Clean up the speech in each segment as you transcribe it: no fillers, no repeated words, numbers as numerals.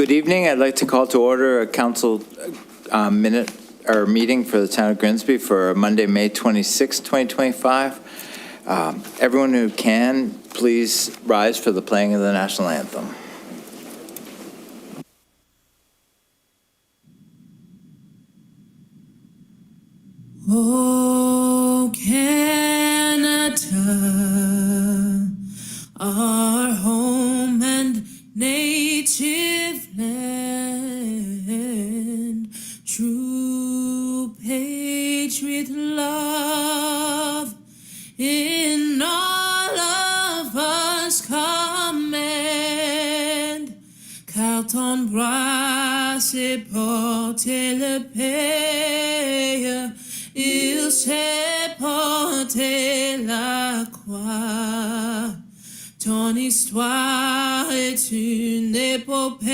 Good evening. I'd like to call to order a council meeting for the town of Grimsby for Monday, May 26, 2025. Everyone who can, please rise for the playing of the national anthem. Oh, Canada, our home and native land, true patriot love in all of us command. Carton bras et porter le pays, il sait porter la croix. Ton histoire est une épopée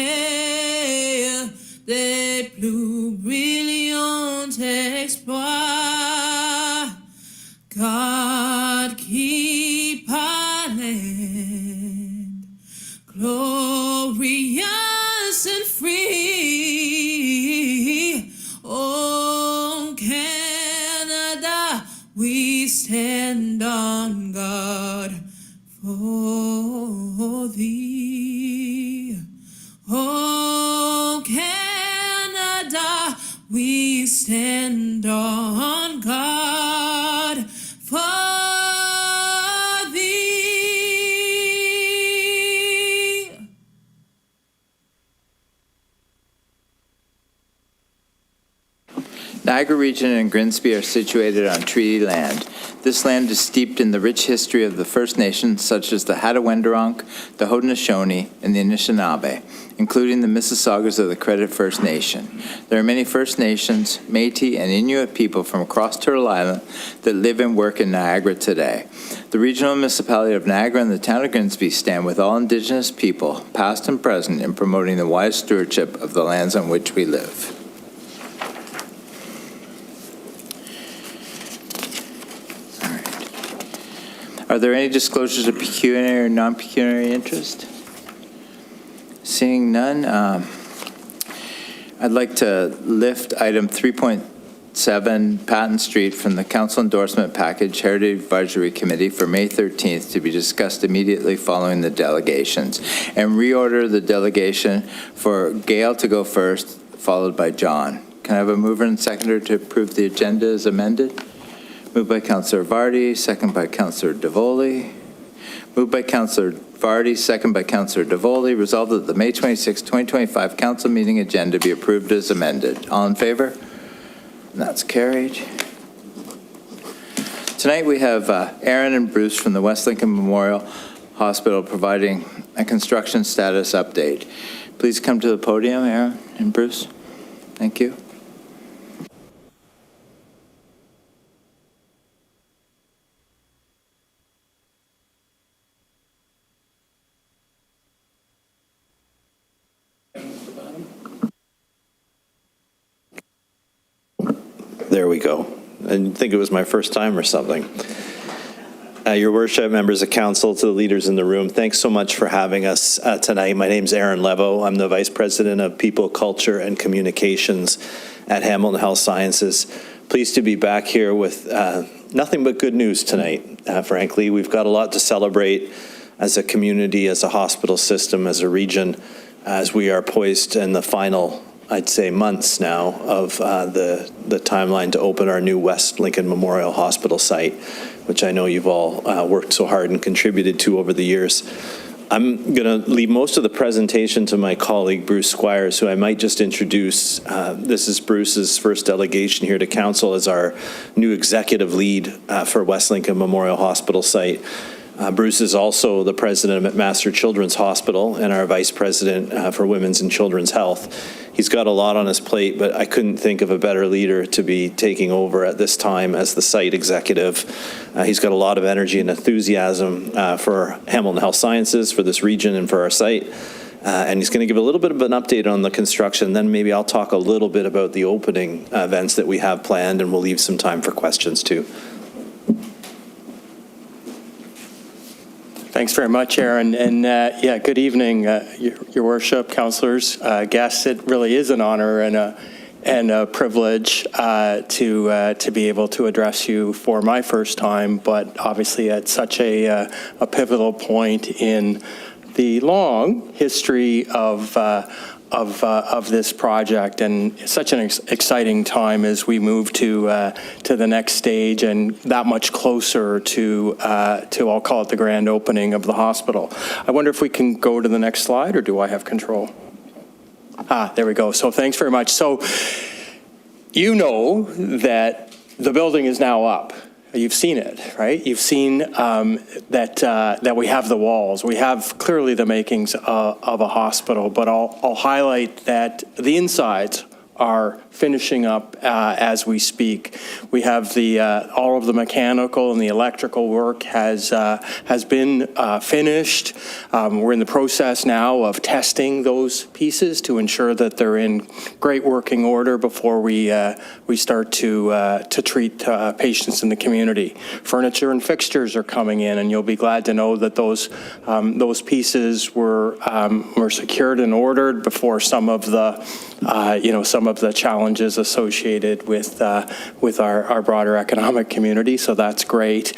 des plus brillants exploits. God keep our land glorious and free. Oh, Canada, we stand on guard for thee. Oh, Canada, we stand on guard for thee. Niagara Region and Grimsby are situated on treaty land. This land is steeped in the rich history of the First Nations, such as the Hattaway-Wendoronk, the Haudenosaunee, and the Anishinaabe, including the Mississaugas of the Credit First Nation. There are many First Nations, Métis, and Inuit people from across Turtle Island that live and work in Niagara today. The regional municipality of Niagara and the town of Grimsby stand with all Indigenous people, past and present, in promoting the wise stewardship of the lands on which we live. Are there any disclosures of pecuniary or non-pecuniary interest? Seeing none, I'd like to lift item 3.7 Patton Street from the council endorsement package Heritage Advisory Committee for May 13th to be discussed immediately following the delegations, and reorder the delegation for Gail to go first, followed by John. Can I have a mover and seconder to approve the agenda as amended? Moved by Councillor Vardy, second by Councillor Davoli. Moved by Councillor Vardy, second by Councillor Davoli. Resolved that the May 26, 2025 council meeting agenda be approved as amended. All in favor? And that's carried. Tonight we have Aaron and Bruce from the West Lincoln Memorial Hospital providing a construction status update. Please come to the podium, Aaron and Bruce. Thank you. There we go. I didn't think it was my first time or something. Your worship, members of council, to the leaders in the room, thanks so much for having us tonight. My name's Aaron Levo. I'm the Vice President of People, Culture, and Communications at Hamilton Health Sciences. Pleased to be back here with nothing but good news tonight, frankly. We've got a lot to celebrate as a community, as a hospital system, as a region, as we are poised in the final, I'd say, months now of the timeline to open our new West Lincoln Memorial Hospital site, which I know you've all worked so hard and contributed to over the years. I'm going to leave most of the presentation to my colleague, Bruce Squires, who I might just introduce. This is Bruce's first delegation here to council as our new executive lead for West Lincoln Memorial Hospital site. Bruce is also the president of McMaster Children's Hospital and our vice president for Women's and Children's Health. He's got a lot on his plate, but I couldn't think of a better leader to be taking over at this time as the site executive. He's got a lot of energy and enthusiasm for Hamilton Health Sciences, for this region, and for our site. And he's going to give a little bit of an update on the construction. Then maybe I'll talk a little bit about the opening events that we have planned, and we'll leave some time for questions too. Thanks very much, Aaron. And yeah, good evening, Your Worship, councillors, guests. It really is an honor and a privilege to be able to address you for my first time, but obviously at such a pivotal point in the long history of this project, and such an exciting time as we move to the next stage and that much closer to I'll call it the grand opening of the hospital. I wonder if we can go to the next slide, or do I have control? There we go. So thanks very much. So you know that the building is now up. You've seen it, right? You've seen that we have the walls. We have clearly the makings of a hospital, but I'll highlight that the insides are finishing up as we speak. We have all of the mechanical and the electrical work has been finished. We're in the process now of testing those pieces to ensure that they're in great working order before we start to treat patients in the community. Furniture and fixtures are coming in, and you'll be glad to know that those pieces were secured and ordered before some of the challenges associated with our broader economic community, so that's great.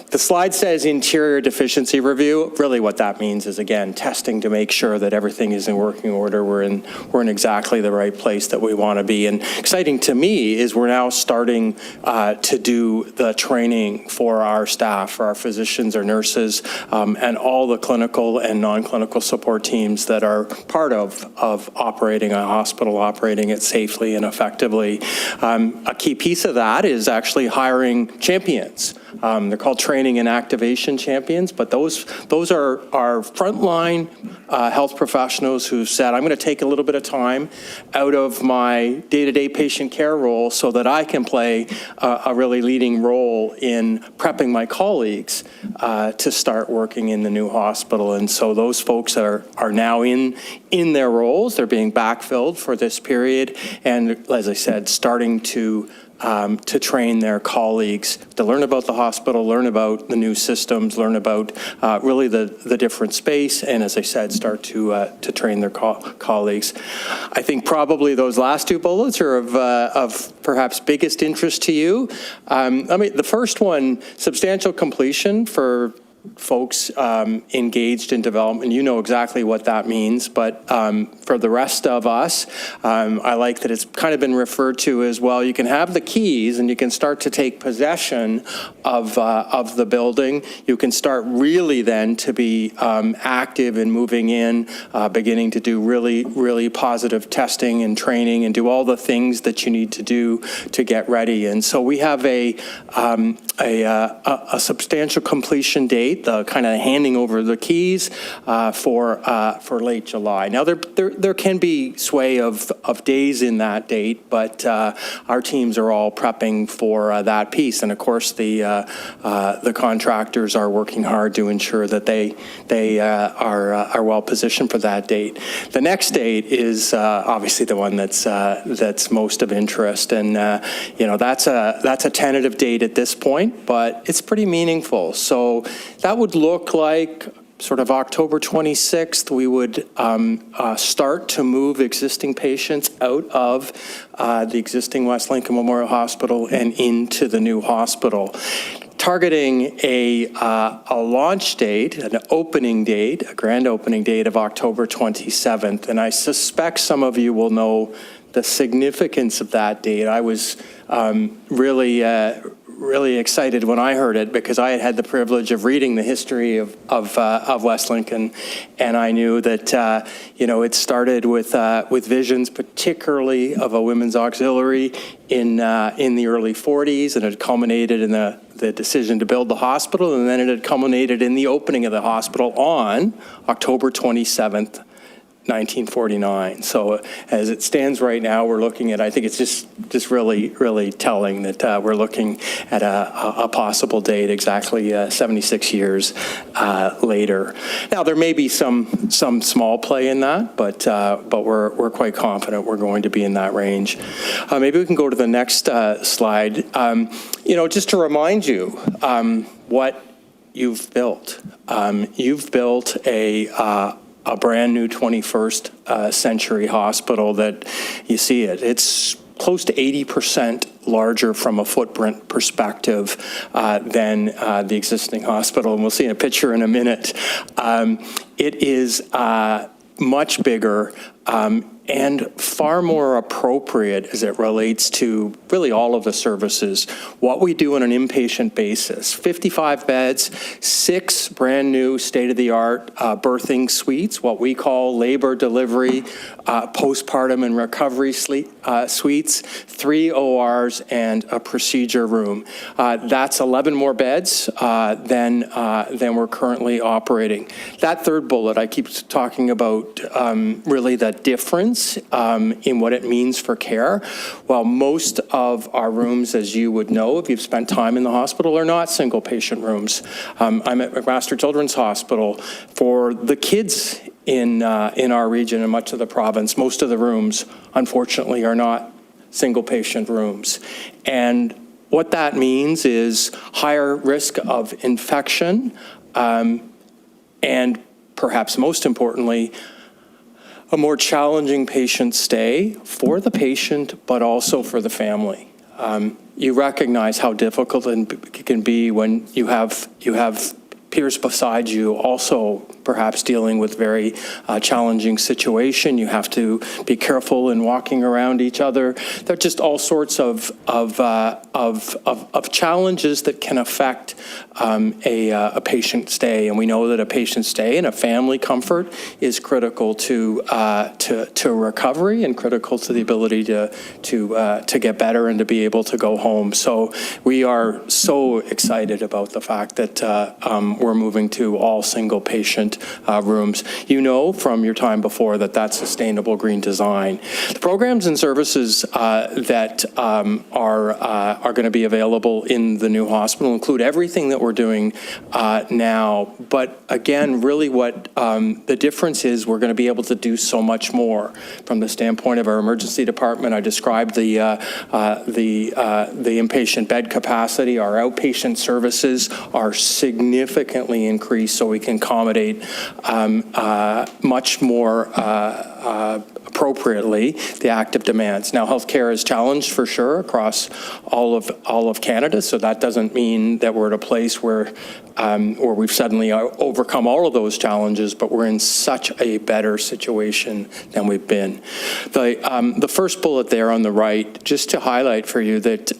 The slide says interior deficiency review. Really what that means is, again, testing to make sure that everything is in working order. We're in exactly the right place that we want to be. And exciting to me is we're now starting to do the training for our staff, for our physicians, our nurses, and all the clinical and non-clinical support teams that are part of operating a hospital, operating it safely and effectively. A key piece of that is actually hiring champions. They're called training and activation champions, but those are our frontline health professionals who said, I'm going to take a little bit of time out of my day-to-day patient care role so that I can play a really leading role in prepping my colleagues to start working in the new hospital. And so those folks are now in their roles. They're being backfilled for this period, and as I said, starting to train their colleagues to learn about the hospital, learn about the new systems, learn about really the different space, and as I said, start to train their colleagues. I think probably those last two bullets are of perhaps biggest interest to you. The first one, substantial completion for folks engaged in development. You know exactly what that means, but for the rest of us, I like that it's kind of been referred to as, well, you can have the keys and you can start to take possession of the building. You can start really then to be active in moving in, beginning to do really, really positive testing and training and do all the things that you need to do to get ready. And so we have a substantial completion date, the kind of handing over the keys for late July. Now there can be sway of days in that date, but our teams are all prepping for that piece, and of course the contractors are working hard to ensure that they are well positioned for that date. The next date is obviously the one that's most of interest, and that's a tentative date at this point, but it's pretty meaningful. So that would look like sort of October 26th, we would start to move existing patients out of the existing West Lincoln Memorial Hospital and into the new hospital, targeting a launch date, an opening date, a grand opening date of October 27th. And I suspect some of you will know the significance of that date. I was really excited when I heard it, because I had the privilege of reading the history of West Lincoln, and I knew that it started with visions, particularly of a women's auxiliary in the early 40s, and it culminated in the decision to build the hospital, and then it had culminated in the opening of the hospital on October 27th. 1949. So as it stands right now, we're looking at, I think it's just really, really telling that we're looking at a possible date exactly 76 years later. Now, there may be some small play in that, but we're quite confident we're going to be in that range. Maybe we can go to the next slide. Just to remind you what you've built. You've built a brand new 21st century hospital that you see it. It's close to 80% larger from a footprint perspective than the existing hospital. And we'll see in a picture in a minute. It is much bigger and far more appropriate as it relates to really all of the services. What we do on an inpatient basis, 55 beds, 6 brand new state-of-the-art birthing suites, what we call labor delivery, postpartum and recovery suites, 3 ORs, and a procedure room. That's 11 more beds than we're currently operating. That third bullet, I keep talking about really the difference in what it means for care. While most of our rooms, as you would know, if you've spent time in the hospital, are not single patient rooms. I'm at McMaster Children's Hospital. For the kids in our region and much of the province, most of the rooms, unfortunately, are not single patient rooms. And what that means is higher risk of infection, and perhaps most importantly, a more challenging patient stay for the patient, but also for the family. You recognize how difficult it can be when you have peers beside you also perhaps dealing with very challenging situation. You have to be careful in walking around each other. There are just all sorts of challenges that can affect a patient stay, and we know that a patient stay and a family comfort is critical to recovery and critical to the ability to get better and to be able to go home. So we are so excited about the fact that we're moving to all single patient rooms. You know from your time before that that's sustainable green design. The programs and services that are going to be available in the new hospital include everything that we're doing now. But again, really what the difference is, we're going to be able to do so much more. From the standpoint of our emergency department, I described the inpatient bed capacity. Our outpatient services are significantly increased so we can accommodate much more appropriately the active demands. Now, healthcare is challenged for sure across all of Canada, so that doesn't mean that we're at a place where we've suddenly overcome all of those challenges, but we're in such a better situation than we've been. The first bullet there on the right, just to highlight for you that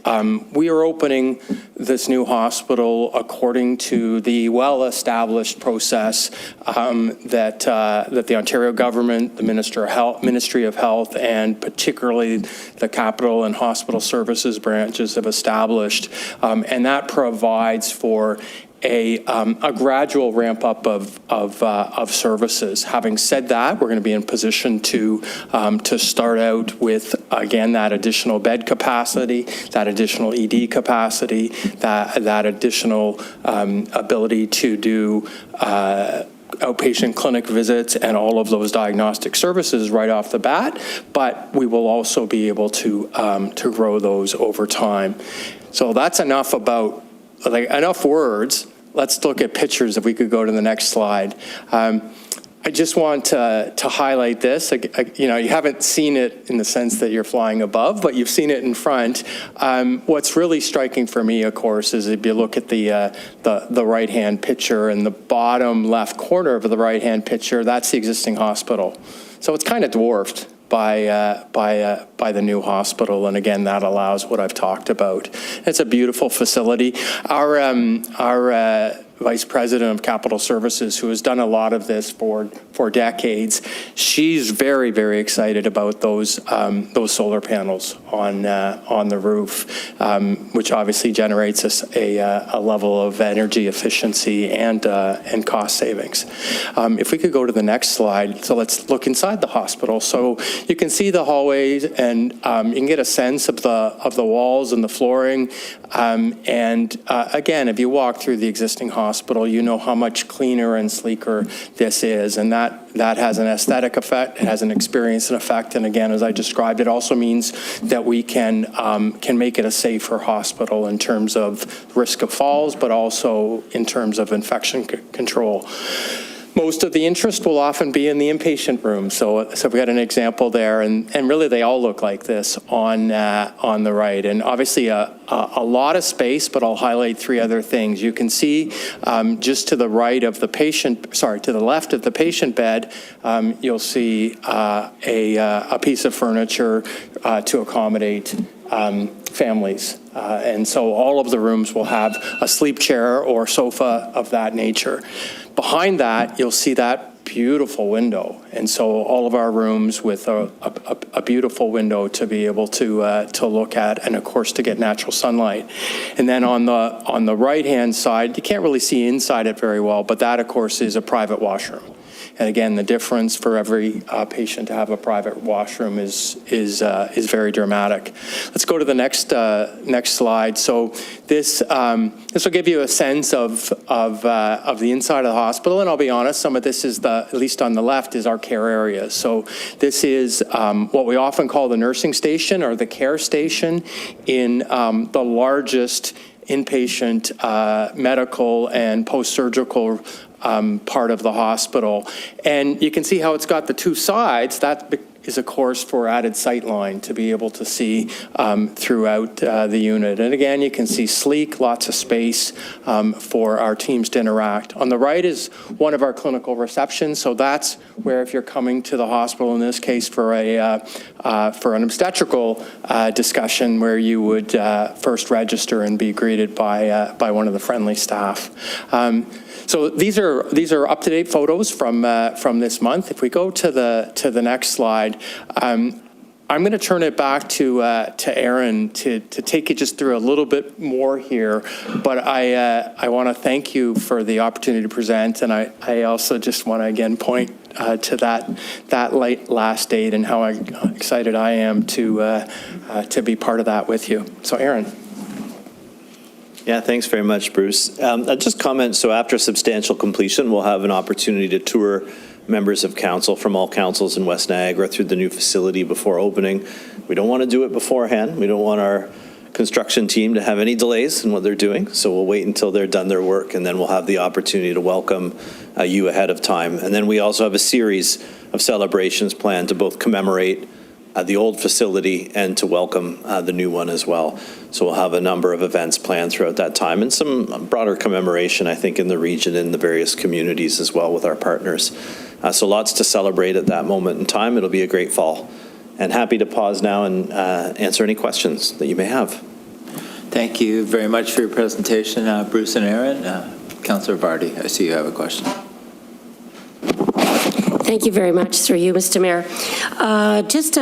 we are opening this new hospital according to the well-established process that the Ontario government, the Ministry of Health, and particularly the Capital and Hospital Services branches have established, and that provides for a gradual ramp up of services. Having said that, we're going to be in position to start out with, again, that additional bed capacity, that additional ED capacity, that additional ability to do outpatient clinic visits and all of those diagnostic services right off the bat, but we will also be able to grow those over time. So that's enough about, enough words. Let's look at pictures if we could go to the next slide. I just want to highlight this. You haven't seen it in the sense that you're flying above, but you've seen it in front. What's really striking for me, of course, is if you look at the right-hand picture in the bottom left corner of the right-hand picture, that's the existing hospital. So it's kind of dwarfed by the new hospital, and again, that allows what I've talked about. It's a beautiful facility. Our Vice President of Capital Services, who has done a lot of this for decades, she's very, very excited about those solar panels on the roof, which obviously generates a level of energy efficiency and cost savings. If we could go to the next slide, so let's look inside the hospital. So you can see the hallways, and you can get a sense of the walls and the flooring. Again, if you walk through the existing hospital, you know how much cleaner and sleeker this is, and that that has an aesthetic effect, it has an experience and effect, and again, as I described, it also means that we can make it a safer hospital in terms of risk of falls, but also in terms of infection control. Most of the interest will often be in the inpatient room. So we got an example there, and really they all look like this on the right. And obviously a lot of space, but I'll highlight three other things. You can see just to the right of the patient, to the left of the patient bed, you'll see a piece of furniture to accommodate families. And so all of the rooms will have a sleep chair or sofa of that nature. Behind that, you'll see that beautiful window. And so all of our rooms with a beautiful window to be able to look at, and of course to get natural sunlight. And then on the right-hand side, you can't really see inside it very well, but that of course is a private washroom. And again, the difference for every patient to have a private washroom is very dramatic. Let's go to the next slide. So this will give you a sense of the inside of the hospital. And I'll be honest, some of this is at least on the left, is our care areas. So this is what we often call the nursing station or the care station in the largest inpatient medical and post-surgical part of the hospital. And you can see how it's got the two sides. That is, of course, for added sight line to be able to see throughout the unit. And again, you can see sleek, lots of space for our teams to interact. On the right is one of our clinical receptions. So that's where, if you're coming to the hospital, in this case for an obstetrical discussion, where you would first register and be greeted by one of the friendly staff. So these are up-to-date photos from this month. If we go to the next slide, I'm going to turn it back to Aaron to take it just through a little bit more here. But I want to thank you for the opportunity to present, and I also just want to again point to that last date and how excited I am to be part of that with you. So, Aaron. Yeah, thanks very much, Bruce. I'll just comment, so after substantial completion, we'll have an opportunity to tour members of council from all councils in West Niagara through the new facility before opening. We don't want to do it beforehand. We don't want our construction team to have any delays in what they're doing, so we'll wait until they're done their work, and then we'll have the opportunity to welcome you ahead of time. And then we also have a series of celebrations planned to both commemorate the old facility and to welcome the new one as well. So we'll have a number of events planned throughout that time, and some broader commemoration, I think, in the region and the various communities as well with our partners. So lots to celebrate at that moment in time. It'll be a great fall. And happy to pause now and answer any questions that you may have. Thank you very much for your presentation, Bruce and Aaron. Councillor Vardy, I see you have a question. Thank you very much, through you, Mr. Mayor. Just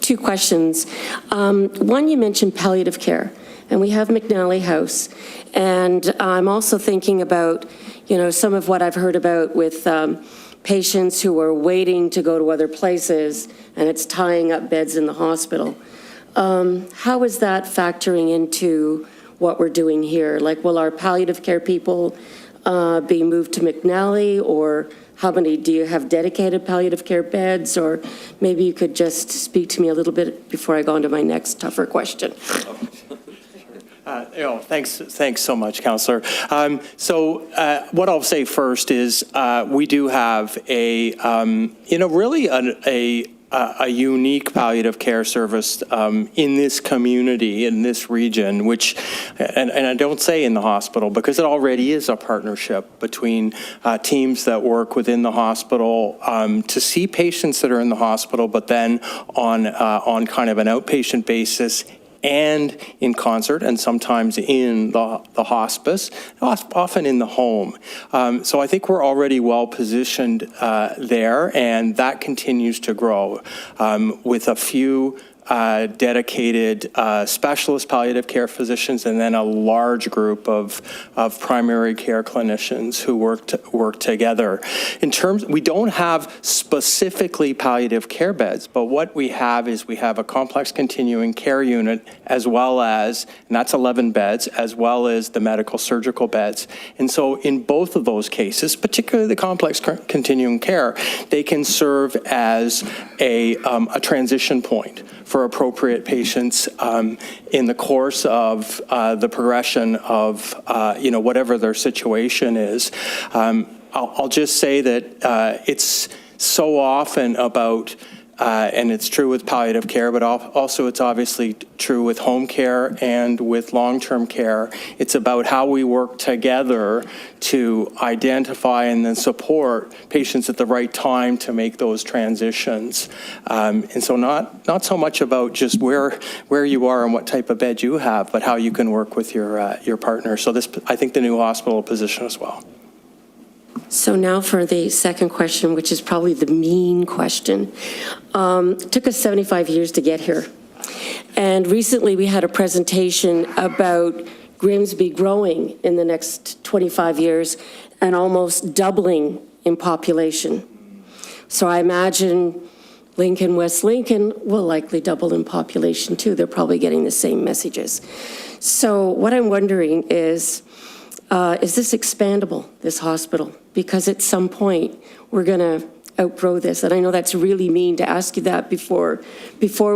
two questions. One, you mentioned palliative care, and we have McNally House. And I'm also thinking about, some of what I've heard about with patients who are waiting to go to other places, and it's tying up beds in the hospital. How is that factoring into what we're doing here? Like, will our palliative care people be moved to McNally, or how many do you have dedicated palliative care beds? Or maybe you could just speak to me a little bit before I go on to my next tougher question. Thanks so much, Councillor. So what I'll say first is we do have a unique palliative care service in this community, in this region, which, and I don't say in the hospital, because it already is a partnership between teams that work within the hospital to see patients that are in the hospital, but then on kind of an outpatient basis, and in concert, and sometimes in the hospice, often in the home. So I think we're already well positioned there, and that continues to grow with a few dedicated specialist palliative care physicians, and then a large group of primary care clinicians who work together. In terms, we don't have specifically palliative care beds, but what we have is we have a complex continuing care unit, as well as, and that's 11 beds, as well as the medical surgical beds. And so in both of those cases, particularly the complex continuing care, they can serve as a transition point for appropriate patients in the course of the progression of whatever their situation is. I'll just say that it's so often about, and it's true with palliative care, but also it's obviously true with home care and with long-term care. It's about how we work together to identify and then support patients at the right time to make those transitions. And so not so much about just where you are and what type of bed you have, but how you can work with your partner. So this, I think, the new hospital position as well. So now for the second question, which is probably the mean question. It took us 75 years to get here. And recently we had a presentation about Grimsby growing in the next 25 years and almost doubling in population. So I imagine Lincoln, West Lincoln will likely double in population too. They're probably getting the same messages. So what I'm wondering is this expandable, this hospital? Because at some point, we're going to outgrow this. And I know that's really mean to ask you that before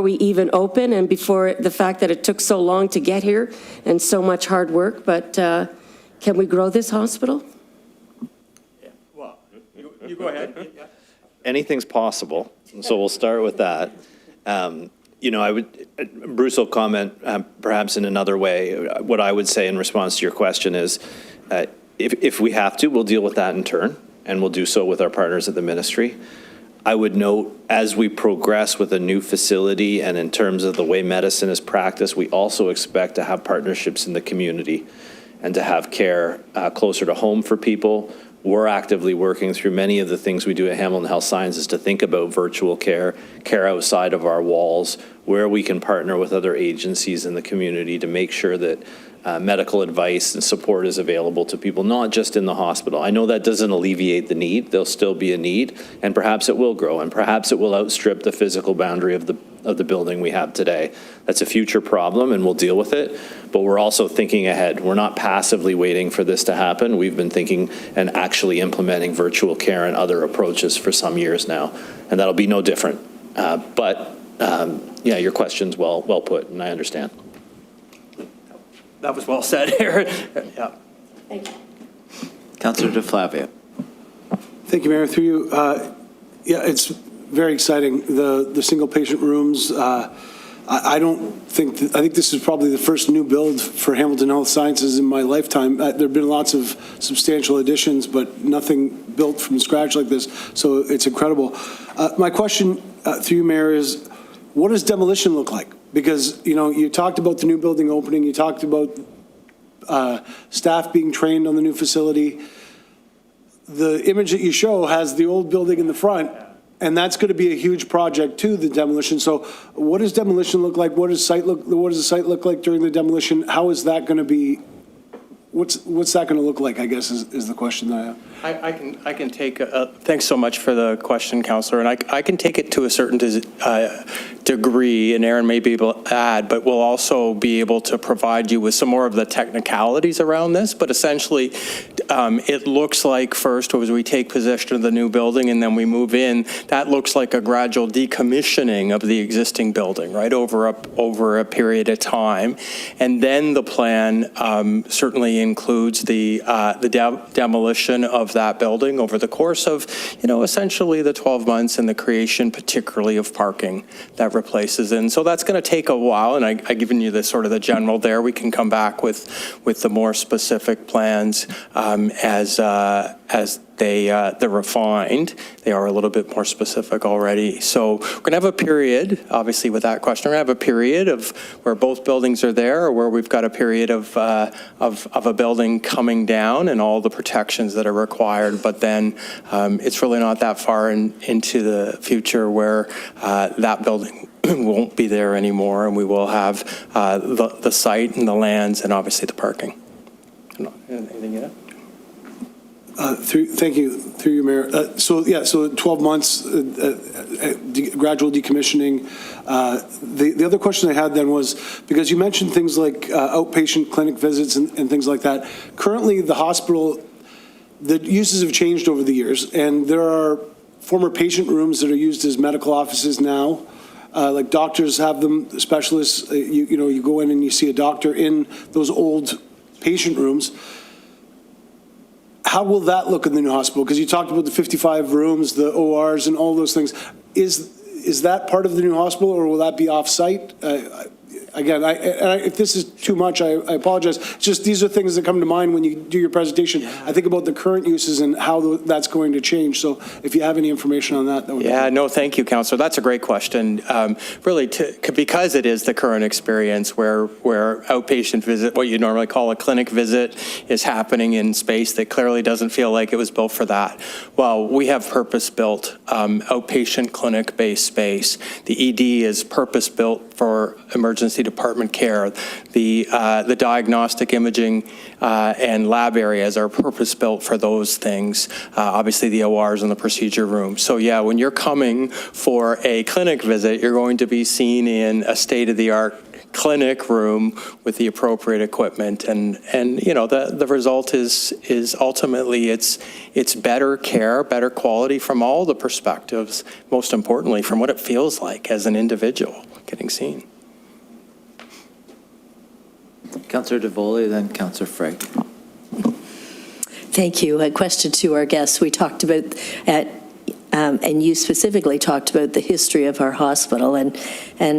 we even open and before the fact that it took so long to get here and so much hard work. But can we grow this hospital? Yeah. Well, you go ahead. Yeah. Anything's possible, so we'll start with that. Bruce will comment perhaps in another way. What I would say in response to your question is, if we have to, we'll deal with that in turn, and we'll do so with our partners at the ministry. I would note, as we progress with a new facility and in terms of the way medicine is practiced, we also expect to have partnerships in the community and to have care closer to home for people. We're actively working through many of the things we do at Hamilton Health Sciences to think about virtual care, care outside of our walls, where we can partner with other agencies in the community to make sure that medical advice and support is available to people, not just in the hospital. I know that doesn't alleviate the need. There'll still be a need, and perhaps it will grow, and perhaps it will outstrip the physical boundary of the building we have today. That's a future problem, and we'll deal with it, but we're also thinking ahead. We're not passively waiting for this to happen. We've been thinking and actually implementing virtual care and other approaches for some years now, and that'll be no different. Yeah, your question's well put, and I understand. That was well said, Aaron. Yeah. Thank you. Councillor DeFlavio. Thank you, Mayor. Through you, yeah, it's very exciting. The single patient rooms. I think this is probably the first new build for Hamilton Health Sciences in my lifetime. There have been lots of substantial additions, but nothing built from scratch like this. So it's incredible. My question through you, Mayor, is what does demolition look like? Because, you talked about the new building opening. You talked about staff being trained on the new facility. The image that you show has the old building in the front, and that's going to be a huge project too, the demolition. So what does demolition look like? What does the site look like during the demolition? How is that going to be? What's that going to look like, I guess, is the question that I have. I can take, thanks so much for the question, Councillor, and I can take it to a certain degree, and Aaron may be able to add, but we'll also be able to provide you with some more of the technicalities around this, but essentially it looks like first, as we take possession of the new building and then we move in, that looks like a gradual decommissioning of the existing building, right, over a period of time. And then the plan certainly includes the demolition of that building over the course of, essentially the 12 months and the creation particularly of parking that replaces. And so that's going to take a while, and I've given you the sort of the general there. We can come back with the more specific plans as they're refined. They are a little bit more specific already. So we're going to have a period, obviously with that question, we're going to have a period of where both buildings are there, or where we've got a period of a building coming down and all the protections that are required. But then it's really not that far into the future where that building won't be there anymore, and we will have the site and the lands and obviously the parking. Anything yet? Thank you, through you, Mayor. So 12 months, gradual decommissioning. The other question I had then was, because you mentioned things like outpatient clinic visits and things like that. Currently, the hospital, the uses have changed over the years, and there are former patient rooms that are used as medical offices now. Like doctors have them, specialists, you go in and you see a doctor in those old patient rooms. How will that look in the new hospital? Because you talked about the 55 rooms, the ORs and all those things. Is that part of the new hospital, or will that be off-site? Again, if this is too much, I apologize. It's just these are things that come to mind when you do your presentation. Yeah. I think about the current uses and how that's going to change. So if you have any information on that, that would be great. No, thank you, Councillor. That's a great question. Really, because it is the current experience where outpatient visit, what you normally call a clinic visit, is happening in space that clearly doesn't feel like it was built for that. Well, we have purpose-built outpatient clinic-based space. The ED is purpose-built for emergency department care. The diagnostic imaging and lab areas are purpose-built for those things. Obviously, the ORs and the procedure room. So yeah, when you're coming for a clinic visit, you're going to be seen in a state-of-the-art clinic room with the appropriate equipment, and the result is ultimately it's better care, better quality from all the perspectives. Most importantly, from what it feels like as an individual getting seen. Councillor DeVoley, then Councillor Frank. Thank you. A question to our guests. We talked about, and you specifically talked about the history of our hospital, and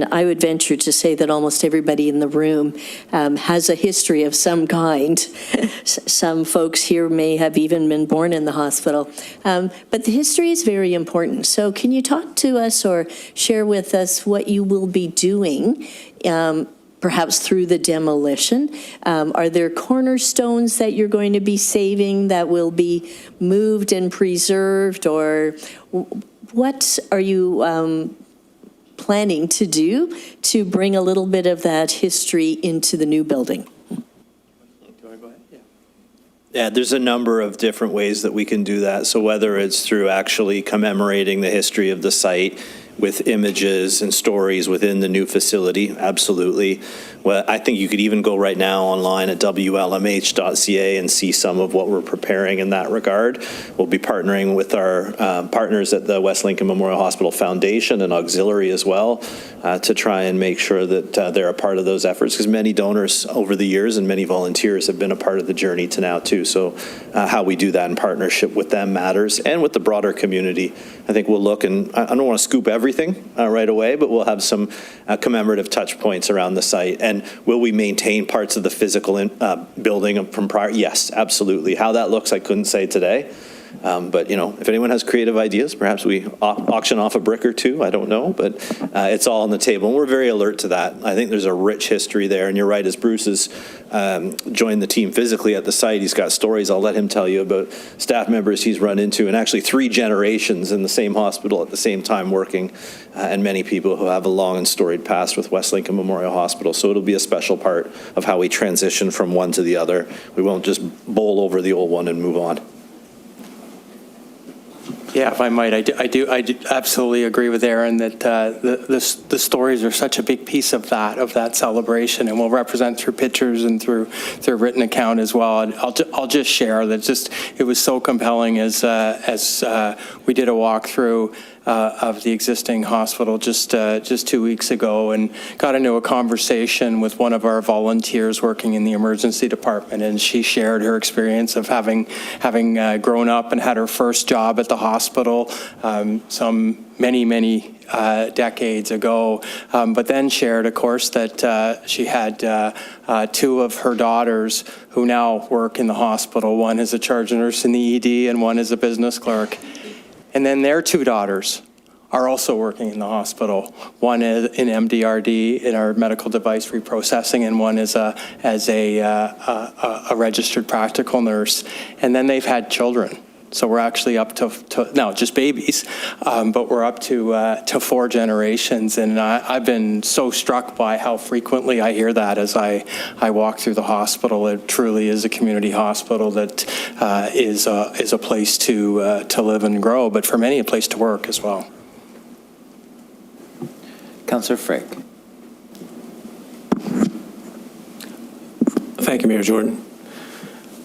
I would venture to say that almost everybody in the room has a history of some kind. Some folks here may have even been born in the hospital, but the history is very important. So can you talk to us or share with us what you will be doing perhaps through the demolition? Are there cornerstones that you're going to be saving that will be moved and preserved, or what are you planning to do to bring a little bit of that history into the new building? Yeah, there's a number of different ways that we can do that. So whether it's through actually commemorating the history of the site with images and stories within the new facility, absolutely. Well, I think you could even go right now online at WLMH.ca and see some of what we're preparing in that regard. We'll be partnering with our partners at the West Lincoln Memorial Hospital Foundation and Auxiliary as well to try and make sure that they're a part of those efforts, because many donors over the years and many volunteers have been a part of the journey to now too. So how we do that in partnership with them matters, and with the broader community. I think we'll look, and I don't want to scoop everything right away, but we'll have some commemorative touch points around the site. And will we maintain parts of the physical building from prior? Yes, absolutely. How that looks, I couldn't say today. But, if anyone has creative ideas, perhaps we auction off a brick or two. I don't know, but it's all on the table. And we're very alert to that. I think there's a rich history there. And you're right, as Bruce has joined the team physically at the site, he's got stories. I'll let him tell you about staff members he's run into, and actually 3 generations in the same hospital at the same time working, and many people who have a long and storied past with West Lincoln Memorial Hospital. So it'll be a special part of how we transition from one to the other. We won't just bowl over the old one and move on. Yeah, if I might, I do absolutely agree with Aaron that the stories are such a big piece of that celebration, and will represent through pictures and through written account as well. And I'll just share that it was so compelling as we did a walkthrough. of the existing hospital just 2 weeks ago, and got into a conversation with one of our volunteers working in the emergency department, and she shared her experience of having grown up and had her first job at the hospital some many decades ago, but then shared, of course, that she had two of her daughters who now work in the hospital. One is a charge nurse in the ED and one is a business clerk. And then their two daughters are also working in the hospital. One is in MDRD, in our medical device reprocessing, and one is as a registered practical nurse. And then they've had children. So we're actually up to now just babies, but we're up to 4 generations. And I've been so struck by how frequently I hear that as I walk through the hospital. It truly is a community hospital that is a place to live and grow, but for many a place to work as well. Councillor Frick. Thank you, Mayor Jordan.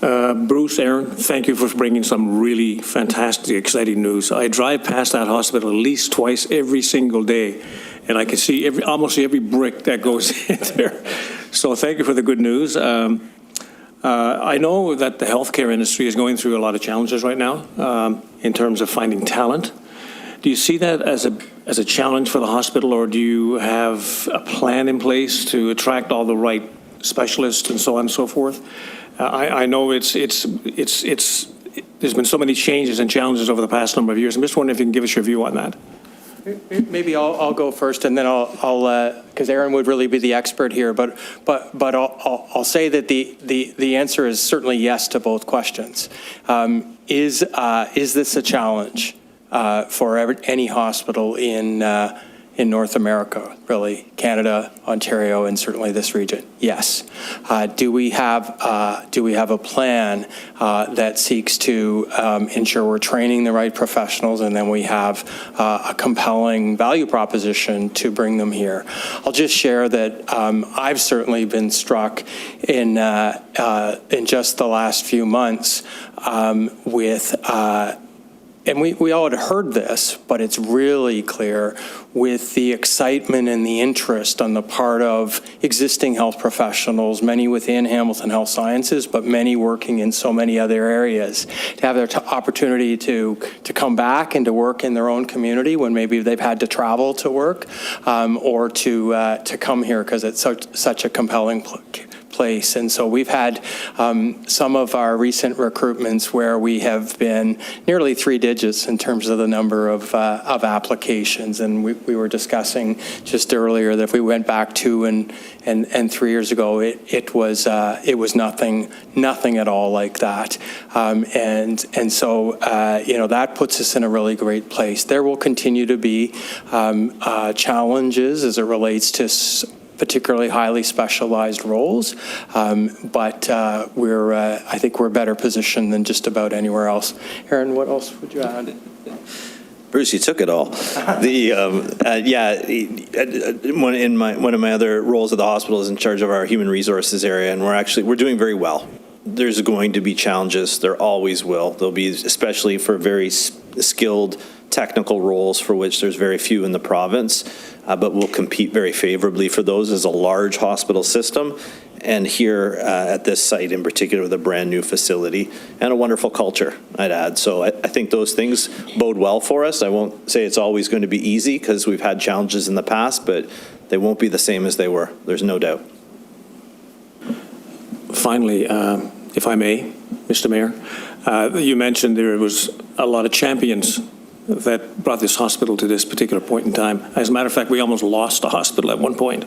Bruce, Aaron, thank you for bringing some really fantastic, exciting news. I drive past that hospital at least twice every single day, and I can see almost every brick that goes in there. So thank you for the good news. I know that the healthcare industry is going through a lot of challenges right now in terms of finding talent. Do you see that as a challenge for the hospital, or do you have a plan in place to attract all the right specialists and so on and so forth? I know there's been so many changes and challenges over the past number of years. I'm just wondering if you can give us your view on that. Maybe I'll go first, and then I'll because Aaron would really be the expert here. But I'll say that the answer is certainly yes to both questions. Is this a challenge for any hospital in North America, really, Canada, Ontario, and certainly this region? Yes. Do we have a plan that seeks to ensure we're training the right professionals, and then we have a compelling value proposition to bring them here? I'll just share that I've certainly been struck in just the last few months with. And we all had heard this, but it's really clear with the excitement and the interest on the part of existing health professionals, many within Hamilton Health Sciences, but many working in so many other areas, to have their opportunity to come back and to work in their own community when maybe they've had to travel to work, or to come here because it's such a compelling place. And so we've had some of our recent recruitments where we have been nearly 3 digits in terms of the number of applications. And we were discussing just earlier that if we went back 2 and 3 years ago, it was nothing at all like that. And so that puts us in a really great place. There will continue to be challenges as it relates to particularly highly specialized roles, but I think we're better positioned than just about anywhere else. Aaron, what else would you add? Bruce, you took it all. One of my other roles at the hospital is in charge of our human resources area, and we're doing very well. There's going to be challenges. There always will. There'll be, especially for very skilled technical roles for which there's very few in the province, but we'll compete very favorably for those as a large hospital system. And here at this site in particular, with a brand new facility and a wonderful culture, I'd add. So I think those things bode well for us. I won't say it's always going to be easy because we've had challenges in the past, but they won't be the same as they were. There's no doubt. Finally, if I may, Mr. Mayor, you mentioned there was a lot of champions that brought this hospital to this particular point in time. As a matter of fact, we almost lost the hospital at one point.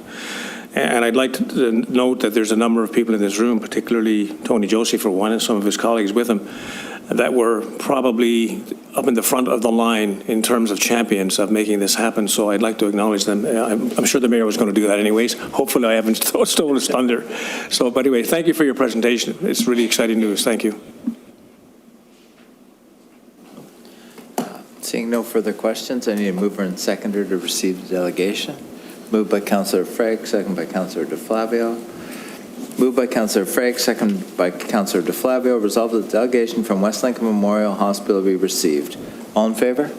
And I'd like to note that there's a number of people in this room, particularly Tony Josie for one, and some of his colleagues with him, that were probably up in the front of the line in terms of champions of making this happen. So I'd like to acknowledge them. I'm sure the mayor was going to do that anyways. Hopefully I haven't stolen his thunder. So, by the way, thank you for your presentation. It's really exciting news. Thank you. Seeing no further questions, I need a mover and seconder to receive the delegation. Moved by Councillor Freg, second by Councillor DeFlavio. Moved by Councillor Freg, second by Councillor DeFlavio. Resolved that the delegation from West Lincoln Memorial Hospital be received. All in favor?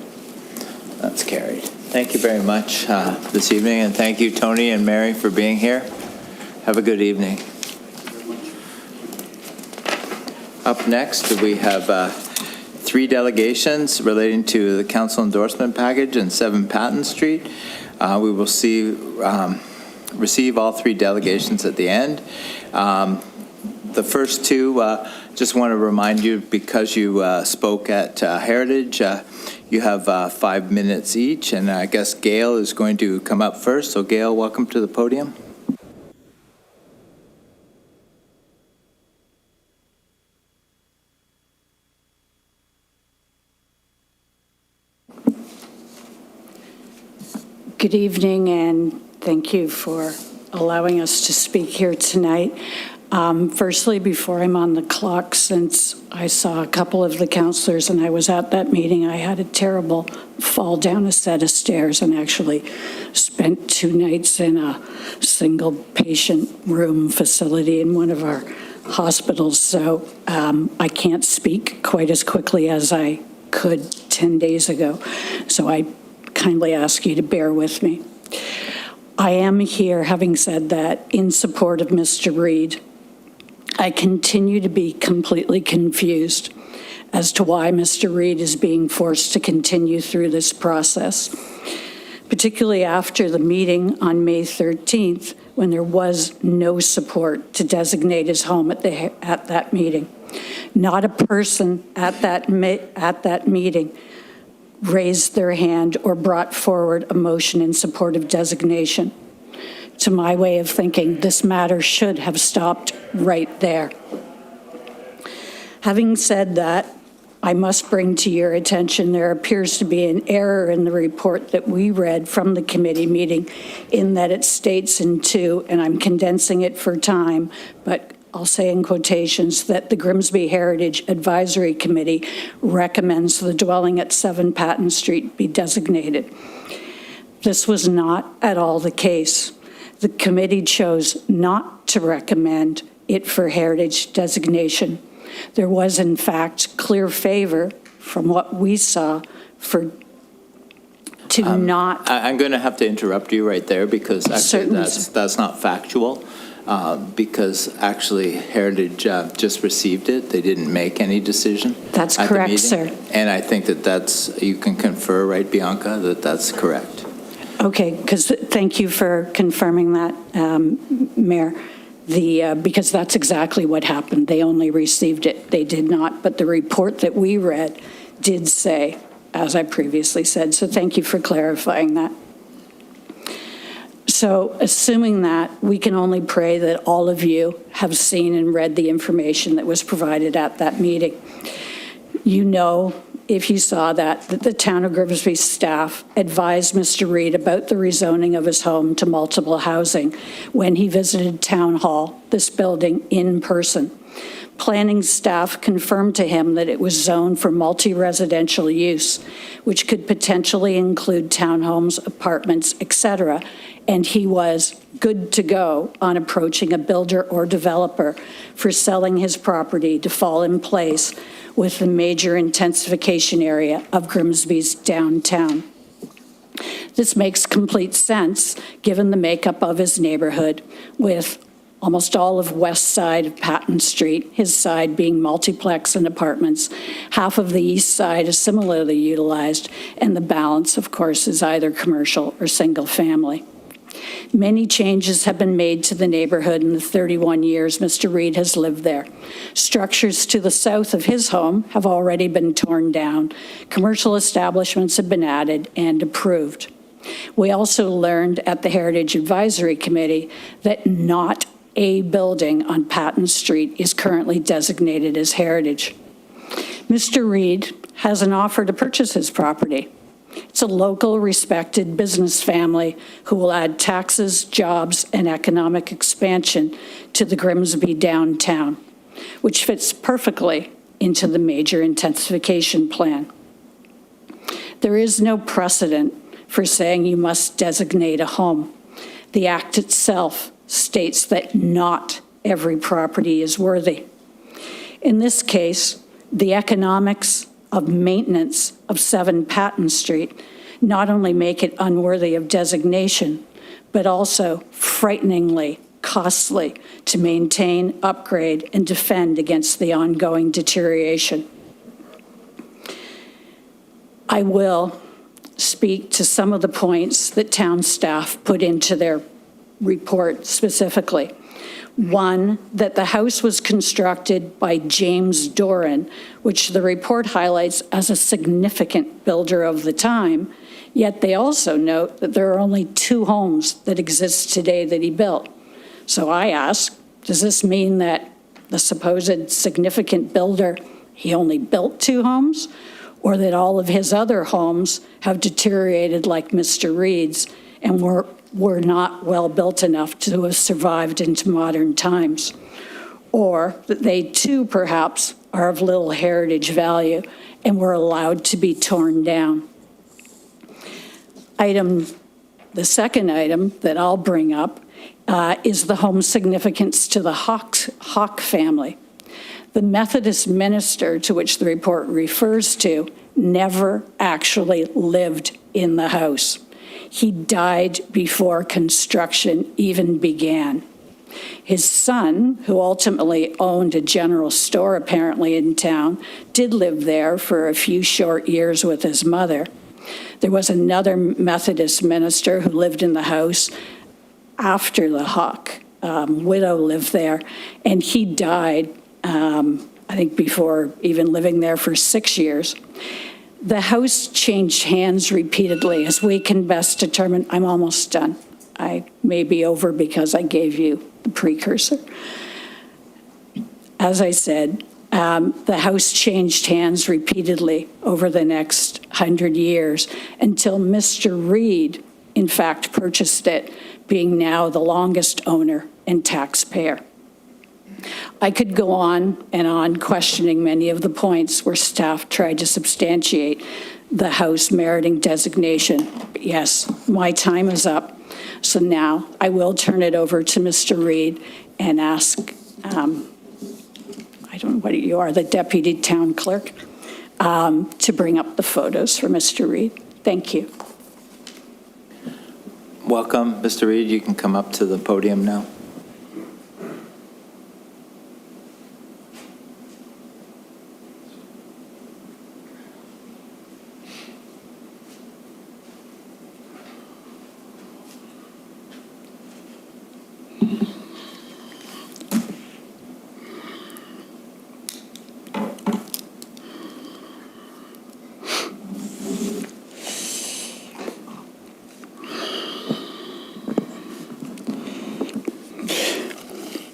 That's carried. Thank you very much this evening, and thank you, Tony and Mary, for being here. Have a good evening. Up next, we have 3 delegations relating to the council endorsement package and 7 Patton Street. We will receive all 3 delegations at the end. The first 2, just want to remind you, because you spoke at Heritage, you have 5 minutes each, and I guess Gail is going to come up first. So Gail, welcome to the podium. Good evening, and thank you for allowing us to speak here tonight. Firstly, before I'm on the clock, since I saw a couple of the counselors and I was at that meeting, I had a terrible fall down a set of stairs and actually spent 2 nights in a single patient room facility in one of our hospitals. So I can't speak quite as quickly as I could 10 days ago. So I kindly ask you to bear with me. I am here, having said that, in support of Mr. Reid. I continue to be completely confused as to why Mr. Reid is being forced to continue through this process, particularly after the meeting on May 13th, when there was no support to designate his home at that meeting. Not a person at that meeting raised their hand or brought forward a motion in support of designation. To my way of thinking, this matter should have stopped right there. Having said that, I must bring to your attention there appears to be an error in the report that we read from the committee meeting, in that it states in 2, and I'm condensing it for time, but I'll say in quotations, that the Grimsby Heritage Advisory Committee recommends the dwelling at 7 Patton Street be designated. This was not at all the case. The committee chose not to recommend it for heritage designation. There was, in fact, clear favor from what we saw to not. I'm going to have to interrupt you right there, because actually Certainly, that's not factual. Because actually Heritage just received it. They didn't make any decision. That's at the correct, meeting. sir. And I think you can confer, right, Bianca, that that's correct. Okay, because thank you for confirming that, Mayor. Because that's exactly what happened. They only received it. They did not, but the report that we read did say, as I previously said. So thank you for clarifying that. So assuming that, we can only pray that all of you have seen and read the information that was provided at that meeting. You know, if you saw that the town of Grimsby staff advised Mr. Reid about the rezoning of his home to multiple housing when he visited Town Hall, this building, in person. Planning staff confirmed to him that it was zoned for multi-residential use, which could potentially include townhomes, apartments, etc., and he was good to go on approaching a builder or developer for selling his property to fall in place with the major intensification area of Grimsby's downtown. This makes complete sense given the makeup of his neighborhood, with almost all of west side of Patton Street, his side being multiplex and apartments. Half of the east side is similarly utilized, and the balance, of course, is either commercial or single family. Many changes have been made to the neighborhood in the 31 years Mr. Reid has lived there. Structures to the south of his home have already been torn down. Commercial establishments have been added and approved. We also learned at the Heritage Advisory Committee that not a building on Patton Street is currently designated as heritage. Mr. Reid has an offer to purchase his property. It's a local, respected business family who will add taxes, jobs, and economic expansion to the Grimsby downtown, which fits perfectly into the major intensification plan. There is no precedent for saying you must designate a home. The Act itself states that not every property is worthy. In this case, the economics of maintenance of 7 Patton Street not only make it unworthy of designation, but also frighteningly costly to maintain, upgrade, and defend against the ongoing deterioration. I will speak to some of the points that town staff put into their report specifically. One, that the house was constructed by James Doran, which the report highlights as a significant builder of the time, yet they also note that there are only 2 homes that exist today that he built. So I ask, does this mean that the supposed significant builder, he only built 2 homes? Or that all of his other homes have deteriorated like Mr. Reed's and were not well built enough to have survived into modern times? Or that they too perhaps are of little heritage value and were allowed to be torn down. The second item that I'll bring up is the home significance to the Hawk family. The Methodist minister to which the report refers to never actually lived in the house. He died before construction even began. His son, who ultimately owned a general store apparently in town, did live there for a few short years with his mother. There was another Methodist minister who lived in the house after the Hawk widow lived there, and he died I think before even living there for 6 years. The house changed hands repeatedly, as we can best determine. I'm almost done. I may be over because I gave you the precursor. As I said, the house changed hands repeatedly over the next 100 years until Mr. Reed, in fact, purchased it, being now the longest owner and taxpayer. I could go on and on questioning many of the points where staff tried to substantiate the house meriting designation. But yes, my time is up. So now I will turn it over to Mr. Reed and ask, I don't know what you are, the deputy town clerk, to bring up the photos for Mr. Reed. Thank you. Welcome, Mr. Reed. You can come up to the podium now.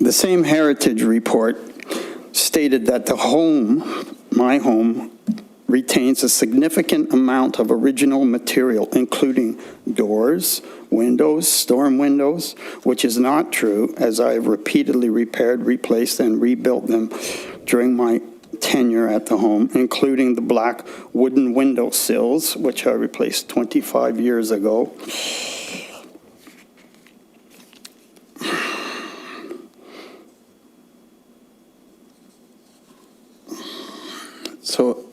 The same heritage report stated that the home, my home, retains a significant amount of original material, including doors, windows, storm windows, which is not true, as I have repeatedly repaired, replaced, and rebuilt them during my tenure at the home, including the black wooden window sills, which I replaced 25 years ago. So,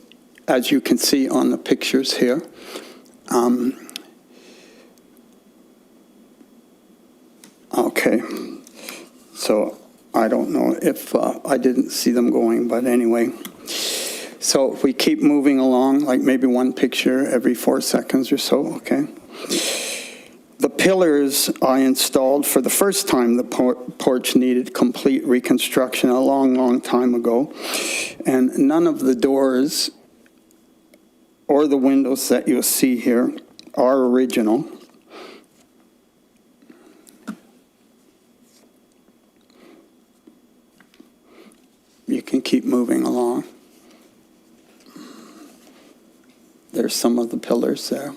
as you can see on the pictures here, okay, so I don't know if I didn't see them going, but anyway. So if we keep moving along, like maybe one picture every 4 seconds or so, okay? The pillars I installed for the first time the porch needed complete reconstruction a long, long time ago. And none of the doors or the windows that you'll see here are original. You can keep moving along. There's some of the pillars there.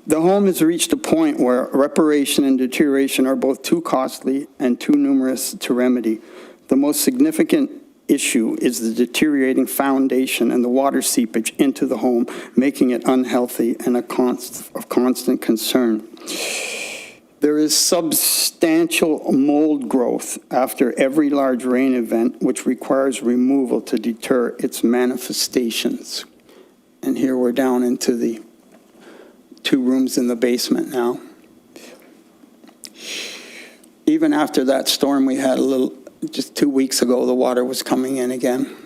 The home has reached a point where reparation and deterioration are both too costly and too numerous to remedy. The most significant issue is the deteriorating foundation and the water seepage into the home, making it unhealthy and of constant concern. There is substantial mold growth after every large rain event, which requires removal to deter its manifestations. And here we're down into the 2 rooms in the basement now. Even after that storm we had just 2 weeks ago, the water was coming in again.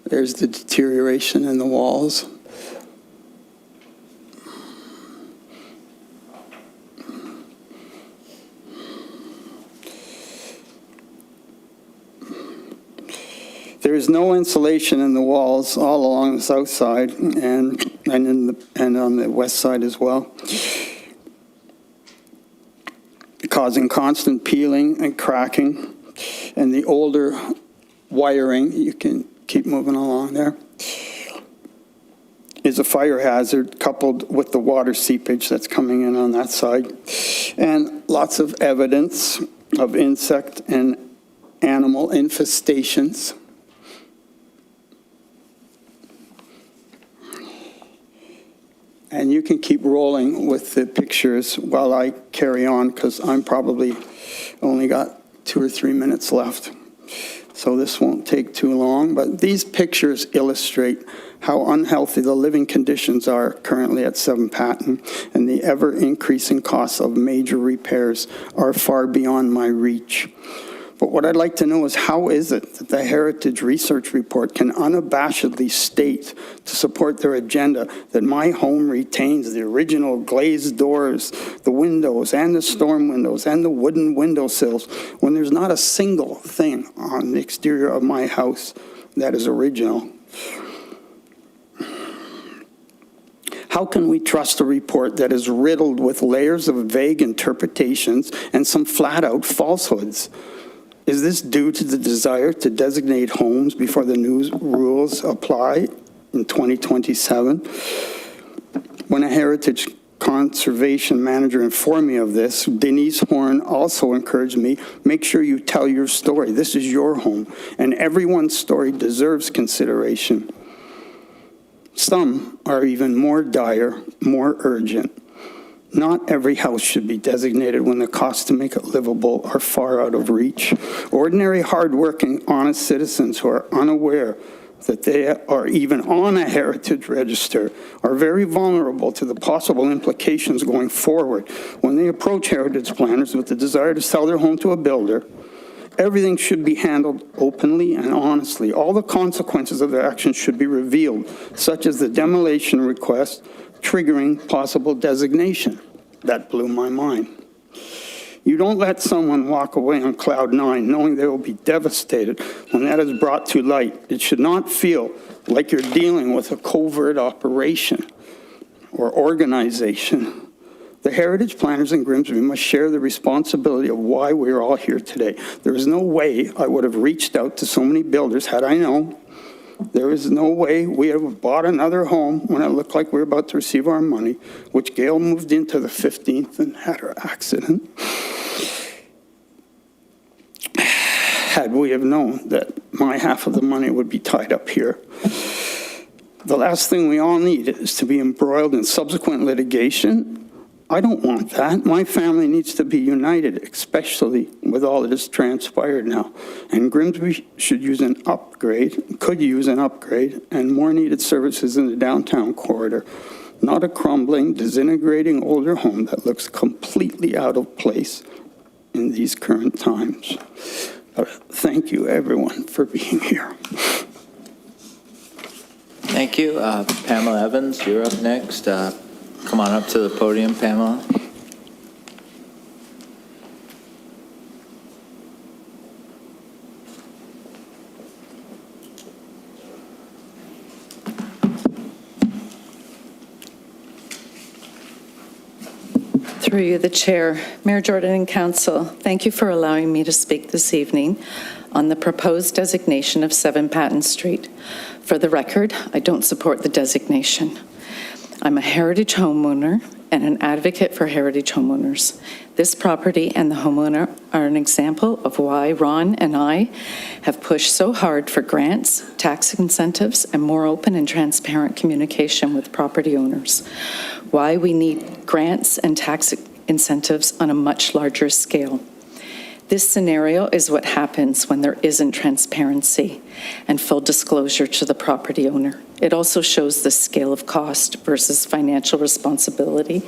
There's the deterioration in the walls. There is no insulation in the walls all along the south side and on the west side as well, causing constant peeling and cracking. And the older wiring, you can keep moving along there, is a fire hazard coupled with the water seepage that's coming in on that side. And lots of evidence of insect and animal infestations. And you can keep rolling with the pictures while I carry on, because I'm probably only got 2 or 3 minutes left. So this won't take too long, but these pictures illustrate how unhealthy the living conditions are currently at 7 Patton, and the ever-increasing costs of major repairs are far beyond my reach. But what I'd like to know is, how is it that the Heritage Research Report can unabashedly state, to support their agenda, that my home retains the original glazed doors, the windows, and the storm windows, and the wooden windowsills, when there's not a single thing on the exterior of my house that is original? How can we trust a report that is riddled with layers of vague interpretations and some flat-out falsehoods? Is this due to the desire to designate homes before the new rules apply in 2027? When a heritage conservation manager informed me of this, Denise Horn also encouraged me, make sure you tell your story. This is your home, and everyone's story deserves consideration. Some are even more dire, more urgent. Not every house should be designated when the costs to make it livable are far out of reach. Ordinary, hardworking, honest citizens who are unaware that they are even on a heritage register are very vulnerable to the possible implications going forward when they approach heritage planners with the desire to sell their home to a builder. Everything should be handled openly and honestly. All the consequences of their actions should be revealed, such as the demolition request triggering possible designation. That blew my mind. You don't let someone walk away on cloud 9 knowing they will be devastated when that is brought to light. It should not feel like you're dealing with a covert operation or organization. The heritage planners in Grimsby must share the responsibility of why we're all here today. There is no way I would have reached out to so many builders had I known. There is no way we have bought another home when it looked like we were about to receive our money, which Gail moved into the 15th and had her accident. Had we have known that my half of the money would be tied up here. The last thing we all need is to be embroiled in subsequent litigation. I don't want that. My family needs to be united, especially with all that has transpired now. And Grimsby should use an upgrade, could use an upgrade, and more needed services in the downtown corridor, not a crumbling, disintegrating older home that looks completely out of place in these current times. Thank you, everyone, for being here. Thank you. Pamela Evans, you're up next. Come on up to the podium, Pamela. Through you, the Chair. Mayor Jordan and Council, thank you for allowing me to speak this evening on the proposed designation of 7 Patton Street. For the record, I don't support the designation. I'm a heritage homeowner and an advocate for heritage homeowners. This property and the homeowner are an example of why Ron and I have pushed so hard for grants, tax incentives, and more open and transparent communication with property owners. Why we need grants and tax incentives on a much larger scale. This scenario is what happens when there isn't transparency and full disclosure to the property owner. It also shows the scale of cost versus financial responsibility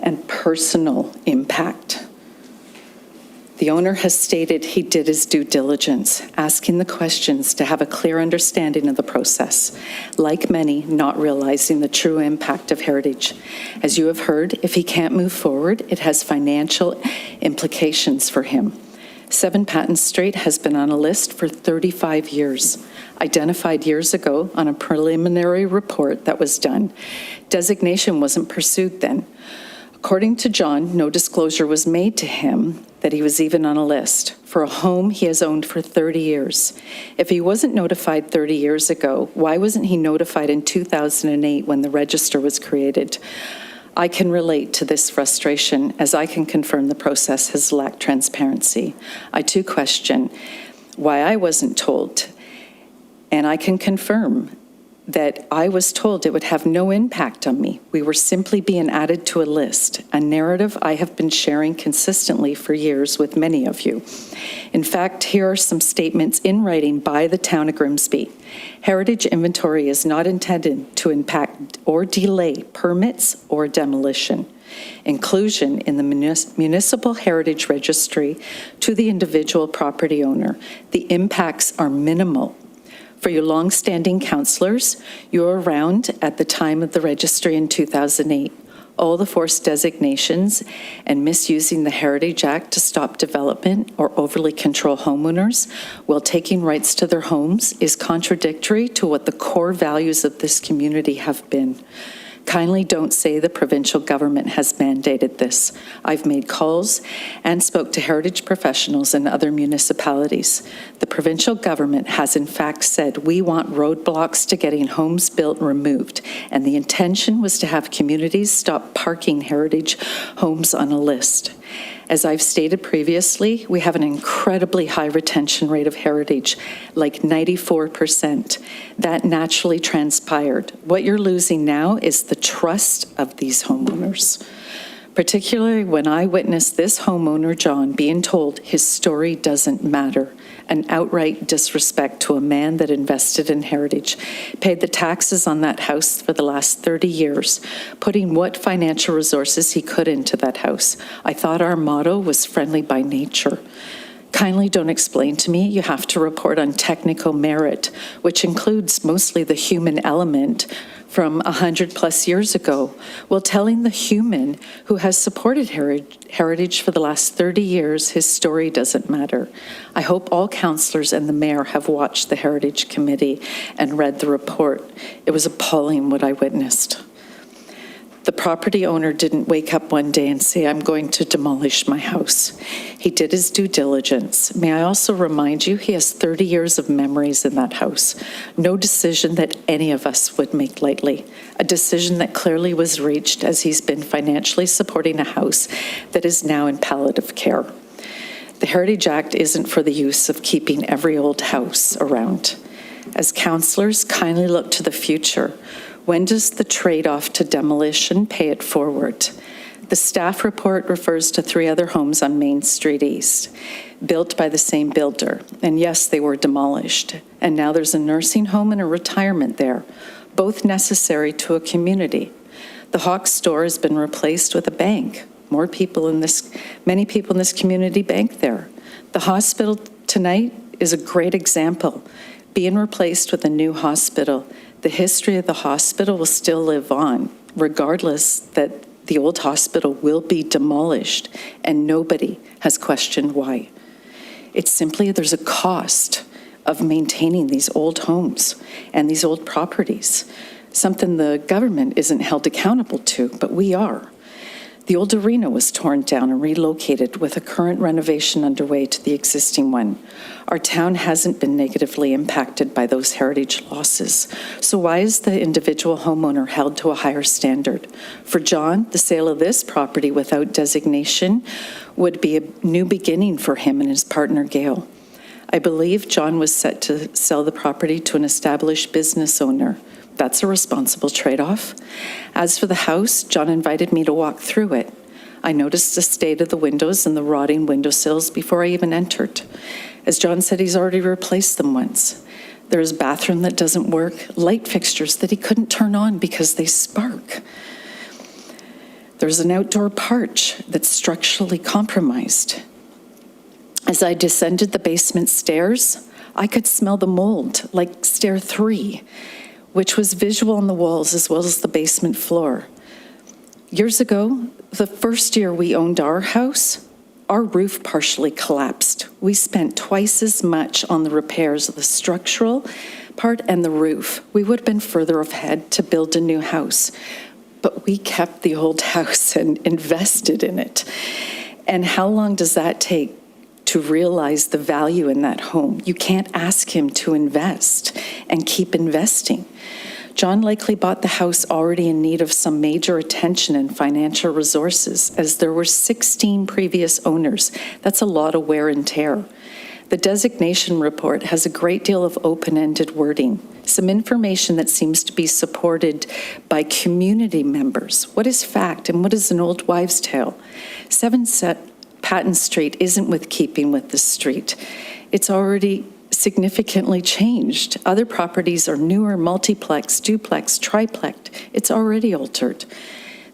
and personal impact. The owner has stated he did his due diligence, asking the questions to have a clear understanding of the process. Like many, not realizing the true impact of heritage. As you have heard, if he can't move forward, it has financial implications for him. 7 Patton Street has been on a list for 35 years, identified years ago on a preliminary report that was done. Designation wasn't pursued then. According to John, no disclosure was made to him that he was even on a list for a home he has owned for 30 years. If he wasn't notified 30 years ago, why wasn't he notified in 2008 when the register was created? I can relate to this frustration, as I can confirm the process has lacked transparency. I too question why I wasn't told, and I can confirm that I was told it would have no impact on me. We were simply being added to a list, a narrative I have been sharing consistently for years with many of you. In fact, here are some statements in writing by the town of Grimsby. Heritage inventory is not intended to impact or delay permits or demolition. Inclusion in the municipal heritage registry to the individual property owner. The impacts are minimal. For you long-standing councillors, you were around at the time of the registry in 2008. All the forced designations and misusing the Heritage Act to stop development or overly control homeowners while taking rights to their homes is contradictory to what the core values of this community have been. Kindly don't say the provincial government has mandated this. I've made calls and spoke to heritage professionals in other municipalities. The provincial government has in fact said we want roadblocks to getting homes built removed, and the intention was to have communities stop parking heritage homes on a list. As I've stated previously, we have an incredibly high retention rate of heritage, like 94%. That naturally transpired. What you're losing now is the trust of these homeowners. Particularly when I witnessed this homeowner, John, being told his story doesn't matter. An outright disrespect to a man that invested in heritage, paid the taxes on that house for the last 30 years, putting what financial resources he could into that house. I thought our motto was friendly by nature. Kindly don't explain to me you have to report on technical merit, which includes mostly the human element from 100+ years ago, while telling the human who has supported heritage for the last 30 years his story doesn't matter. I hope all councillors and the mayor have watched the Heritage Committee and read the report. It was appalling what I witnessed. The property owner didn't wake up one day and say, I'm going to demolish my house. He did his due diligence. May I also remind you, he has 30 years of memories in that house. No decision that any of us would make lightly. A decision that clearly was reached as he's been financially supporting a house that is now in palliative care. The Heritage Act isn't for the use of keeping every old house around. As councillors, kindly look to the future. When does the trade-off to demolition pay it forward? The staff report refers to 3 other homes on Main Street East, built by the same builder. And yes, they were demolished. And now there's a nursing home and a retirement there, both necessary to a community. The Hawk store has been replaced with a bank. Many people in this community bank there. The hospital tonight is a great example, being replaced with a new hospital. The history of the hospital will still live on, regardless that the old hospital will be demolished, and nobody has questioned why. It's simply there's a cost of maintaining these old homes and these old properties, something the government isn't held accountable to, but we are. The old arena was torn down and relocated with a current renovation underway to the existing one. Our town hasn't been negatively impacted by those heritage losses. So why is the individual homeowner held to a higher standard? For John, the sale of this property without designation would be a new beginning for him and his partner, Gail. I believe John was set to sell the property to an established business owner. That's a responsible trade-off. As for the house, John invited me to walk through it. I noticed the state of the windows and the rotting windowsills before I even entered. As John said, he's already replaced them once. There is a bathroom that doesn't work, light fixtures that he couldn't turn on because they spark. There's an outdoor porch that's structurally compromised. As I descended the basement stairs, I could smell the mold, like stair 3, which was visual on the walls as well as the basement floor. Years ago, the first year we owned our house, our roof partially collapsed. We spent twice as much on the repairs of the structural part and the roof. We would have been further ahead to build a new house, but we kept the old house and invested in it. And how long does that take to realize the value in that home? You can't ask him to invest and keep investing. John likely bought the house already in need of some major attention and financial resources, as there were 16 previous owners. That's a lot of wear and tear. The designation report has a great deal of open-ended wording, some information that seems to be supported by community members. What is fact and what is an old wives' tale? 7 Patton Street isn't with keeping with the street. It's already significantly changed. Other properties are newer, multiplex, duplex, triplex. It's already altered.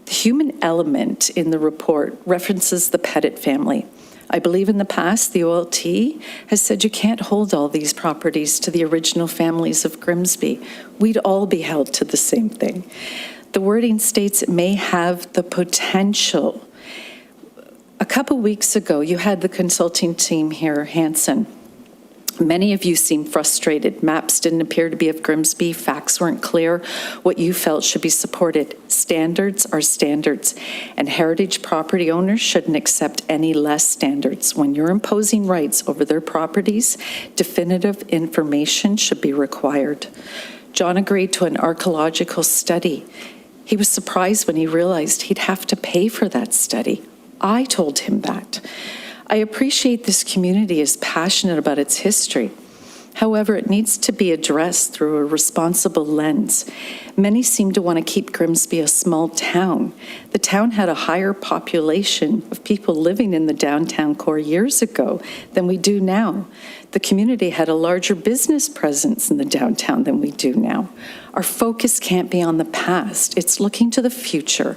The human element in the report references the Pettit family. I believe in the past, the OLT has said you can't hold all these properties to the original families of Grimsby. We'd all be held to the same thing. The wording states it may have the potential. A couple weeks ago, you had the consulting team here, Hanson. Many of you seemed frustrated. Maps didn't appear to be of Grimsby. Facts weren't clear. What you felt should be supported. Standards are standards, and heritage property owners shouldn't accept any less standards. When you're imposing rights over their properties, definitive information should be required. John agreed to an archaeological study. He was surprised when he realized he'd have to pay for that study. I told him that. I appreciate this community is passionate about its history. However, it needs to be addressed through a responsible lens. Many seem to want to keep Grimsby a small town. The town had a higher population of people living in the downtown core years ago than we do now. The community had a larger business presence in the downtown than we do now. Our focus can't be on the past. It's looking to the future,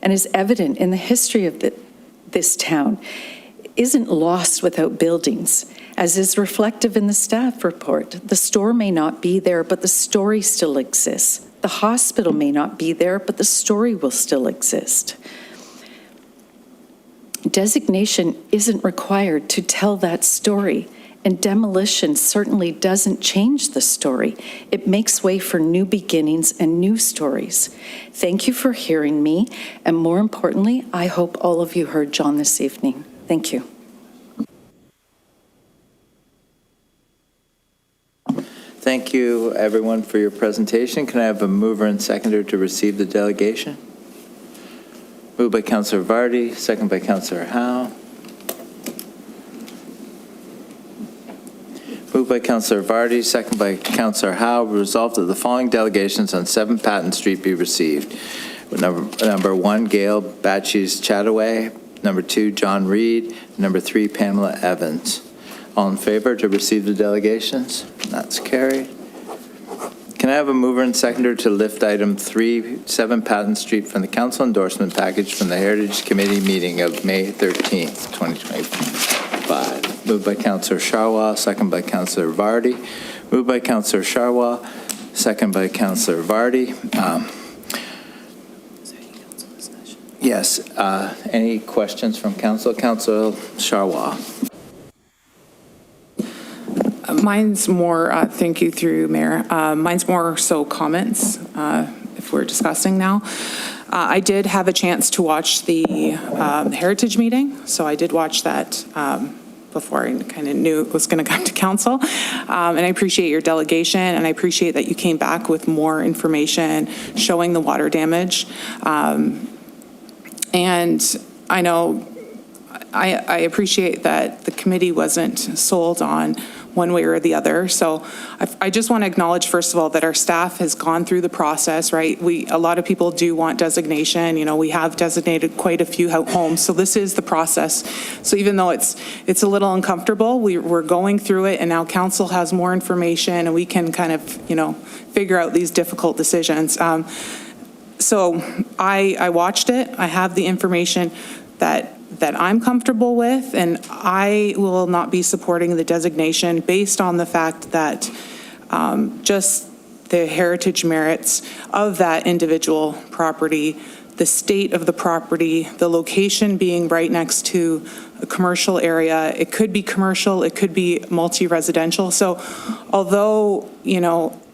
and is evident in the history of this town. Isn't lost without buildings, as is reflective in the staff report. The store may not be there, but the story still exists. The hospital may not be there, but the story will still exist. Designation isn't required to tell that story, and demolition certainly doesn't change the story. It makes way for new beginnings and new stories. Thank you for hearing me, and more importantly, I hope all of you heard John this evening. Thank you. Thank you, everyone, for your presentation. Can I have a mover and seconder to receive the delegation? Moved by Councillor Vardy, second by Councillor Howe. Moved by Councillor Vardy, second by Councillor Howe. Resolved that the following delegations on 7 Patton Street be received. Number 1, Gail Batches Chataway. Number 2, John Reed. Number 3, Pamela Evans. All in favor to receive the delegations? That's carried. Can I have a mover and seconder to lift item 3, 7 Patton Street from the council endorsement package from the Heritage Committee meeting of May 13th, 2025? Moved by Councillor Charwa, second by Councillor Vardy. Moved by Councillor Charwa, second by Councillor Vardy. Yes. Any questions from council? Councillor Charwa. Mine's more, thank you through Mayor. Mine's more so comments, if we're discussing now. I did have a chance to watch the Heritage meeting, so I did watch that before I kind of knew it was going to come to council. And I appreciate your delegation, and I appreciate that you came back with more information showing the water damage. And I know I appreciate that the committee wasn't sold on one way or the other. So I just want to acknowledge, first of all, that our staff has gone through the process, right? A lot of people do want designation. You know, we have designated quite a few homes. So this is the process. So even though it's a little uncomfortable, we're going through it, and now council has more information, and we can kind of, figure out these difficult decisions. So I watched it. I have the information that I'm comfortable with, and I will not be supporting the designation based on the fact that just the heritage merits of that individual property, the state of the property, the location being right next to a commercial area. It could be commercial, it could be multi-residential. So although,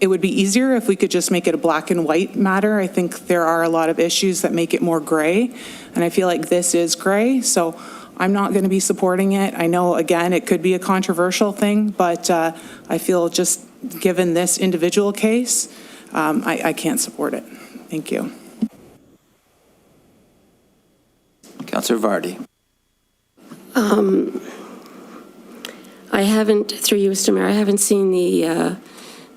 it would be easier if we could just make it a black and white matter, I think there are a lot of issues that make it more gray. And I feel like this is gray, so I'm not going to be supporting it. I know, again, it could be a controversial thing, but I feel just given this individual case, I can't support it. Thank you. Councillor Vardy. I haven't, through you, Mr. Mayor, I haven't seen the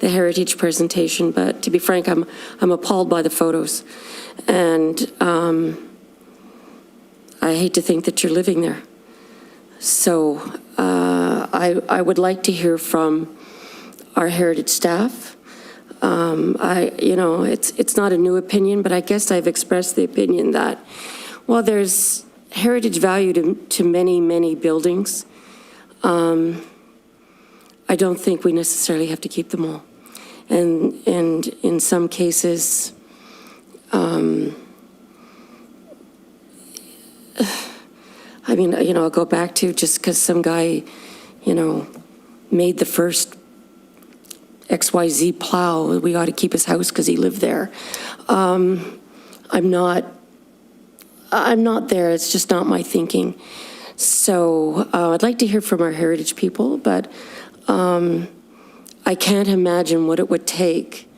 heritage presentation, but to be frank, I'm appalled by the photos, and I hate to think that you're living there. So I would like to hear from our heritage staff. It's not a new opinion, but I guess I've expressed the opinion that, well, there's heritage value to many, many buildings. I don't think we necessarily have to keep them all. And in some cases, I'll go back to just because some guy, made the first XYZ plow, we ought to keep his house because he lived there. I'm not there. It's just not my thinking. So I'd like to hear from our heritage people, but I can't imagine what it would take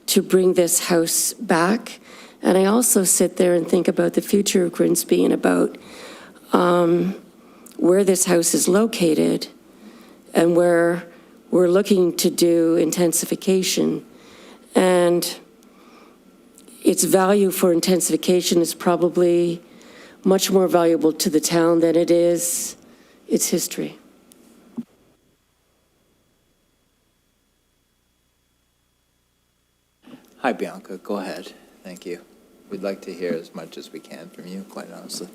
to bring this house back. And I also sit there and think about the future of Grimsby and about where this house is located and where we're looking to do intensification. And its value for intensification is probably much more valuable to the town than it is its history. Hi, Bianca. Go ahead. Thank you. We'd like to hear as much as we can from you, quite honestly.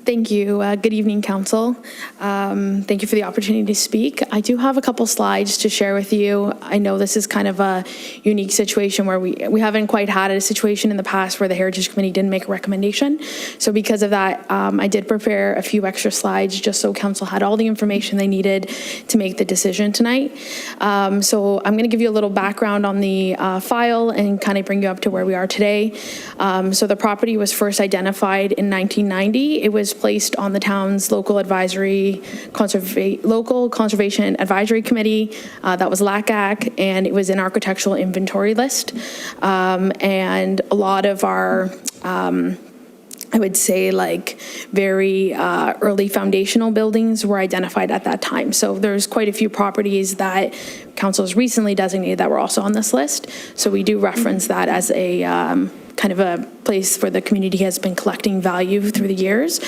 Thank you. Good evening, Council. Thank you for the opportunity to speak. I do have a couple slides to share with you. I know this is kind of a unique situation where we haven't quite had a situation in the past where the Heritage Committee didn't make a recommendation. So because of that, I did prepare a few extra slides just so Council had all the information they needed to make the decision tonight. So I'm going to give you a little background on the file and kind of bring you up to where we are today. So the property was first identified in 1990. It was placed on the town's local conservation advisory committee. That was LACAC, and it was an architectural inventory list. And a lot of our I would say very early foundational buildings were identified at that time. So there's quite a few properties that council has recently designated that were also on this list. So we do reference that as a kind of a place where the community has been collecting value through the years.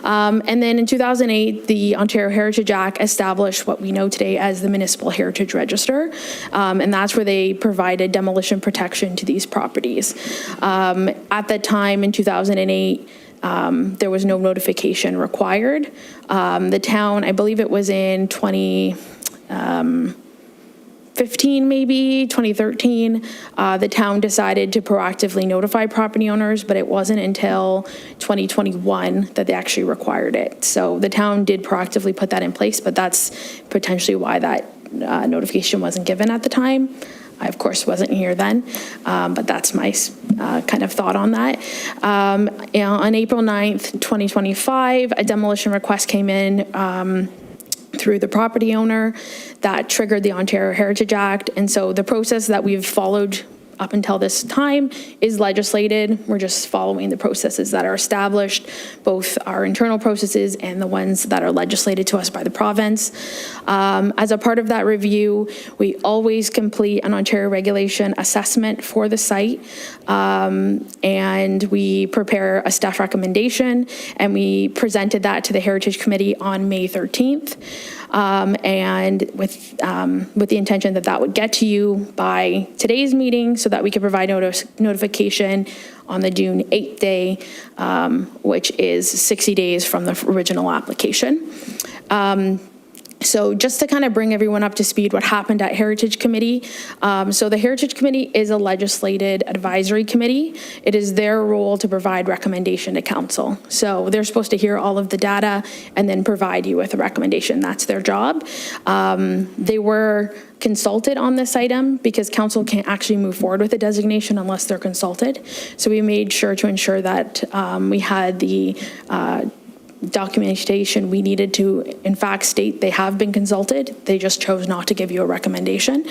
And then in 2008, the Ontario Heritage Act established what we know today as the Municipal Heritage Register. And that's where they provided demolition protection to these properties. At that time in 2008, there was no notification required. The town, I believe it was in 2015, maybe 2013, the town decided to proactively notify property owners, but it wasn't until 2021 that they actually required it. So the town did proactively put that in place, but that's potentially why that notification wasn't given at the time. I, of course, wasn't here then, but that's my kind of thought on that. On April 9th, 2025, a demolition request came in through the property owner that triggered the Ontario Heritage Act. And so the process that we've followed up until this time is legislated. We're just following the processes that are established, both our internal processes and the ones that are legislated to us by the province. As a part of that review, we always complete an Ontario regulation assessment for the site, and we prepare a staff recommendation, and we presented that to the Heritage Committee on May 13th. And with the intention that that would get to you by today's meeting so that we could provide notification on the June 8th day, which is 60 days from the original application. So just to kind of bring everyone up to speed, what happened at Heritage Committee. So the Heritage Committee is a legislated advisory committee. It is their role to provide recommendation to council. So they're supposed to hear all of the data and then provide you with a recommendation. That's their job. They were consulted on this item because council can't actually move forward with a designation unless they're consulted. So we made sure to ensure that we had the documentation we needed to, in fact, state they have been consulted. They just chose not to give you a recommendation.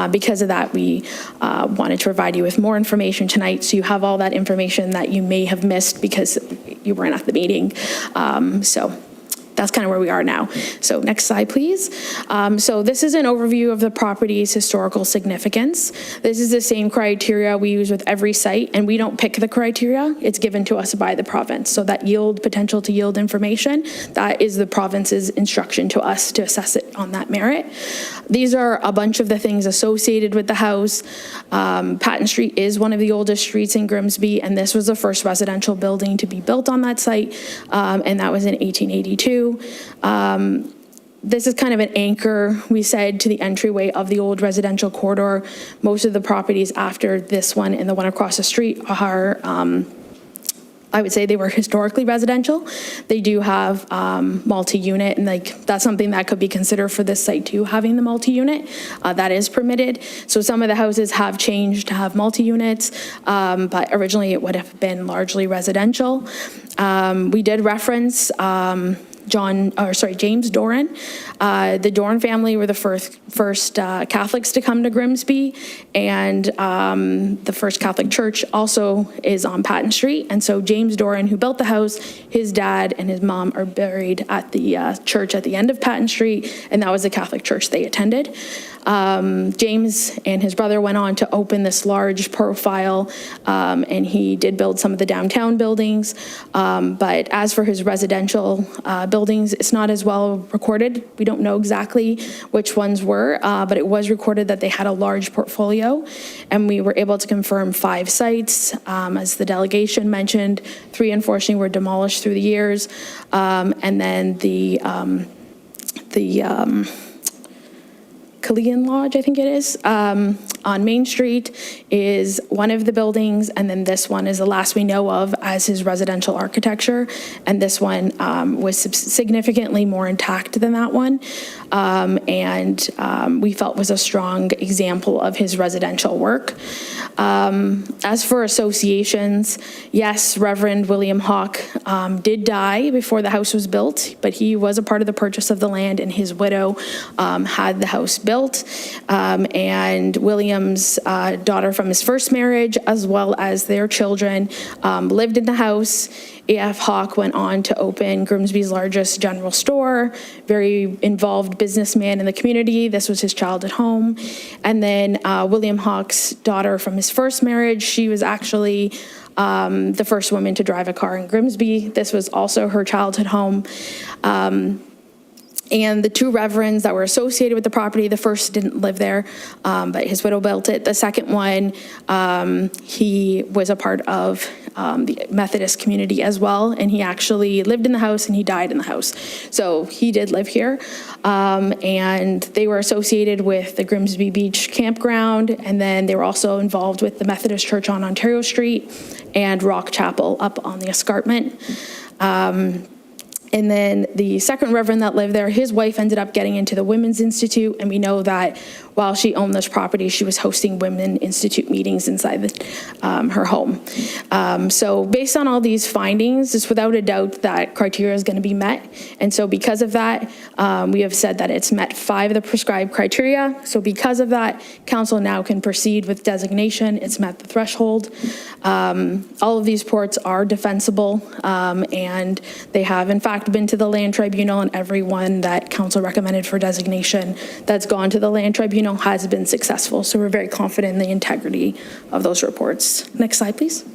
Because of that, we wanted to provide you with more information tonight, so you have all that information that you may have missed because you weren't at the meeting. So that's kind of where we are now. So next slide, please. So this is an overview of the property's historical significance. This is the same criteria we use with every site, and we don't pick the criteria. It's given to us by the province. So that yield, potential to yield information, that is the province's instruction to us to assess it on that merit. These are a bunch of the things associated with the house. Patton Street is one of the oldest streets in Grimsby, and this was the first residential building to be built on that site, and that was in 1882. This is kind of an anchor, we said, to the entryway of the old residential corridor. Most of the properties after this one and the one across the street are, I would say they were historically residential. They do have multi-unit, and that's something that could be considered for this site too, having the multi-unit. That is permitted. So some of the houses have changed to have multi-units, but originally it would have been largely residential. We did reference James Doran. The Doran family were the first Catholics to come to Grimsby, and the first Catholic church also is on Patton Street. And so James Doran, who built the house, his dad and his mom are buried at the church at the end of Patton Street, and that was the Catholic church they attended. James and his brother went on to open this large profile, and he did build some of the downtown buildings. But as for his residential buildings, it's not as well recorded. We don't know exactly which ones were, but it was recorded that they had a large portfolio, and we were able to confirm 5 sites. As the delegation mentioned, 3 unfortunately were demolished through the years, and then the Killian Lodge, I think it is, on Main Street is one of the buildings, and then this one is the last we know of as his residential architecture, and this one was significantly more intact than that one, and we felt was a strong example of his residential work. As for associations, yes, Reverend William Hawk did die before the house was built, but he was a part of the purchase of the land, and his widow had the house built. And William's daughter from his first marriage, as well as their children, lived in the house. A.F. Hawk went on to open Grimsby's largest general store, very involved businessman in the community. This was his childhood home. And then William Hawk's daughter from his first marriage, she was actually the first woman to drive a car in Grimsby. This was also her childhood home. And the 2 reverends that were associated with the property, the first didn't live there, but his widow built it. The second one, he was a part of the Methodist community as well, and he actually lived in the house and he died in the house. So he did live here, and they were associated with the Grimsby Beach campground, and then they were also involved with the Methodist Church on Ontario Street and Rock Chapel up on the escarpment. And then the second reverend that lived there, his wife ended up getting into the Women's Institute, and we know that while she owned this property, she was hosting Women Institute meetings inside her home. So based on all these findings, it's without a doubt that criteria is going to be met. And so because of that, we have said that it's met 5 of the prescribed criteria. So because of that, council now can proceed with designation. It's met the threshold. All of these reports are defensible, and they have in fact been to the Land Tribunal, and everyone that council recommended for designation that's gone to the Land Tribunal has been successful. So we're very confident in the integrity of those reports. Next slide, please.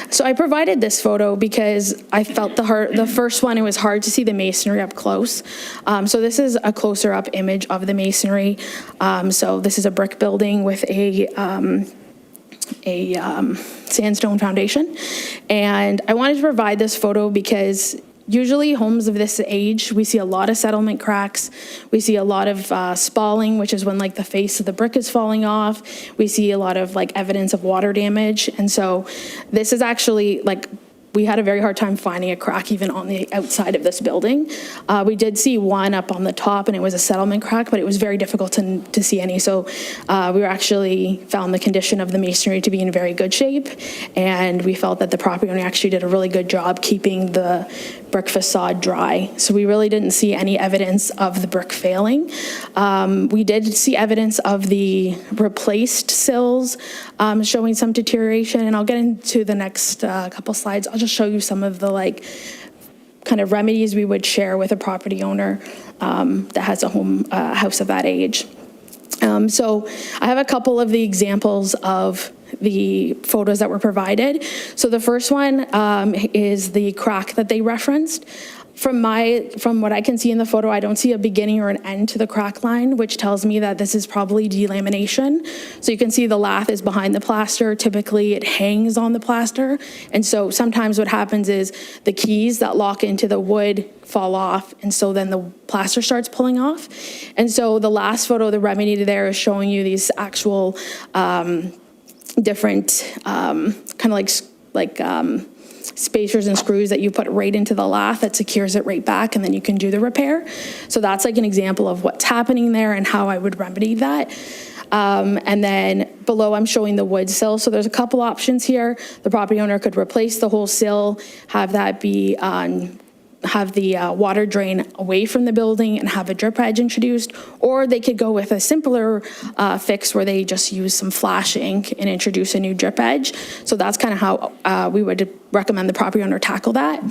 So I provided this photo because I felt the first one, it was hard to see the masonry up close. So this is a closer up image of the masonry. So this is a brick building with a sandstone foundation. And I wanted to provide this photo because usually homes of this age, we see a lot of settlement cracks. We see a lot of spalling, which is when like the face of the brick is falling off. We see a lot of like evidence of water damage. And so this is actually like, we had a very hard time finding a crack even on the outside of this building. We did see one up on the top, and it was a settlement crack, but it was very difficult to see any. So we actually found the condition of the masonry to be in very good shape, and we felt that the property owner actually did a really good job keeping the brick facade dry. So we really didn't see any evidence of the brick failing. We did see evidence of the replaced sills showing some deterioration, and I'll get into the next couple slides. I'll just show you some of the like kind of remedies we would share with a property owner that has a house of that age. So I have a couple of the examples of the photos that were provided. So the first one is the crack that they referenced. From what I can see in the photo, I don't see a beginning or an end to the crack line, which tells me that this is probably delamination. So you can see the lath is behind the plaster. Typically it hangs on the plaster. And so sometimes what happens is the keys that lock into the wood fall off, and so then the plaster starts pulling off. And so the last photo, the remedy there is showing you these actual different kind of like spacers and screws that you put right into the lath that secures it right back, and then you can do the repair. So that's like an example of what's happening there and how I would remedy that. And then below I'm showing the wood sill. So there's a couple options here. The property owner could replace the whole sill, have that be have the water drain away from the building and have a drip edge introduced, or they could go with a simpler fix where they just use some flash ink and introduce a new drip edge. So that's kind of how we would recommend the property owner tackle that.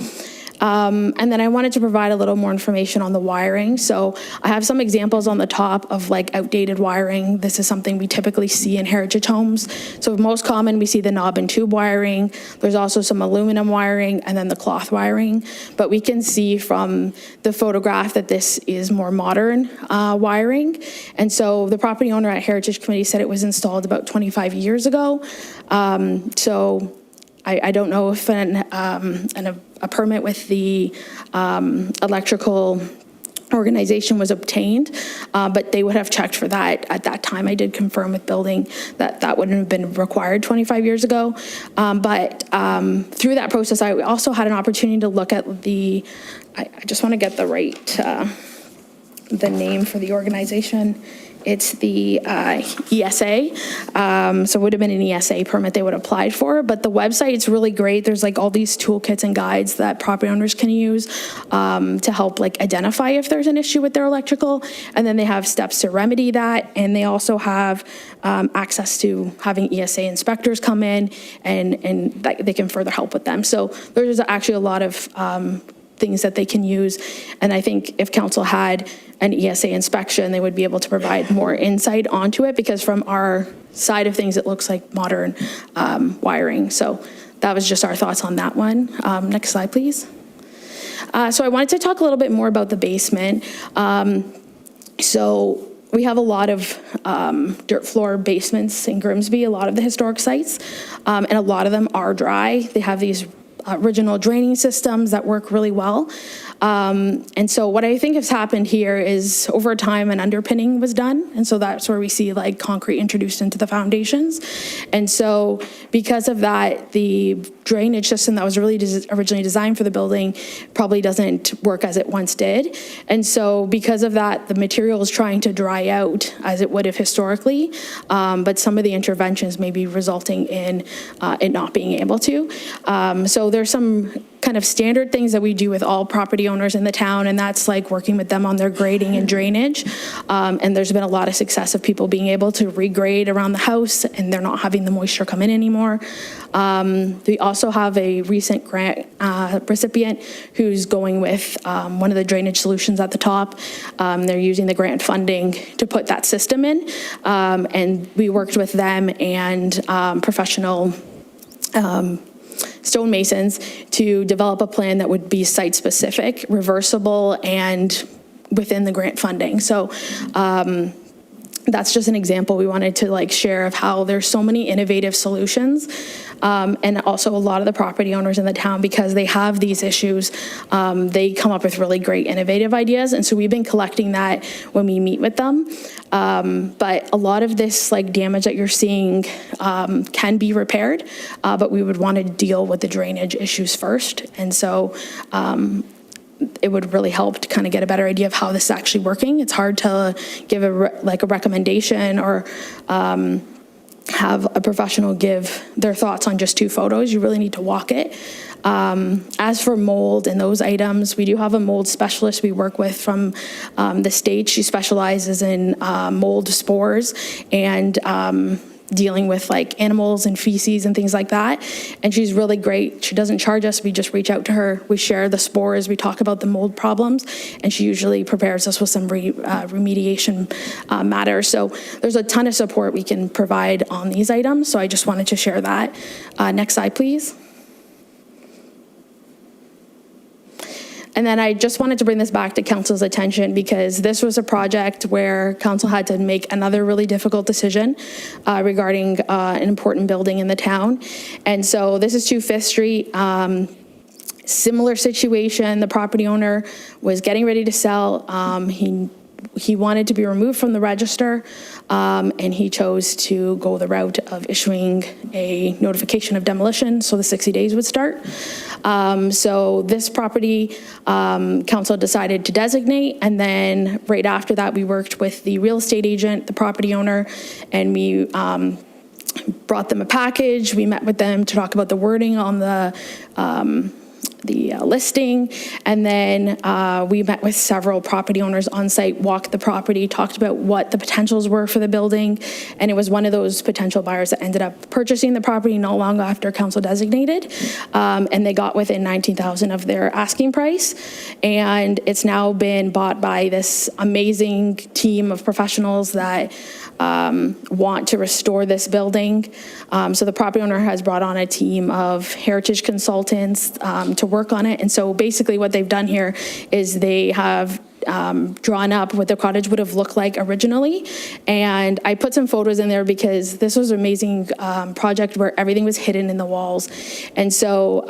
And then I wanted to provide a little more information on the wiring. So I have some examples on the top of like outdated wiring. This is something we typically see in heritage homes. So most common, we see the knob and tube wiring. There's also some aluminum wiring and then the cloth wiring. But we can see from the photograph that this is more modern wiring. And so the property owner at Heritage Committee said it was installed about 25 years ago. So I don't know if a permit with the electrical organization was obtained, but they would have checked for that at that time. I did confirm with building that that wouldn't have been required 25 years ago. But through that process, I also had an opportunity to look at I just want to get the right, the name for the organization. It's the ESA, so it would have been an ESA permit they would have applied for, but the website's really great. There's like all these toolkits and guides that property owners can use to help like identify if there's an issue with their electrical, and then they have steps to remedy that, and they also have access to having ESA inspectors come in and they can further help with them. So there's actually a lot of things that they can use, and I think if council had an ESA inspection, they would be able to provide more insight onto it, because from our side of things, it looks like modern wiring. So that was just our thoughts on that one. Next slide, please. So I wanted to talk a little bit more about the basement. So we have a lot of dirt floor basements in Grimsby, a lot of the historic sites, and a lot of them are dry. They have these original draining systems that work really well. And so what I think has happened here is over time an underpinning was done. And so that's where we see like concrete introduced into the foundations. And so because of that, the drainage system that was really originally designed for the building probably doesn't work as it once did. And so because of that, the material is trying to dry out as it would have historically. But some of the interventions may be resulting in it not being able to. So there's some kind of standard things that we do with all property owners in the town, and that's like working with them on their grading and drainage. And there's been a lot of success of people being able to regrade around the house and they're not having the moisture come in anymore. We also have a recent grant recipient who's going with one of the drainage solutions at the top. They're using the grant funding to put that system in. And we worked with them and professional stonemasons to develop a plan that would be site-specific, reversible, and within the grant funding. So that's just an example we wanted to like share of how there's so many innovative solutions. And also a lot of the property owners in the town, because they have these issues, they come up with really great innovative ideas. And so we've been collecting that when we meet with them. But a lot of this like damage that you're seeing can be repaired, but we would want to deal with the drainage issues first. And so it would really help to kind of get a better idea of how this is actually working. It's hard to give a recommendation or have a professional give their thoughts on just 2 photos. You really need to walk it. As for mold and those items, we do have a mold specialist we work with from the state. She specializes in mold spores and dealing with like animals and feces and things like that. And she's really great. She doesn't charge us. We just reach out to her. We share the spores. We talk about the mold problems. And she usually prepares us with some remediation matters. So there's a ton of support we can provide on these items. So I just wanted to share that. Next slide, please. And then I just wanted to bring this back to council's attention because this was a project where council had to make another really difficult decision regarding an important building in the town. And so this is 2 Fifth Street. Similar situation. The property owner was getting ready to sell. He wanted to be removed from the register, and he chose to go the route of issuing a notification of demolition, so the 60 days would start. So this property, council decided to designate, and then right after that, we worked with the real estate agent, the property owner, and we brought them a package. We met with them to talk about the wording on the listing, and then we met with several property owners on site, walked the property, talked about what the potentials were for the building, and it was one of those potential buyers that ended up purchasing the property not long after council designated, and they got within $19,000 of their asking price, and it's now been bought by this amazing team of professionals that want to restore this building. So the property owner has brought on a team of heritage consultants to work on it. And so basically what they've done here is they have drawn up what the cottage would have looked like originally. And I put some photos in there because this was an amazing project where everything was hidden in the walls. And so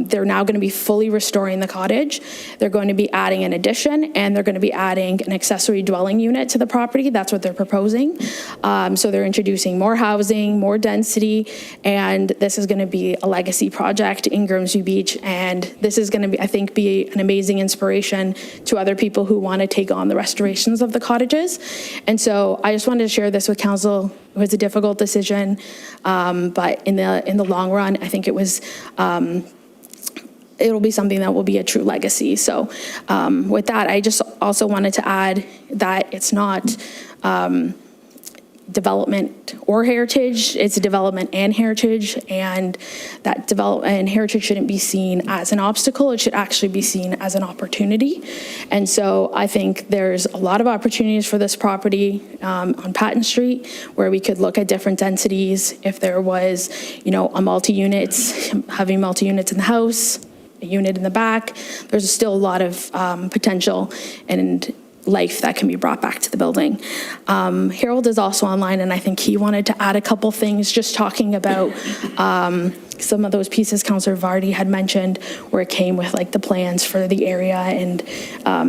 they're now going to be fully restoring the cottage. They're going to be adding an addition, and they're going to be adding an accessory dwelling unit to the property. That's what they're proposing. So they're introducing more housing, more density, and this is going to be a legacy project in Grimsby Beach. And this is going to be, I think, be an amazing inspiration to other people who want to take on the restorations of the cottages. And so I just wanted to share this with council. It was a difficult decision, but in the long run, I think it was, it'll be something that will be a true legacy. So with that, I just also wanted to add that it's not development or heritage, it's a development and heritage, and that development and heritage shouldn't be seen as an obstacle, it should actually be seen as an opportunity. And so I think there's a lot of opportunities for this property on Patton Street, where we could look at different densities. If there was, a multi-units, having multi-units in the house, a unit in the back, there's still a lot of potential. And life that can be brought back to the building. Harold is also online, and I think he wanted to add a couple things, just talking about some of those pieces Councillor Vardy had mentioned, where it came with like the plans for the area and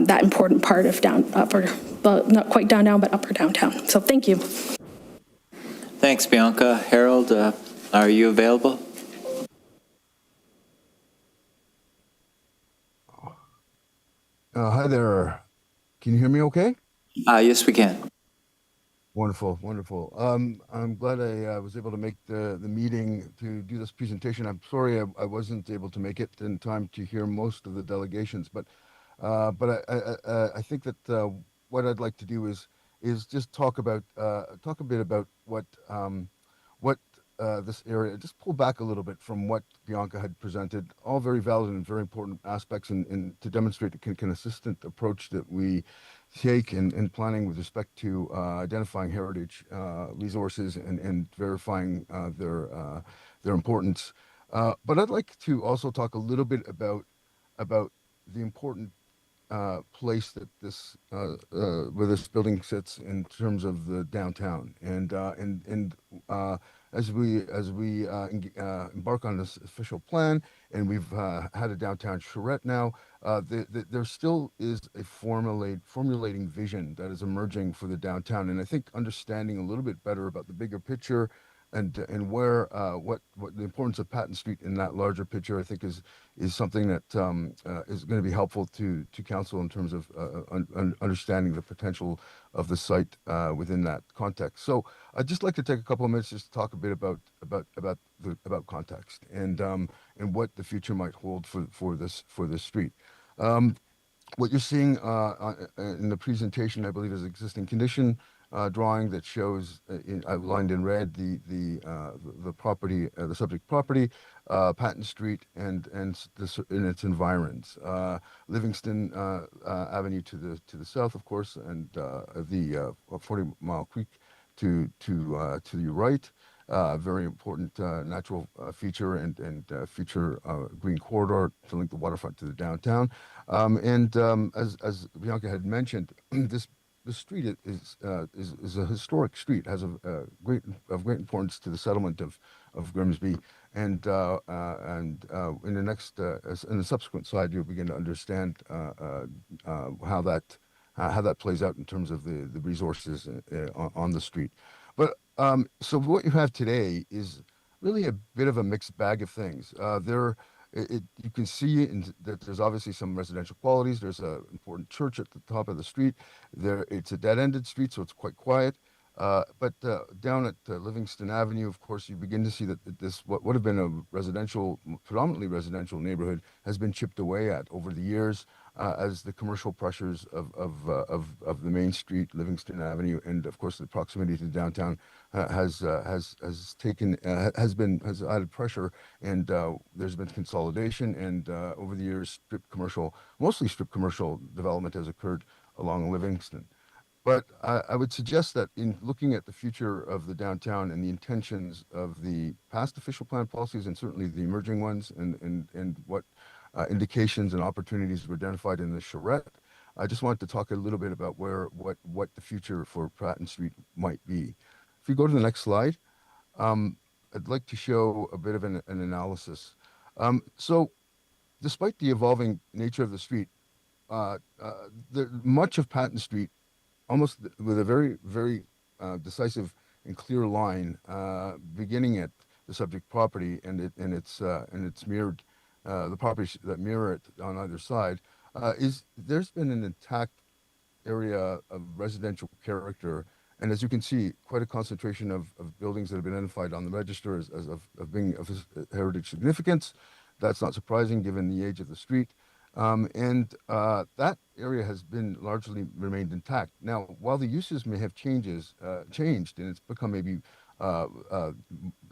that important part of not quite downtown, but upper downtown. So thank you. Thanks, Bianca. Harold, are you available? Hi there. Can you hear me okay? Yes, we can. Wonderful, wonderful. I'm glad I was able to make the meeting to do this presentation. I'm sorry I wasn't able to make it in time to hear most of the delegations, but I think that what I'd like to do is just talk a bit about what this area, just pull back a little bit from what Bianca had presented, all very valid and very important aspects, and to demonstrate the consistent approach that we take in planning with respect to identifying heritage resources and verifying their importance. But I'd like to also talk a little bit about the important place that this where this building sits in terms of the downtown, and as we embark on this official plan, and we've had a downtown charrette now, there still is a formulating vision that is emerging for the downtown, and I think understanding a little bit better about the bigger picture and where what the importance of Patton Street in that larger picture, I think is something that is going to be helpful to council in terms of understanding the potential of the site within that context. So I'd just like to take a couple of minutes just to talk a bit about context and what the future might hold for this street. What you're seeing in the presentation, I believe, is existing condition drawing that shows outlined in red the property, the subject property, Patton Street, and in its environs. Livingston Avenue to the south, of course, and the 40 Mile Creek to the right. Very important natural feature and future green corridor to link the waterfront to the downtown. As Bianca had mentioned, the street is a historic street, has of great importance to the settlement of Grimsby, and in the subsequent slide you'll begin to understand how that plays out in terms of the resources on the street. But so what you have today is really a bit of a mixed bag of things. You can see that there's obviously some residential qualities. There's an important church at the top of the street. It's a dead-ended street, so it's quite quiet. But down at Livingston Avenue, of course, you begin to see that this, what would have been a predominantly residential neighborhood, has been chipped away at over the years as the commercial pressures of the main street, Livingston Avenue, and of course the proximity to downtown has added pressure, and there's been consolidation, and over the years, mostly strip commercial development has occurred along Livingston. But I would suggest that in looking at the future of the downtown and the intentions of the past official plan policies, and certainly the emerging ones, and what indications and opportunities were identified in the charrette, I just wanted to talk a little bit about what the future for Patton Street might be. If you go to the next slide, I'd like to show a bit of an analysis. So despite the evolving nature of the street, much of Patton Street, almost with a very, very decisive and clear line, beginning at the subject property and its mirrored, the properties that mirror it on either side, there's been an intact area of residential character, and as you can see, quite a concentration of buildings that have been identified on the register as of being of heritage significance. That's not surprising given the age of the street. That area has been largely remained intact. Now, while the uses may have changed, and it's become maybe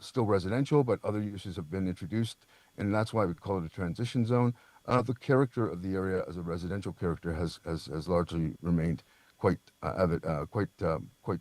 still residential, but other uses have been introduced, and that's why we call it a transition zone. The character of the area as a residential character has largely remained quite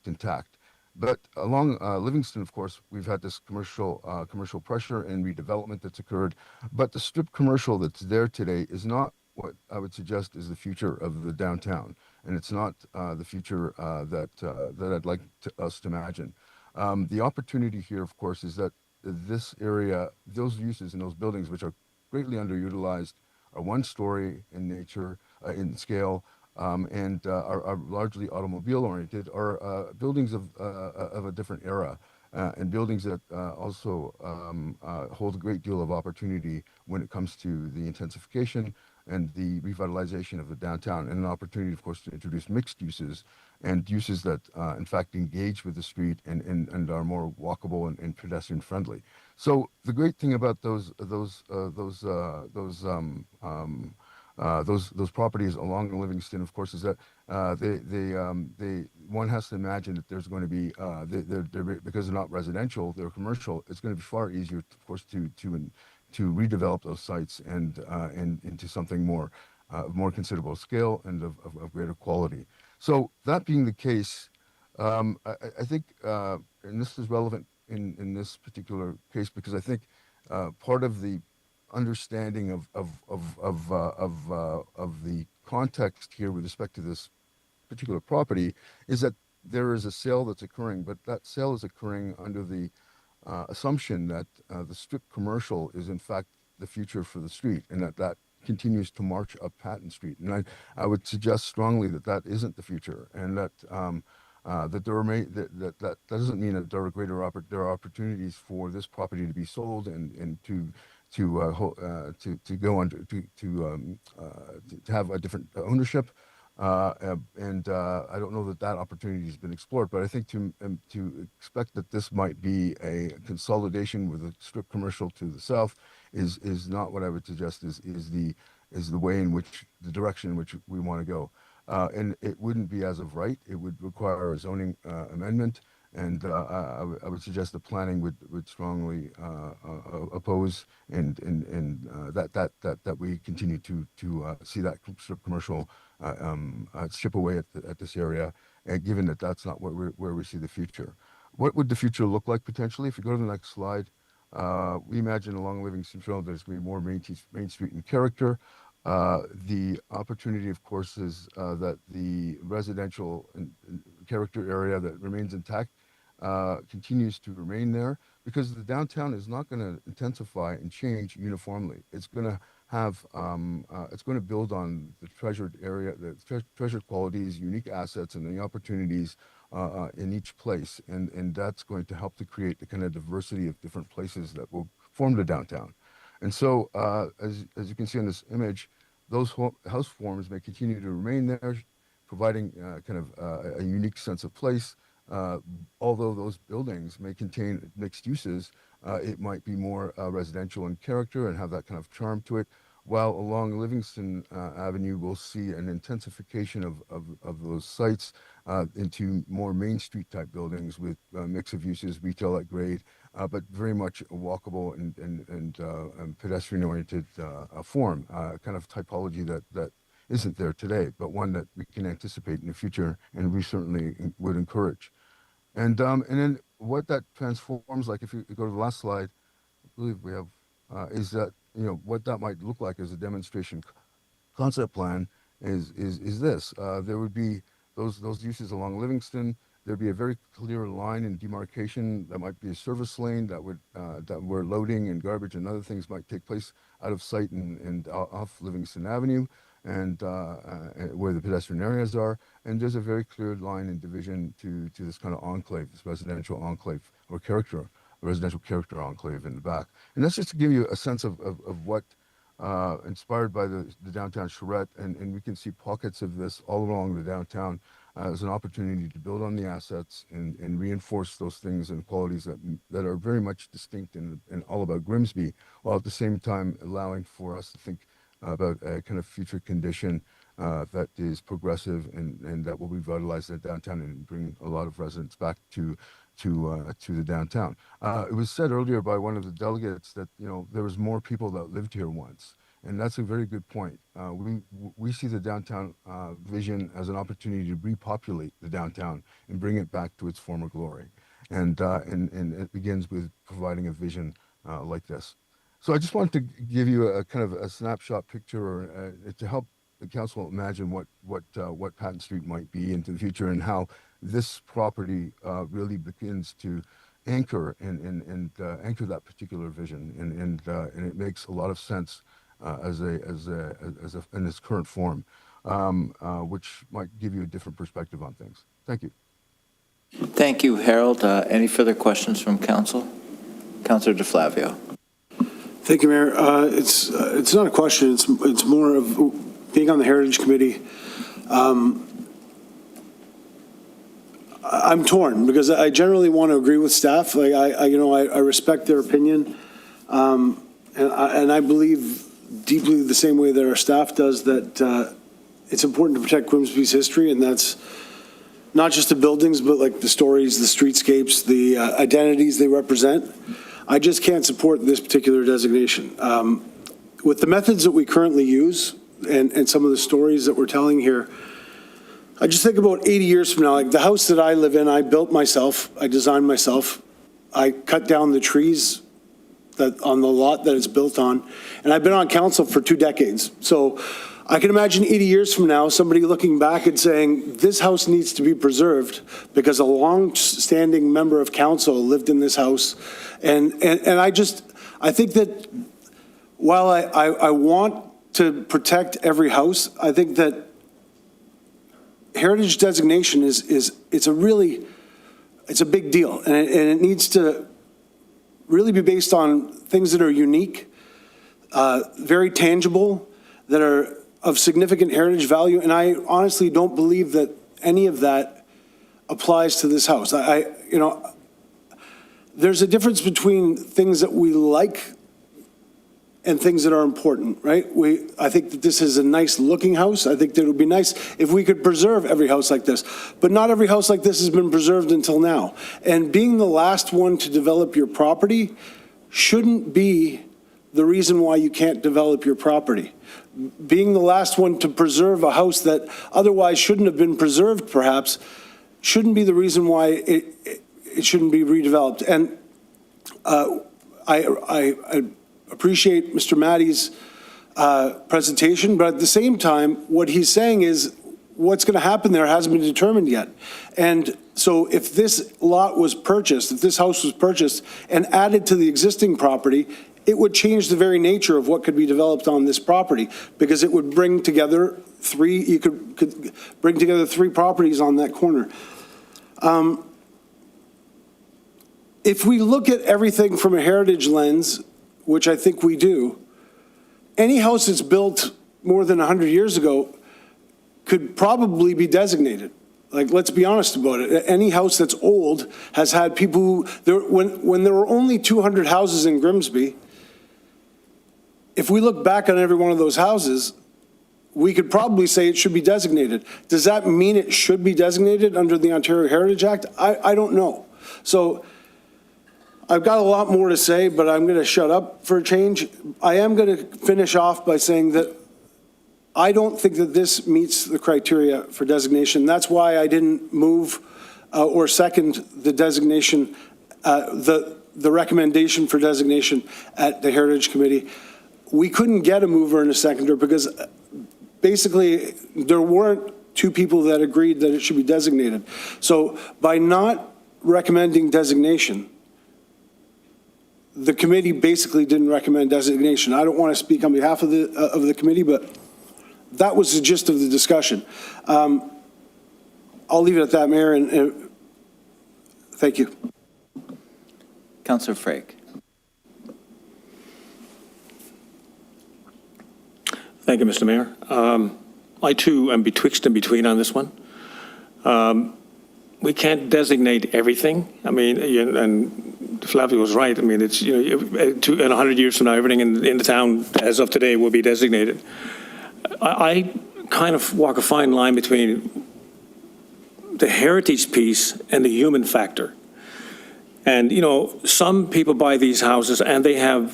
intact. But along Livingston, of course, we've had this commercial pressure and redevelopment that's occurred. But the strip commercial that's there today is not what I would suggest is the future of the downtown, and it's not the future that I'd like us to imagine. The opportunity here, of course, is that this area, those uses in those buildings, which are greatly underutilized, are one story in nature, in scale, and are largely automobile oriented, are buildings of a different era. And buildings that also hold a great deal of opportunity when it comes to the intensification and the revitalization of the downtown, and an opportunity, of course, to introduce mixed uses and uses that, in fact, engage with the street and are more walkable and pedestrian friendly. So the great thing about those properties along Livingston, of course, is that one has to imagine that there's going to be because they're not residential, they're commercial. It's going to be far easier, of course, to redevelop those sites and into something more considerable scale and of greater quality. So that being the case, I think, and this is relevant in this particular case because I think part of the understanding of the context here with respect to this particular property is that there is a sale that's occurring, but that sale is occurring under the assumption that the strip commercial is in fact the future for the street, and that continues to march up Patton Street. And I would suggest strongly that isn't the future, and that that doesn't mean that there are opportunities for this property to be sold and to go under to have a different ownership, and I don't know that opportunity has been explored. But I think to expect that this might be a consolidation with a strip commercial to the south is not what I would suggest is the way in which the direction in which we want to go, and it wouldn't be as of right. It would require a zoning amendment. And I would suggest the planning would strongly oppose and that we continue to see that commercial chip away at this area, and given that that's not where we see the future. What would the future look like potentially? If you go to the next slide, we imagine along Livingston Trail there's going to be more Main Street in character. The opportunity, of course, is that the residential character area that remains intact continues to remain there, because the downtown is not going to intensify and change uniformly. It's going to have, it's going to build on the treasured area, the treasured qualities, unique assets, and the opportunities in each place, and that's going to help to create the kind of diversity of different places that will form the downtown. And so, as you can see on this image, those house forms may continue to remain there, providing kind of a unique sense of place. Although those buildings may contain mixed uses, it might be more residential in character and have that kind of charm to it. While along Livingston Avenue, we'll see an intensification of those sites into more Main Street type buildings with a mix of uses, retail at grade, but very much a walkable and pedestrian oriented form, kind of typology that isn't there today, but one that we can anticipate in the future and we certainly would encourage. And then what that transforms, like if you go to the last slide, I believe we have, is that, what that might look like as a demonstration concept plan is this. There would be those uses along Livingston. There'd be a very clear line and demarcation that might be a service lane that where loading and garbage and other things might take place out of sight and off Livingston Avenue, and where the pedestrian areas are. And there's a very clear line and division to this kind of enclave, this residential enclave or residential character enclave in the back. And that's just to give you a sense of what, inspired by the downtown charrette, and we can see pockets of this all along the downtown as an opportunity to build on the assets and reinforce those things and qualities that are very much distinct and all about Grimsby, while at the same time allowing for us to think about a kind of future condition that is progressive and that will revitalize the downtown and bring a lot of residents back to the downtown. It was said earlier by one of the delegates that there was more people that lived here once, and that's a very good point. We see the downtown vision as an opportunity to repopulate the downtown and bring it back to its former glory, and it begins with providing a vision like this. So I just wanted to give you a kind of a snapshot picture, or to help the council imagine what Patton Street might be into the future, and how this property really begins to anchor and anchor that particular vision, and it makes a lot of sense in its current form, which might give you a different perspective on things. Thank you. Thank you, Harold. Any further questions from council? Councilor DeFlavio. Thank you, Mayor. It's not a question. It's more of being on the Heritage Committee. I'm torn because I generally want to agree with staff. Like I respect their opinion, and I believe deeply the same way that our staff does that it's important to protect Grimsby's history, and that's not just the buildings, but like the stories, the streetscapes, the identities they represent. I just can't support this particular designation. With the methods that we currently use and some of the stories that we're telling here, I just think about 80 years from now, like the house that I live in, I built myself, I designed myself, I cut down the trees that on the lot that it's built on, and I've been on council for 2 decades. So I can imagine 80 years from now, somebody looking back and saying, this house needs to be preserved because a long-standing member of council lived in this house. And I think that while I want to protect every house, I think that heritage designation it's a big deal, and it needs to really be based on things that are unique, very tangible, that are of significant heritage value, and I honestly don't believe that any of that applies to this house. There's a difference between things that we like and things that are important, right? I think that this is a nice looking house. I think that it would be nice if we could preserve every house like this, but not every house like this has been preserved until now. And being the last one to develop your property shouldn't be the reason why you can't develop your property. Being the last one to preserve a house that otherwise shouldn't have been preserved, perhaps, shouldn't be the reason why it shouldn't be redeveloped. And I appreciate Mr. Maddie's presentation, but at the same time, what he's saying is what's going to happen there hasn't been determined yet. And so if this lot was purchased, if this house was purchased and added to the existing property, it would change the very nature of what could be developed on this property, because it would bring together you could bring together 3 properties on that corner. If we look at everything from a heritage lens, which I think we do, any house that's built more than 100 years ago could probably be designated. Like, let's be honest about it. Any house that's old has had people when there were only 200 houses in Grimsby, if we look back on every one of those houses, we could probably say it should be designated. Does that mean it should be designated under the Ontario Heritage Act? I don't know. So I've got a lot more to say, but I'm going to shut up for a change. I am going to finish off by saying that I don't think that this meets the criteria for designation. That's why I didn't move or second the designation, the recommendation for designation at the Heritage Committee. We couldn't get a mover and a seconder because basically there weren't 2 people that agreed that it should be designated. So by not recommending designation, the committee basically didn't recommend designation. I don't want to speak on behalf of the committee, but that was the gist of the discussion. I'll leave it at that, Mayor, and thank you. Councillor Frake. Thank you, Mr. Mayor. I too am betwixt and between on this one. We can't designate everything. I mean, and Flavio was right. I mean, it's, in 100 years from now, everything in the town as of today will be designated. I kind of walk a fine line between the heritage piece and the human factor. And, some people buy these houses and they're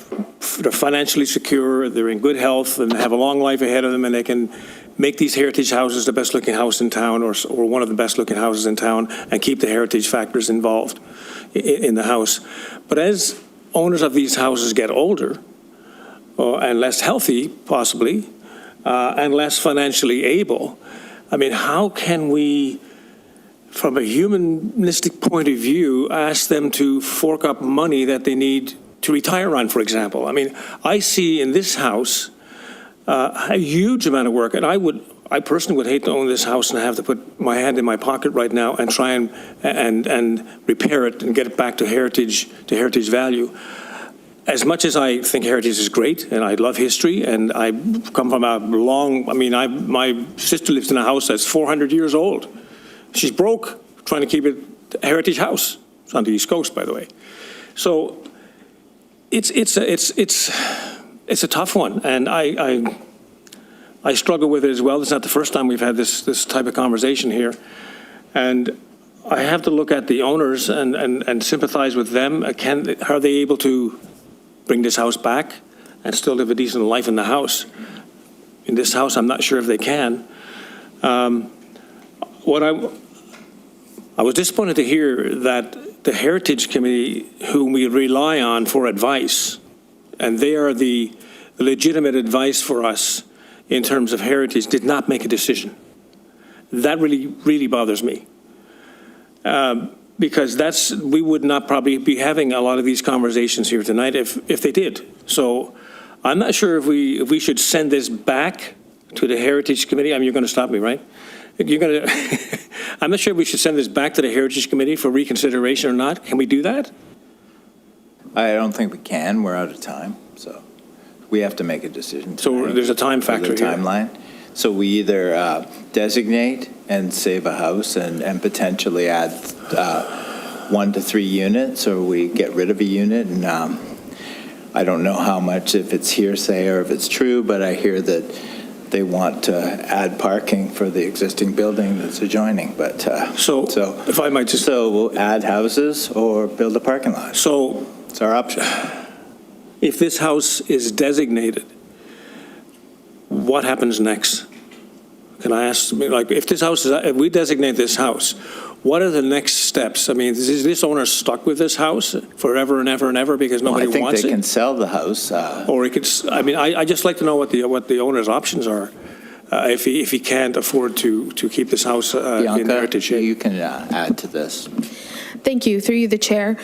financially secure, they're in good health, and have a long life ahead of them, and they can make these heritage houses the best looking house in town, or one of the best looking houses in town, and keep the heritage factors involved in the house. But as owners of these houses get older, and less healthy, possibly, and less financially able. I mean, how can we, from a humanistic point of view, ask them to fork up money that they need to retire on, for example? I mean, I see in this house a huge amount of work, and I personally would hate to own this house and have to put my hand in my pocket right now and try and repair it and get it back to heritage value. As much as I think heritage is great, and I love history, and I come from a long, my sister lives in a house that's 400 years old. She's broke trying to keep it a heritage house. It's on the East Coast, by the way. So it's a tough one, and I struggle with it as well. It's not the first time we've had this type of conversation here. And I have to look at the owners and sympathize with them. Are they able to bring this house back and still live a decent life in the house? In this house, I'm not sure if they can. I was disappointed to hear that the Heritage Committee, whom we rely on for advice, and they are the legitimate advice for us in terms of heritage, did not make a decision. That really, really bothers me. Because we would not probably be having a lot of these conversations here tonight if they did. So I'm not sure if we should send this back to the Heritage Committee. I mean, you're going to stop me, right? You're going to. I'm not sure if we should send this back to the Heritage Committee for reconsideration or not. Can we do that? I don't think we can. We're out of time, so we have to make a decision. So there's a time factor here. There's a timeline. So we either designate and save a house and potentially add 1 to 3 units, or we get rid of a unit. And I don't know how much, if it's hearsay or if it's true, but I hear that they want to add parking for the existing building that's adjoining. But so if I might just. So we'll add houses or build a parking lot. So it's our option. If this house is designated, what happens next? Can I ask, like, if we designate this house, what are the next steps? I mean, is this owner stuck with this house forever and ever and ever because nobody wants it? I think they can sell the house. Or he could, I mean, I just like to know what the owner's options are if he can't afford to keep this house in heritage shape. You can add to this. Thank you. Through you, the chair.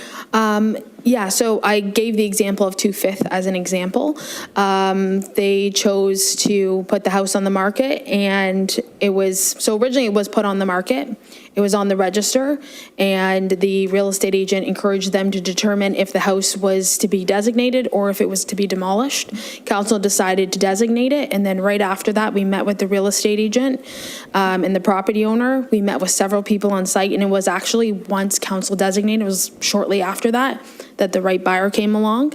Yeah, so I gave the example of 2 Fifth as an example. They chose to put the house on the market, and originally it was put on the market. It was on the register, and the real estate agent encouraged them to determine if the house was to be designated or if it was to be demolished. Council decided to designate it, and then right after that, we met with the real estate agent and the property owner. We met with several people on site, and it was actually once council designated, it was shortly after that the right buyer came along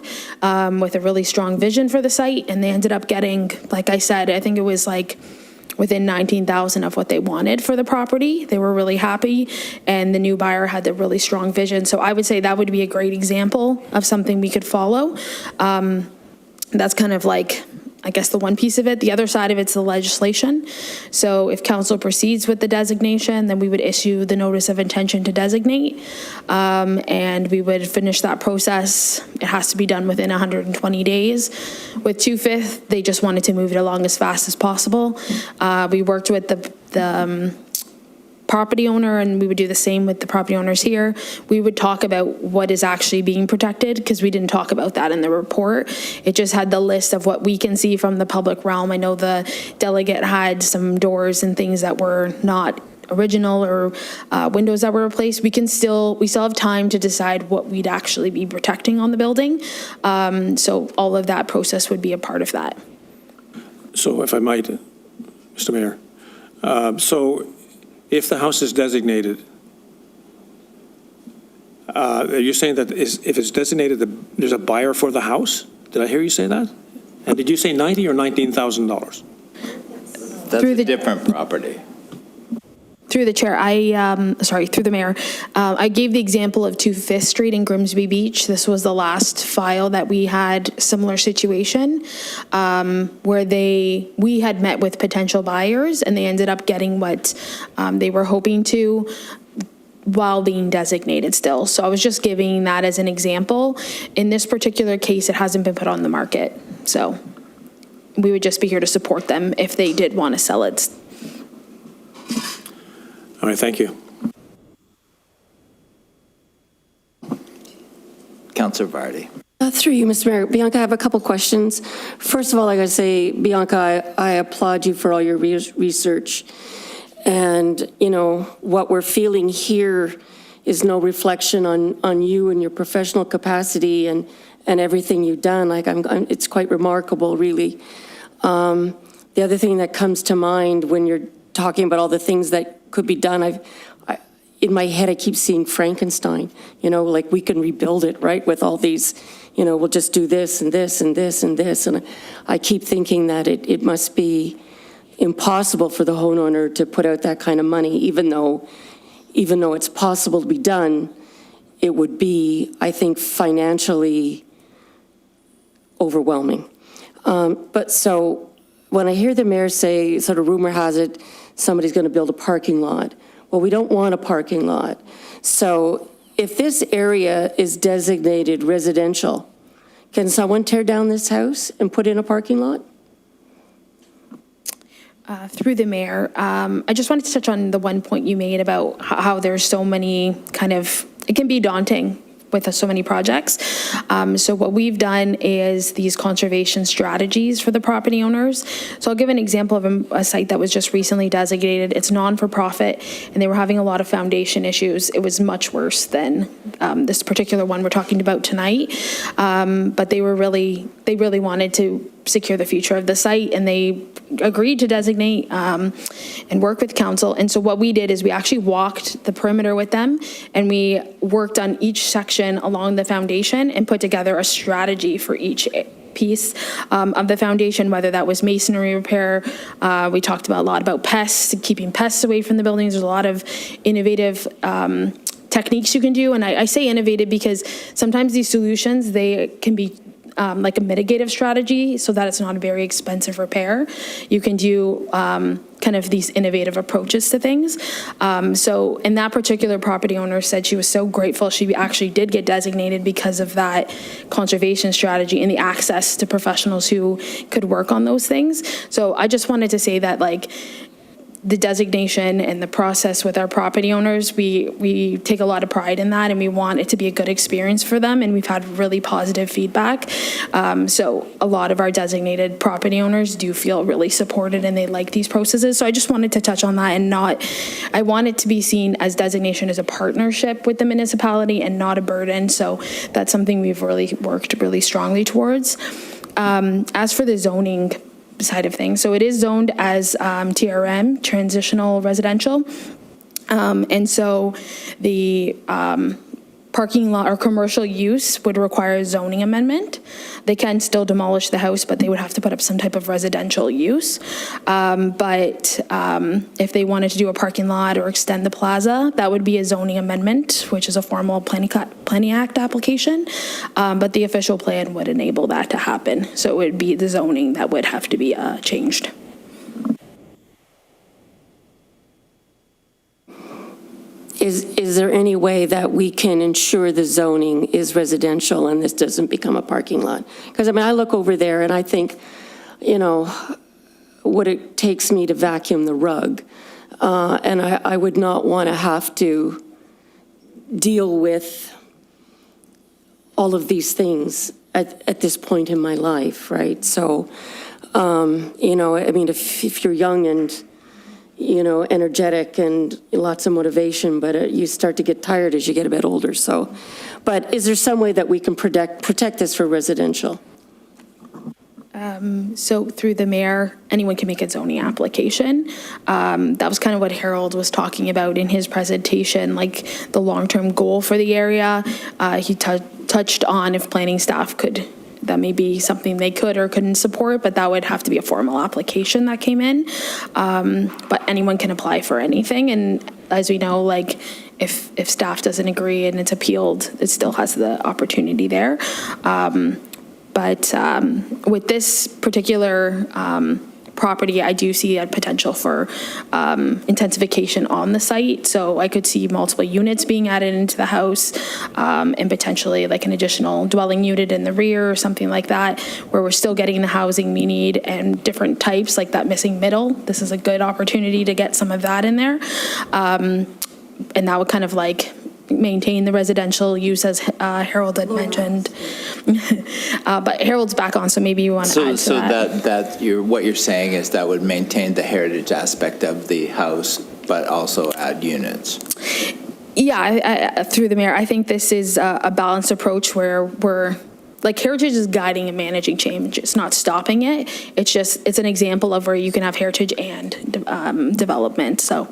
with a really strong vision for the site, and they ended up getting, like I said, I think it was like within 19,000 of what they wanted for the property. They were really happy, and the new buyer had the really strong vision. So I would say that would be a great example of something we could follow. That's kind of like, I guess, the one piece of it. The other side of it's the legislation. So if council proceeds with the designation, then we would issue the notice of intention to designate, and we would finish that process. It has to be done within 120 days. With 2 Fifth, they just wanted to move it along as fast as possible. We worked with the property owner, and we would do the same with the property owners here. We would talk about what is actually being protected, because we didn't talk about that in the report. It just had the list of what we can see from the public realm. I know the delegate had some doors and things that were not original, or windows that were replaced. We still have time to decide what we'd actually be protecting on the building. So all of that process would be a part of that. So if I might, Mr. Mayor, so if the house is designated, you're saying that if it's designated, there's a buyer for the house? Did I hear you say that? And did you say $90,000 or $19,000? That's a different property. Through the chair, through the mayor, I gave the example of 2 Fifth Street in Grimsby Beach. This was the last file that we had similar situation where we had met with potential buyers, and they ended up getting what they were hoping to. while being designated still. So I was just giving that as an example. In this particular case, it hasn't been put on the market. So we would just be here to support them if they did want to sell it. All right, thank you. Councillor Vardy. Through you, Mr. Mayor. Bianca, I have a couple questions. First of all, I got to say, Bianca, I applaud you for all your research. And, you know, what we're feeling here is no reflection on you and your professional capacity and everything you've done. Like, it's quite remarkable, really. The other thing that comes to mind when you're talking about all the things that could be done, in my head, I keep seeing Frankenstein, you know, like we can rebuild it, right, with all these, you know, we'll just do this and this and this and this. And I keep thinking that it must be impossible for the homeowner to put out that kind of money, even though it's possible to be done. It would be, I think, financially overwhelming. But so when I hear the mayor say, sort of rumor has it, somebody's going to build a parking lot. Well, we don't want a parking lot. So if this area is designated residential, can someone tear down this house and put in a parking lot? Through the mayor, I just wanted to touch on the one point you made about how there's so many it can be daunting with so many projects. So what we've done is these conservation strategies for the property owners. So I'll give an example of a site that was just recently designated. It's non-for-profit, and they were having a lot of foundation issues. It was much worse than this particular one we're talking about tonight. But they really wanted to secure the future of the site, and they agreed to designate and work with council. And so what we did is we actually walked the perimeter with them, and we worked on each section along the foundation and put together a strategy for each piece of the foundation, whether that was masonry repair. We talked about a lot about pests, keeping pests away from the buildings. There's a lot of innovative techniques you can do. And I say innovative because sometimes these solutions, they can be like a mitigative strategy so that it's not a very expensive repair. You can do kind of these innovative approaches to things. So in that particular property owner said she was so grateful she actually did get designated because of that conservation strategy and the access to professionals who could work on those things. So I just wanted to say that, like, the designation and the process with our property owners, we take a lot of pride in that, and we want it to be a good experience for them, and we've had really positive feedback. So a lot of our designated property owners do feel really supported, and they like these processes. So I just wanted to touch on that, and I want it to be seen as designation as a partnership with the municipality and not a burden. So that's something we've really worked really strongly towards. As for the zoning side of things, so it is zoned as TRM, transitional residential, and so the parking lot or commercial use would require a zoning amendment. They can still demolish the house, but they would have to put up some type of residential use. But if they wanted to do a parking lot or extend the plaza, that would be a zoning amendment, which is a formal Planning Act application. But the official plan would enable that to happen. So it would be the zoning that would have to be changed. Is there any way that we can ensure the zoning is residential and this doesn't become a parking lot? Because, I mean, I look over there and I think, you know, what it takes me to vacuum the rug. And I would not want to have to deal with all of these things at this point in my life, right? So, you know, I mean, if you're young and, you know, energetic and lots of motivation, but you start to get tired as you get a bit older. So, but is there some way that we can protect this for residential? So through the mayor, anyone can make a zoning application. That was kind of what Harold was talking about in his presentation, like the long-term goal for the area. He touched on if planning staff could, that may be something they could or couldn't support, but that would have to be a formal application that came in. But anyone can apply for anything. And as we know, like if staff doesn't agree and it's appealed, it still has the opportunity there. But with this particular property, I do see a potential for intensification on the site. So I could see multiple units being added into the house, and potentially like an additional dwelling unit in the rear or something like that, where we're still getting the housing we need and different types, like that missing middle. This is a good opportunity to get some of that in there. And that would kind of like maintain the residential use as Harold had mentioned. But Harold's back on, so maybe you want to add to that. What you're saying is that would maintain the heritage aspect of the house, but also add units. Yeah, through the mayor, I think this is a balanced approach where we're, like, heritage is guiding and managing change. It's not stopping it. It's an example of where you can have heritage and development. So,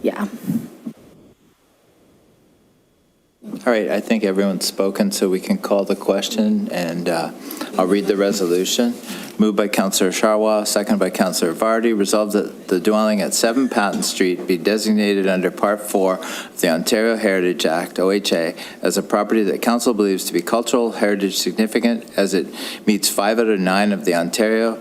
yeah. All right, I think everyone's spoken, so we can call the question, and I'll read the resolution. Moved by Councillor Charwa, seconded by Councillor Vardy. Resolved that the dwelling at 7 Patton Street be designated under Part 4 of the Ontario Heritage Act, OHA, as a property that council believes to be cultural heritage significant as it meets 5 out of 9 of the Ontario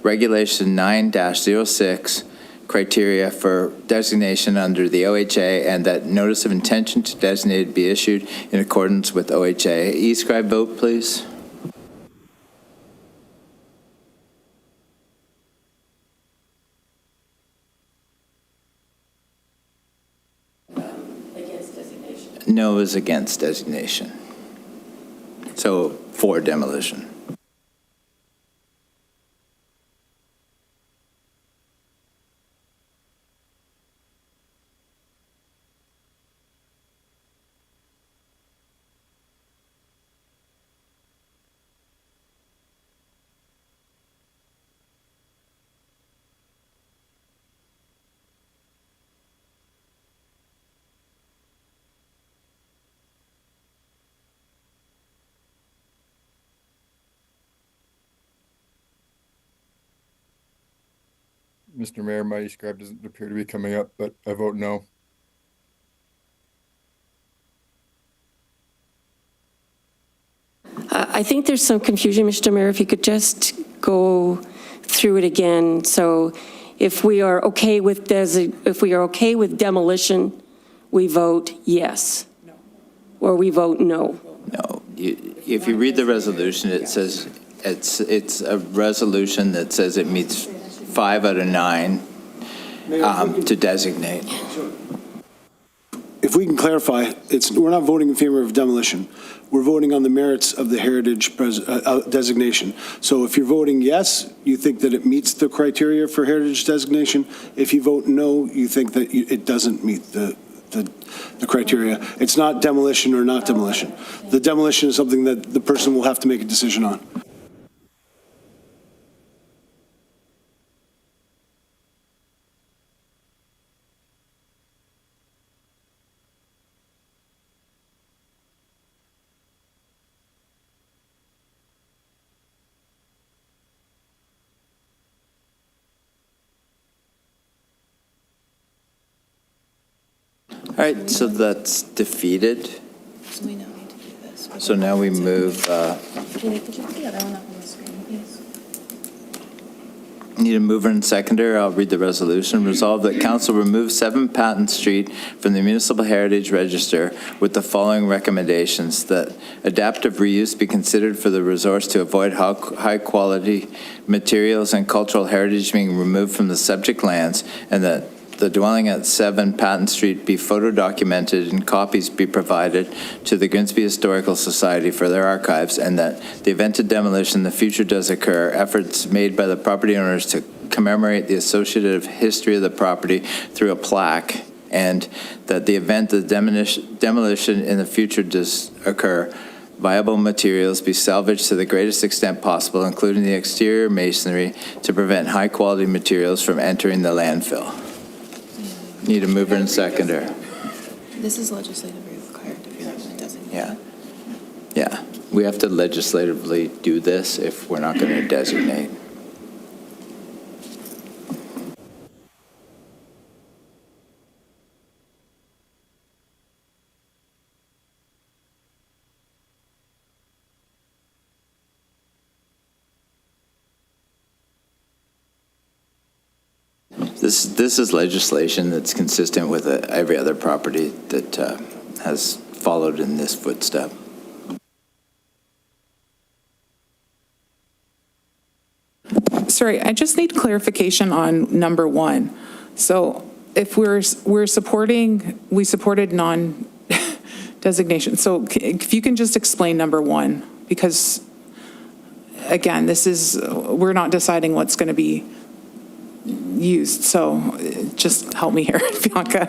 Regulation 9-06 criteria for designation under the OHA, and that notice of intention to designate be issued in accordance with OHA. E-scribe vote, please. No is against designation. So for demolition. Mr. Mayor, my e-scribe doesn't appear to be coming up, but I vote no. I think there's some confusion, Mr. Mayor, if you could just go through it again. So if we are okay with demolition, we vote yes. No. Or we vote no. No. If you read the resolution, it says it's a resolution that says it meets 5 out of 9 to designate. If we can clarify, we're not voting in favor of demolition. We're voting on the merits of the heritage designation. So if you're voting yes, you think that it meets the criteria for heritage designation. If you vote no, you think that it doesn't meet the criteria. It's not demolition or not demolition. The demolition is something that the person will have to make a decision on. All right, so that's defeated. So we now need to do this. So now we move, Julie, could you put the other one up on the screen, please? need a mover and seconder. I'll read the resolution. Resolved that council remove 7 Patton Street from the Municipal Heritage Register with the following recommendations: that adaptive reuse be considered for the resource to avoid high-quality materials and cultural heritage being removed from the subject lands, and that the dwelling at 7 Patton Street be photo-documented and copies be provided to the Grimsby Historical Society for their archives, and that the event of demolition in the future does occur, efforts made by the property owners to commemorate the associative history of the property through a plaque, and that the event of demolition in the future does occur, viable materials be salvaged to the greatest extent possible, including the exterior masonry, to prevent high-quality materials from entering the landfill. Need a mover and seconder. This is legislatively required if you're not going to designate. Yeah. Yeah. We have to legislatively do this if we're not going to designate. This is legislation that's consistent with every other property that has followed in this footstep. Sorry, I just need clarification on number 1. So if we supported non-designation. So if you can just explain number 1, because again, we're not deciding what's going to be used. So just help me here, Bianca.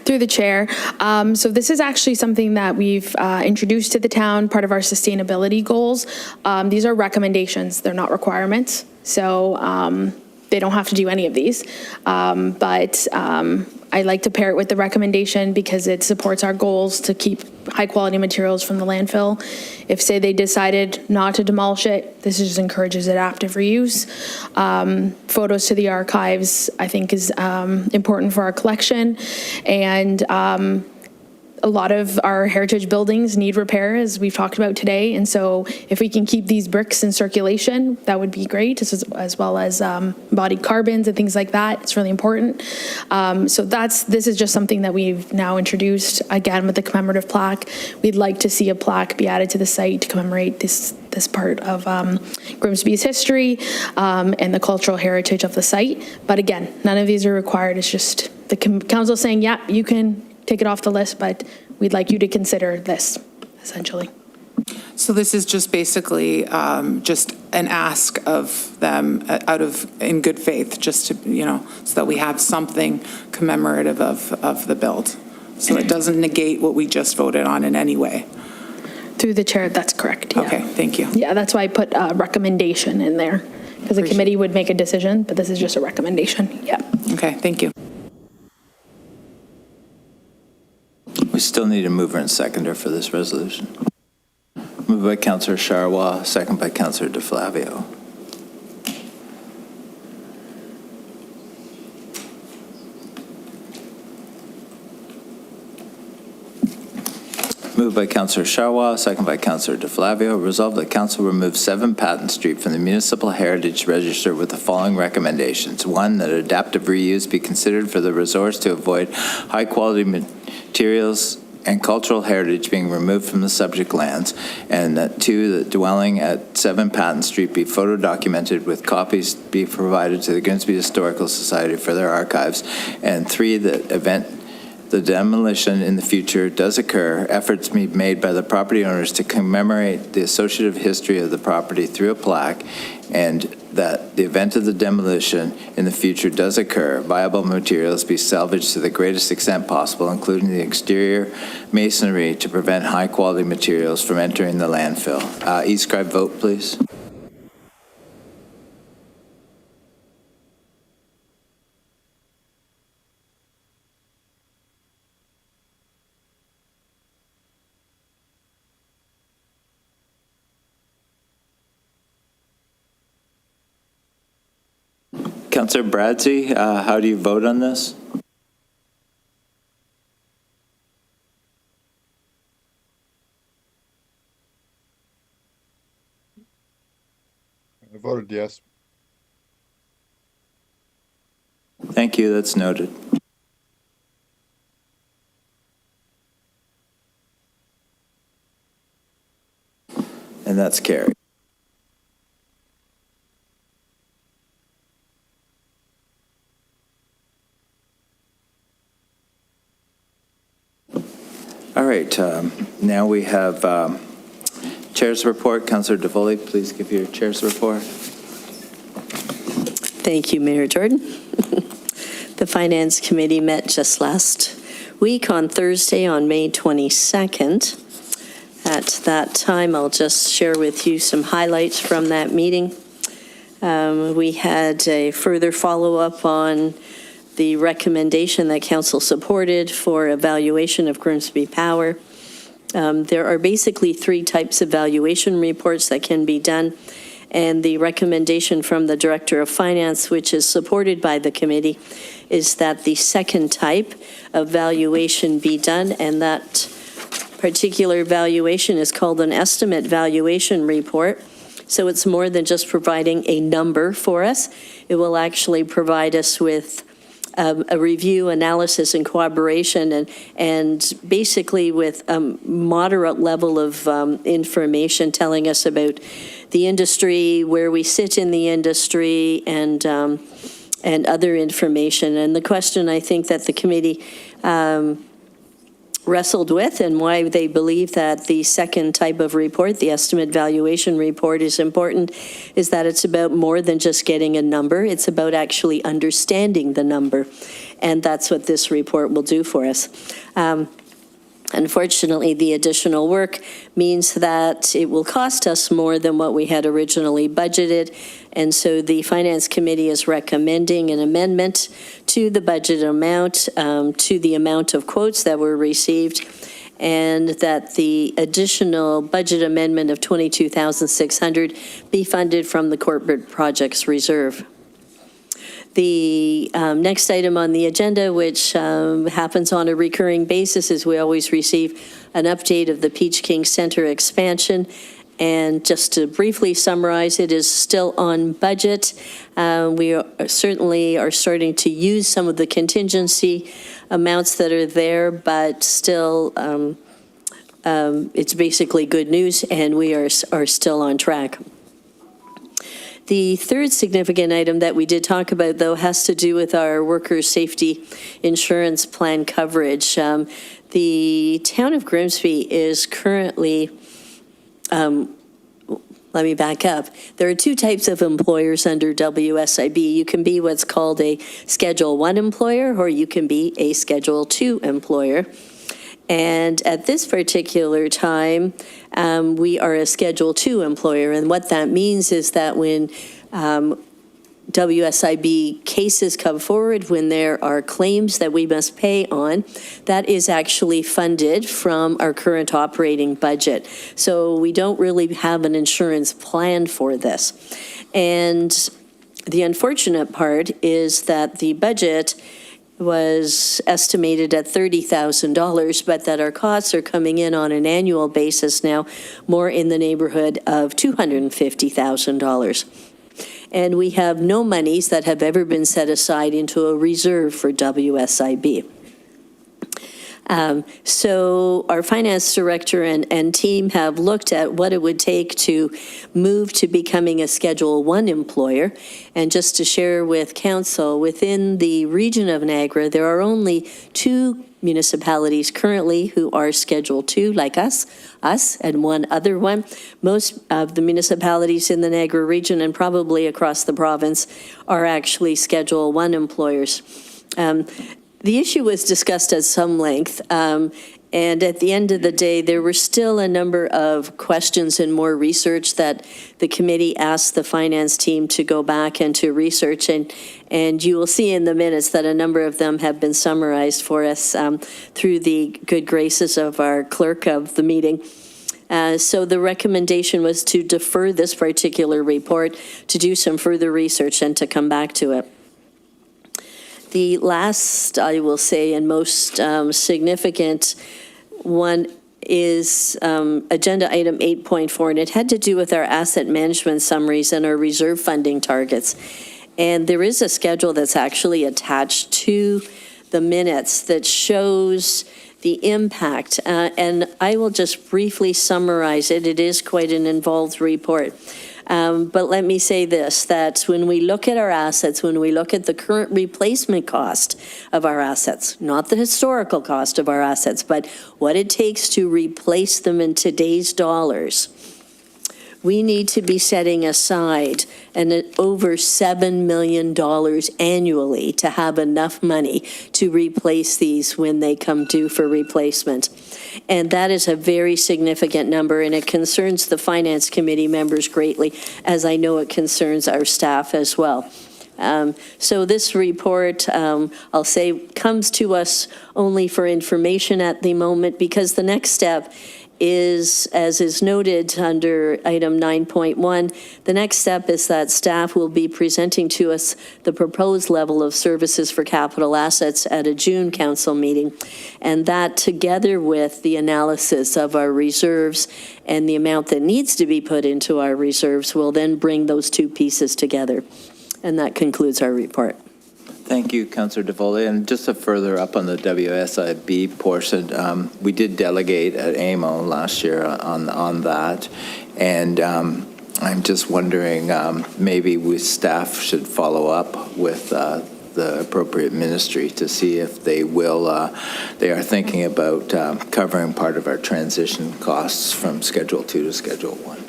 Through the chair. So this is actually something that we've introduced to the town, part of our sustainability goals. These are recommendations, they're not requirements. So they don't have to do any of these. But I like to pair it with the recommendation because it supports our goals to keep high quality materials from the landfill. If, say, they decided not to demolish it, this just encourages adaptive reuse. Photos to the archives, I think, is important for our collection. And a lot of our heritage buildings need repair, as we've talked about today. And so if we can keep these bricks in circulation, that would be great, as well as embodied carbons and things like that. It's really important. So this is just something that we've now introduced, again, with the commemorative plaque. We'd like to see a plaque be added to the site to commemorate this part of Grimsby's history and the cultural heritage of the site. But again, none of these are required. It's just the council saying, yeah, you can take it off the list, but we'd like you to consider this, essentially. So this is just basically just an ask of them in good faith, just to, so that we have something commemorative of the build. So it doesn't negate what we just voted on in any way. Through the chair, that's correct. Yeah. Okay, thank you. Yeah, that's why I put a recommendation in there, because the committee would make a decision, but this is just a recommendation. Yeah. Okay, thank you. We still need a mover and seconder for this resolution. Moved by Councillor Charwa, second by Councillor DeFlavio. Moved by Councillor Charwa, second by Councillor DeFlavio. Resolved that Council remove 7 Patton Street from the Municipal Heritage Register with the following recommendations. 1, that adaptive reuse be considered for the resource to avoid high-quality materials and cultural heritage being removed from the subject lands, and that 2, the dwelling at 7 Patton Street be photo documented with copies be provided to the Grimsby Historical Society for their archives, and 3, that the demolition in the future does occur, efforts be made by the property owners to commemorate the associative history of the property through a plaque, and that the event of the demolition in the future does occur, viable materials be salvaged to the greatest extent possible, including the exterior masonry, to prevent high-quality materials from entering the landfill. E-scribe vote, please. Councillor Bradsey, how do you vote on this? I voted yes. Thank you, that's noted. And that's carried. All right, now we have Chair's report. Councillor DeVoley, please give your Chair's report. Thank you, Mayor Jordan. The Finance Committee met just last week on Thursday, on May 22nd. At that time, I'll just share with you some highlights from that meeting. We had a further follow-up on the recommendation that Council supported for evaluation of Grimsby Power. There are basically 3 types of valuation reports that can be done, and the recommendation from the Director of Finance, which is supported by the committee, is that the second type of valuation be done, and that particular valuation is called an estimate valuation report. So it's more than just providing a number for us. It will actually provide us with a review, analysis, and cooperation, and basically with a moderate level of information telling us about the industry, where we sit in the industry, and other information. And the question I think that the committee wrestled with, and why they believe that the second type of report, the estimate valuation report, is important, is that it's about more than just getting a number. It's about actually understanding the number. And that's what this report will do for us. Unfortunately, the additional work means that it will cost us more than what we had originally budgeted. And so the Finance Committee is recommending an amendment to the budget amount, to the amount of quotes that were received, and that the additional budget amendment of $22,600 be funded from the Corporate Projects Reserve. The next item on the agenda, which happens on a recurring basis, is we always receive an update of the Peach King Center expansion. And just to briefly summarize, it is still on budget. We certainly are starting to use some of the contingency amounts that are there, but still it's basically good news, and we are still on track. The third significant item that we did talk about, though, has to do with our workers' safety insurance plan coverage. The town of Grimsby is currently, let me back up. There are two types of employers under WSIB. You can be what's called a Schedule I employer, or you can be a Schedule II employer. And at this particular time, we are a Schedule II employer. And what that means is that when WSIB cases come forward, when there are claims that we must pay on, that is actually funded from our current operating budget. So we don't really have an insurance plan for this. And the unfortunate part is that the budget was estimated at $30,000, but that our costs are coming in on an annual basis now more in the neighborhood of $250,000. And we have no monies that have ever been set aside into a reserve for WSIB. So our finance director and team have looked at what it would take to move to becoming a Schedule I employer. And just to share with council, within the region of Niagara, there are only 2 municipalities currently who are Schedule II, like us, and one other one. Most of the municipalities in the Niagara region, and probably across the province, are actually Schedule I employers. The issue was discussed at some length, and at the end of the day, there were still a number of questions and more research that the committee asked the finance team to go back and to research, and you will see in the minutes that a number of them have been summarized for us through the good graces of our clerk of the meeting. So the recommendation was to defer this particular report, to do some further research, and to come back to it. The last, I will say, and most significant one is agenda item 8.4, and it had to do with our asset management summaries and our reserve funding targets. And there is a schedule that's actually attached to the minutes that shows the impact, and I will just briefly summarize it. It is quite an involved report. But let me say this, that when we look at our assets, when we look at the current replacement cost of our assets, not the historical cost of our assets, but what it takes to replace them in today's dollars, we need to be setting aside over $7 million annually to have enough money to replace these when they come due for replacement. And that is a very significant number, and it concerns the Finance Committee members greatly, as I know it concerns our staff as well. So this report, I'll say, comes to us only for information at the moment, because the next step is, as is noted under item 9.1, the next step is that staff will be presenting to us the proposed level of services for capital assets at a June council meeting. And that, together with the analysis of our reserves and the amount that needs to be put into our reserves, will then bring those two pieces together. And that concludes our report. Thank you, Councillor DeVoley. And just to further up on the WSIB portion, we did delegate at AMO last year on that. And I'm just wondering, maybe staff should follow up with the appropriate ministry to see if they will, they are thinking about covering part of our transition costs from Schedule 2 to Schedule 1.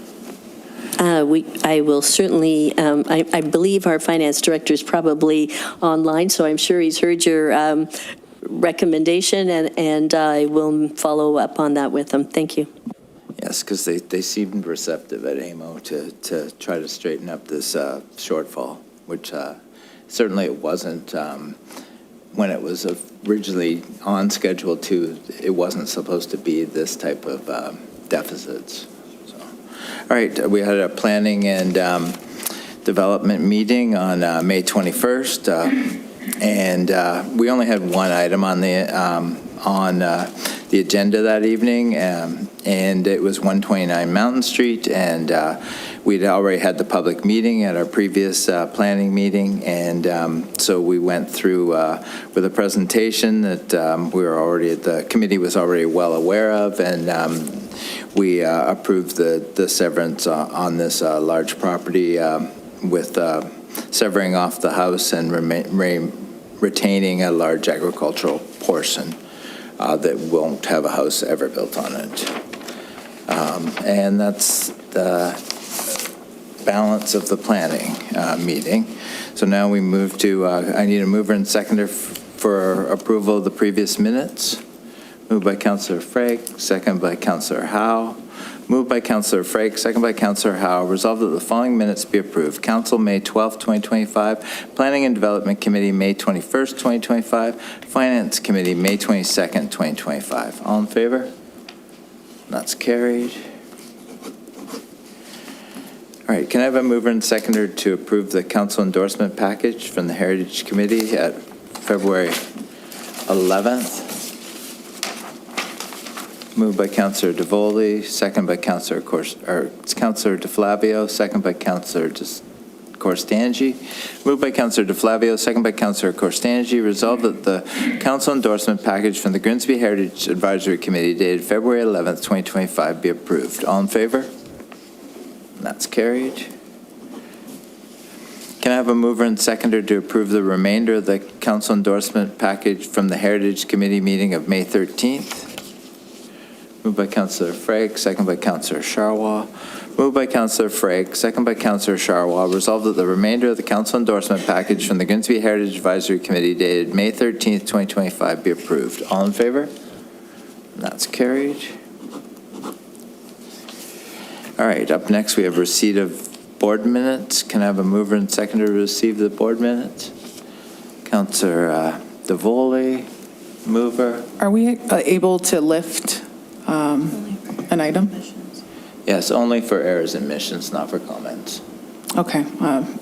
I will certainly, I believe our finance director is probably online, so I'm sure he's heard your recommendation, and I will follow up on that with him. Thank you. Yes, because they seemed receptive at AMO to try to straighten up this shortfall, which certainly it wasn't. When it was originally on Schedule 2, it wasn't supposed to be this type of deficits. All right, we had a planning and development meeting on May 21st, and we only had one item on the agenda that evening, and it was 129 Mountain Street, and we'd already had the public meeting at our previous planning meeting, and so we went through with a presentation that the committee was already well aware of, and we approved the severance on this large property with severing off the house and retaining a large agricultural portion that won't have a house ever built on it. And that's the balance of the planning meeting. So now we move to, I need a mover and seconder for approval of the previous minutes. Moved by Councillor Frake, second by Councillor Howe. Moved by Councillor Frake, second by Councillor Howe. Resolved that the following minutes be approved. Council, May 12th, 2025. Planning and Development Committee, May 21st, 2025. Finance Committee, May 22nd, 2025. All in favor? That's carried. All right, can I have a mover and seconder to approve the council endorsement package from the Heritage Committee at February 11th? Moved by Councillor DeVoley, second by Councillor DeFlavio, second by Councillor Corstangi. Moved by Councillor DeFlavio, second by Councillor Corstangi. Resolved that the council endorsement package from the Grimsby Heritage Advisory Committee dated February 11th, 2025 be approved. All in favor? That's carried. Can I have a mover and seconder to approve the remainder of the council endorsement package from the Heritage Committee meeting of May 13th? Moved by Councillor Frake, second by Councillor Charwa. Moved by Councillor Frake, second by Councillor Charwa. Resolved that the remainder of the council endorsement package from the Grimsby Heritage Advisory Committee dated May 13th, 2025 be approved. All in favor? That's carried. All right, up next we have receipt of board minutes. Can I have a mover and seconder to receive the board minutes? Councillor DeVoley, mover. Are we able to lift an item? Yes, only for errors and omissions, not for comments. Okay,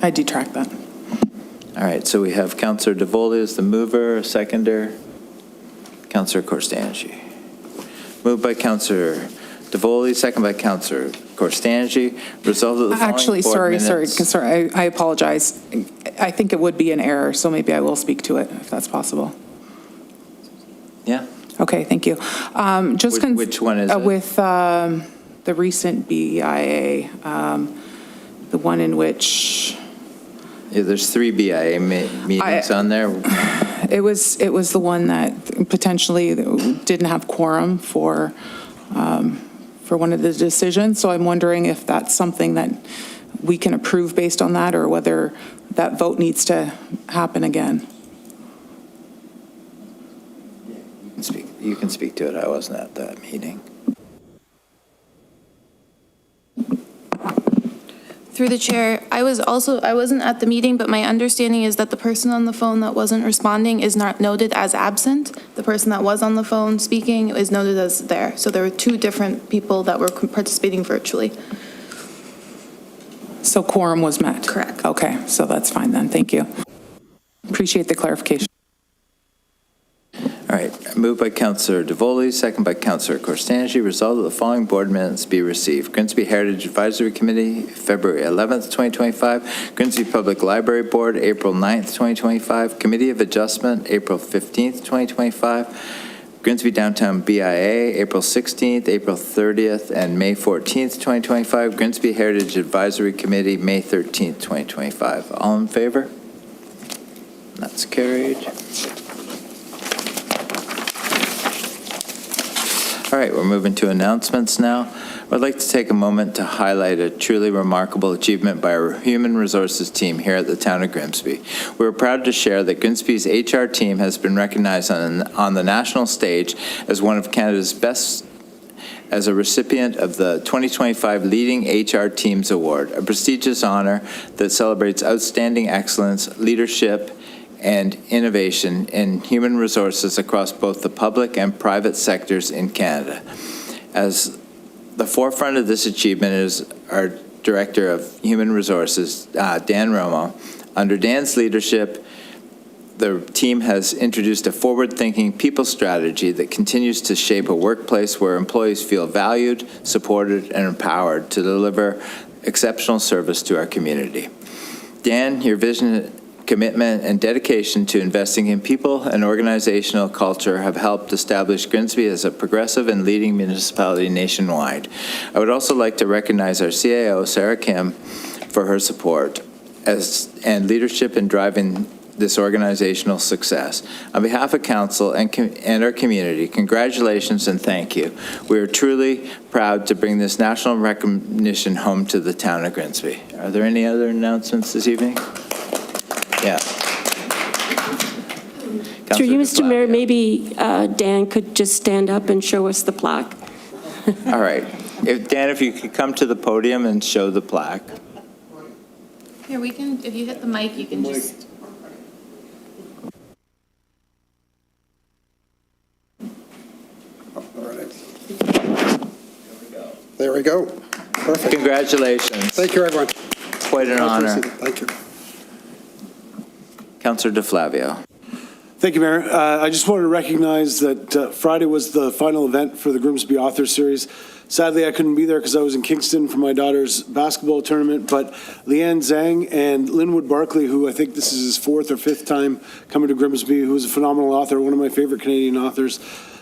I detract that. All right, so we have Councillor DeVoley as the mover, seconder, Councillor Corstangi. Moved by Councillor DeVoley, second by Councillor Corstangi. Resolved that the following Actually, board sorry, I apologize. I think it would be an error, so maybe I will speak to it if that's possible. Yeah. Okay, thank you. Which one is it? With the recent BIA, the one in which... Yeah, there's 3 BIA meetings on there. It was the one that potentially didn't have quorum for one of the decisions. So I'm wondering if that's something that we can approve based on that, or whether that vote needs to happen again. You can speak to it. I wasn't at that meeting. Through the chair, I wasn't at the meeting, but my understanding is that the person on the phone that wasn't responding is not noted as absent. The person that was on the phone speaking is noted as there. So there were 2 different people that were participating virtually. So quorum was met? Correct. Okay, so that's fine then. Thank you. Appreciate the clarification. All right, Moved by Councillor DeVoli, second by Councillor Corstangi. Resolved that the following board minutes be received. Grimsby Heritage Advisory Committee, February 11th, 2025. Grimsby Public Library Board, April 9th, 2025. Committee of Adjustment, April 15th, 2025. Grimsby Downtown BIA, April 16th, April 30th, and May 14th, 2025. Grimsby Heritage Advisory Committee, May 13th, 2025. All in favor? That's carried. All right, we're moving to announcements now. I'd like to take a moment to highlight a truly remarkable achievement by our human resources team here at the town of Grimsby. We're proud to share that Grimsby's HR team has been recognized on the national stage as one of Canada's best, as a recipient of the 2025 Leading HR Teams Award, a prestigious honor that celebrates outstanding excellence, leadership, and innovation in human resources across both the public and private sectors in Canada. As the forefront of this achievement is our Director of Human Resources, Dan Romo. Under Dan's leadership, the team has introduced a forward-thinking people strategy that continues to shape a workplace where employees feel valued, supported, and empowered to deliver exceptional service to our community. Dan, your vision, commitment, and dedication to investing in people and organizational culture have helped establish Grimsby as a progressive and leading municipality nationwide. I would also like to recognize our CAO, Sarah Kim, for her support and leadership in driving this organizational success. On behalf of Council and our community, congratulations and thank you. We are truly proud to bring this national recognition home to the town of Grimsby. Are there any other announcements this evening? Yeah. Through you, Mr. Mayor, maybe Dan could just stand up and show us the plaque. All right. Dan, if you could come to the podium and show the plaque. Here, we can, if you hit the mic, you can just. There we go. Perfect. Congratulations. Thank you, everyone. Quite an honor. Thank you. Councillor DeFlavio. Thank you, Mayor. I just wanted to recognize that Friday was the final event for the Grimsby Author Series. Sadly, I couldn't be there because I was in Kingston for my daughter's basketball tournament, but Leanne Zhang and Linwood Barkley, who I think this is his fourth or fifth time coming to Grimsby, who is a phenomenal author, one of my favorite Canadian authors,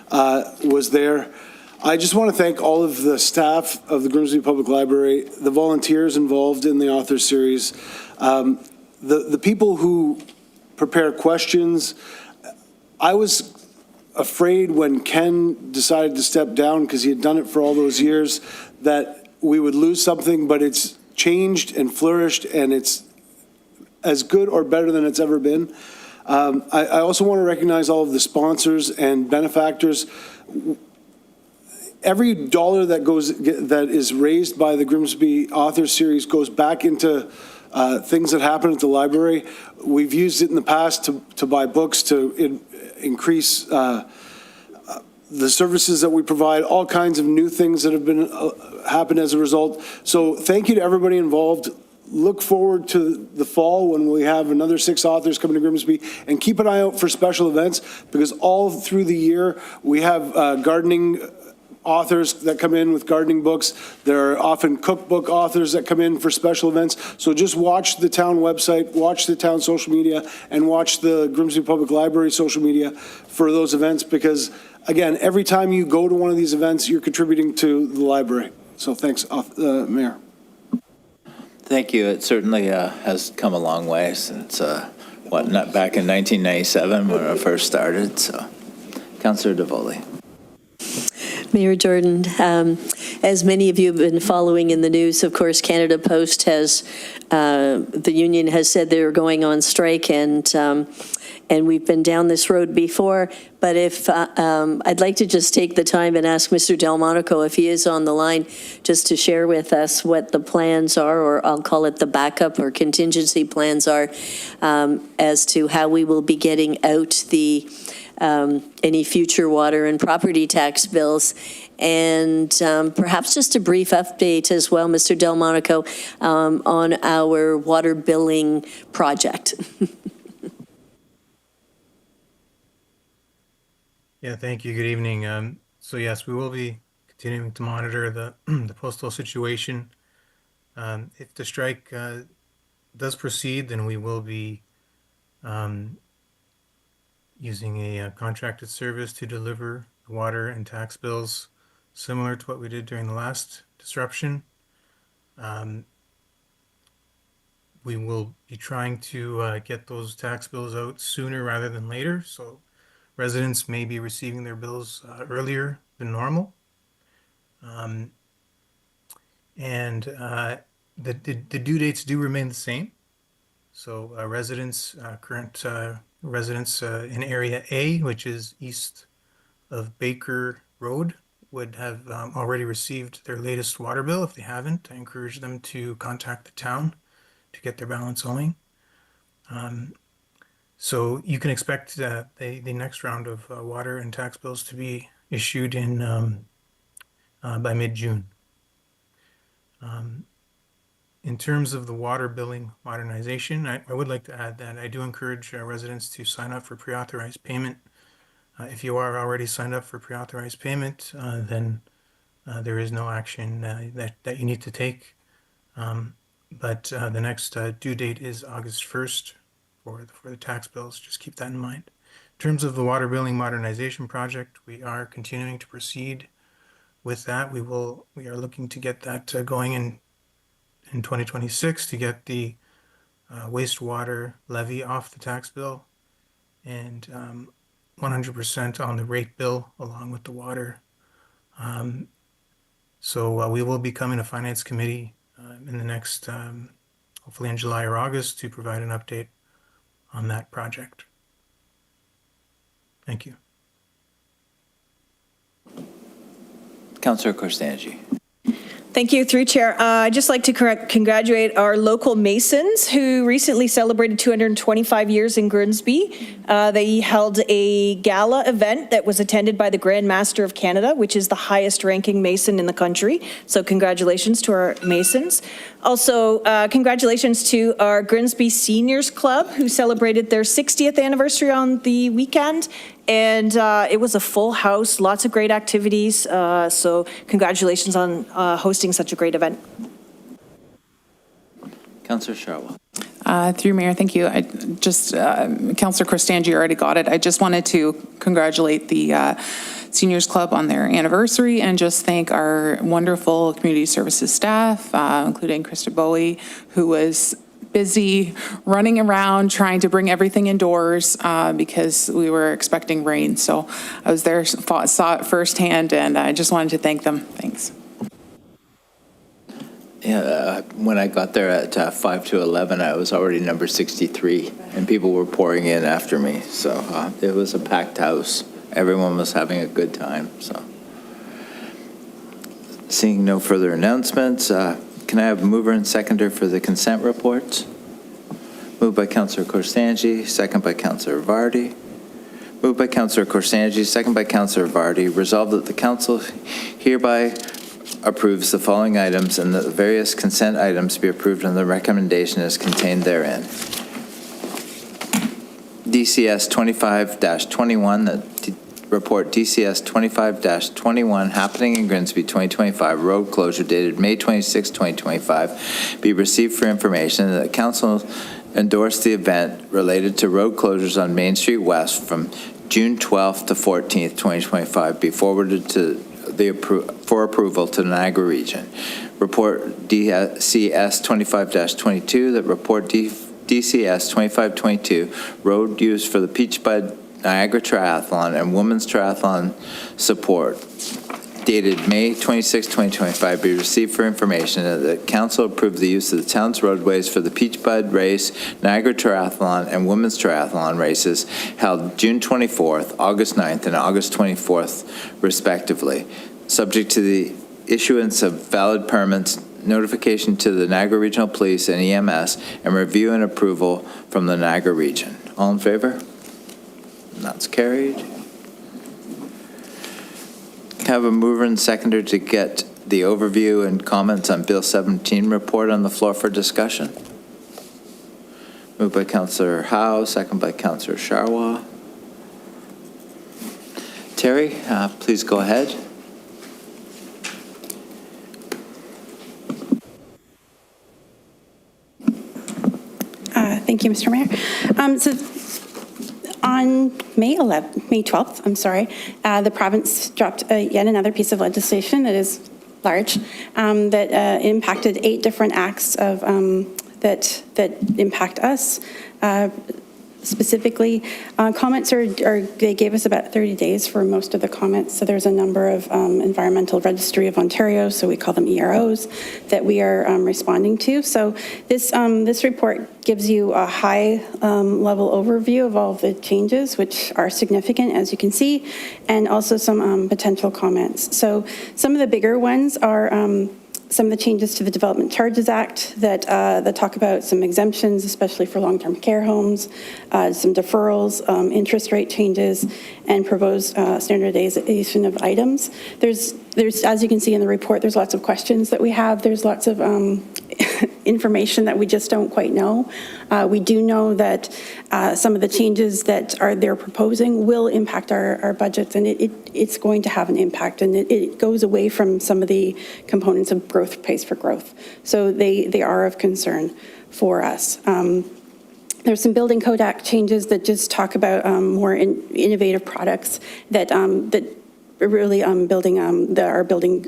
was there. I just want to thank all of the staff of the Grimsby Public Library, the volunteers involved in the Author Series, the people who prepare questions. I was afraid when Ken decided to step down, because he had done it for all those years, that we would lose something, but it's changed and flourished, and it's as good or better than it's ever been. I also want to recognize all of the sponsors and benefactors. Every dollar that is raised by the Grimsby Author Series goes back into things that happen at the library. We've used it in the past to buy books, to increase the services that we provide, all kinds of new things that have been happened as a result. So thank you to everybody involved. Look forward to the fall when we have another 6 authors coming to Grimsby, and keep an eye out for special events, because all through the year we have gardening authors that come in with gardening books. There are often cookbook authors that come in for special events. So just watch the town website, watch the town social media, and watch the Grimsby Public Library social media for those events, because, again, every time you go to one of these events, you're contributing to the library. So thanks, Mayor. Thank you. It certainly has come a long way since, not back in 1997 when I first started. So, Councillor DeVoli. Mayor Jordan, as many of you have been following in the news, of course, Canada Post has, the union has said they're going on strike, and we've been down this road before. But if I'd like to just take the time and ask Mr. Delmonico, if he is on the line, just to share with us what the plans are, or I'll call it the backup or contingency plans are, as to how we will be getting out the any future water and property tax bills, and perhaps just a brief update as well, Mr. Delmonico, on our water billing project. Yeah, thank you. Good evening. So yes, we will be continuing to monitor the the postal situation. If the strike does proceed, then we will be using a contracted service to deliver water and tax bills, similar to what we did during the last disruption. We will be trying to get those tax bills out sooner rather than later, so residents may be receiving their bills earlier than normal. The due dates do remain the same. So current residents in Area A, which is east of Baker Road, would have already received their latest water bill. If they haven't, I encourage them to contact the town to get their balance owing. So you can expect the next round of water and tax bills to be issued by mid-June. In terms of the water billing modernization, I would like to add that I do encourage residents to sign up for pre-authorized payment. If you are already signed up for pre-authorized payment, then there is no action that you need to take. But the next due date is August 1st for the tax bills. Just keep that in mind. In terms of the water billing modernization project, we are continuing to proceed with that. We are looking to get that going in 2026 to get the wastewater levy off the tax bill and 100% on the rate bill along with the water. So we will be coming to Finance Committee in the next, hopefully in July or August, to provide an update on that project. Thank you. Councillor Korstanji. Thank you, through Chair. I'd just like to congratulate our local Masons who recently celebrated 225 years in Grimsby. They held a gala event that was attended by the Grand Master of Canada, which is the highest ranking Mason in the country. So congratulations to our Masons. Also, congratulations to our Grimsby Seniors Club who celebrated their 60th anniversary on the weekend. And it was a full house, lots of great activities. So congratulations on hosting such a great event. Councillor Sharwa. Through Mayor, thank you. Councillor Korstanji already got it. I just wanted to congratulate the Seniors Club on their anniversary and just thank our wonderful community services staff, including Krista Bowie, who was busy running around trying to bring everything indoors because we were expecting rain. So I was there, saw it firsthand, and I just wanted to thank them. Thanks. Yeah, when I got there at 5 to 11, I was already number 63, and people were pouring in after me. So it was a packed house. Everyone was having a good time. So, seeing no further announcements, can I have a mover and seconder for the consent reports? Moved by Councillor Korstanji, second by Councillor Vardy. Moved by Councillor Korstanji, second by Councillor Vardy. Resolved that the Council hereby approves the following items and that the various consent items be approved and the recommendation is contained therein. DCS 25-21, the report DCS 25-21 happening in Grimsby 2025 road closure dated May 26, 2025 be received for information and that Council endorse the event related to road closures on Main Street West from June 12th to 14th, 2025 be forwarded to for approval to the Niagara region. Report DCS 25-22 that report DCS 25-22 road used for the Peach Bud Niagara Triathlon and Women's Triathlon support dated May 26, 2025 be received for information that the Council approved the use of the town's roadways for the Peach Bud Race, Niagara Triathlon, and Women's Triathlon races held June 24th, August 9th, and August 24th, respectively, subject to the issuance of valid permits, notification to the Niagara Regional Police and EMS, and review and approval from the Niagara region. All in favor? That's carried. Have a mover and seconder to get the overview and comments on Bill 17 report on the floor for discussion. Moved by Councillor Howe, second by Councillor Sharwa. Secretary, please go ahead. Thank you, Mr. Mayor. So on May 12th, the province dropped yet another piece of legislation that is large, that impacted 8 different acts of that impact us. Specifically, comments they gave us about 30 days for most of the comments. So there's a number of Environmental Registry of Ontario, so we call them EROs, that we are responding to. So this report gives you a high level overview of all of the changes, which are significant, as you can see, and also some potential comments. So some of the bigger ones are some of the changes to the Development Charges Act that talk about some exemptions, especially for long-term care homes, some deferrals, interest rate changes, and proposed standardization of items. There's, as you can see in the report, there's lots of questions that we have. There's lots of information that we just don't quite know. We do know that some of the changes that they're proposing will impact our budgets, and it's going to have an impact, and it goes away from some of the components of growth pays for growth. So they are of concern for us. There's some Building Code Act changes that just talk about more innovative products that really our building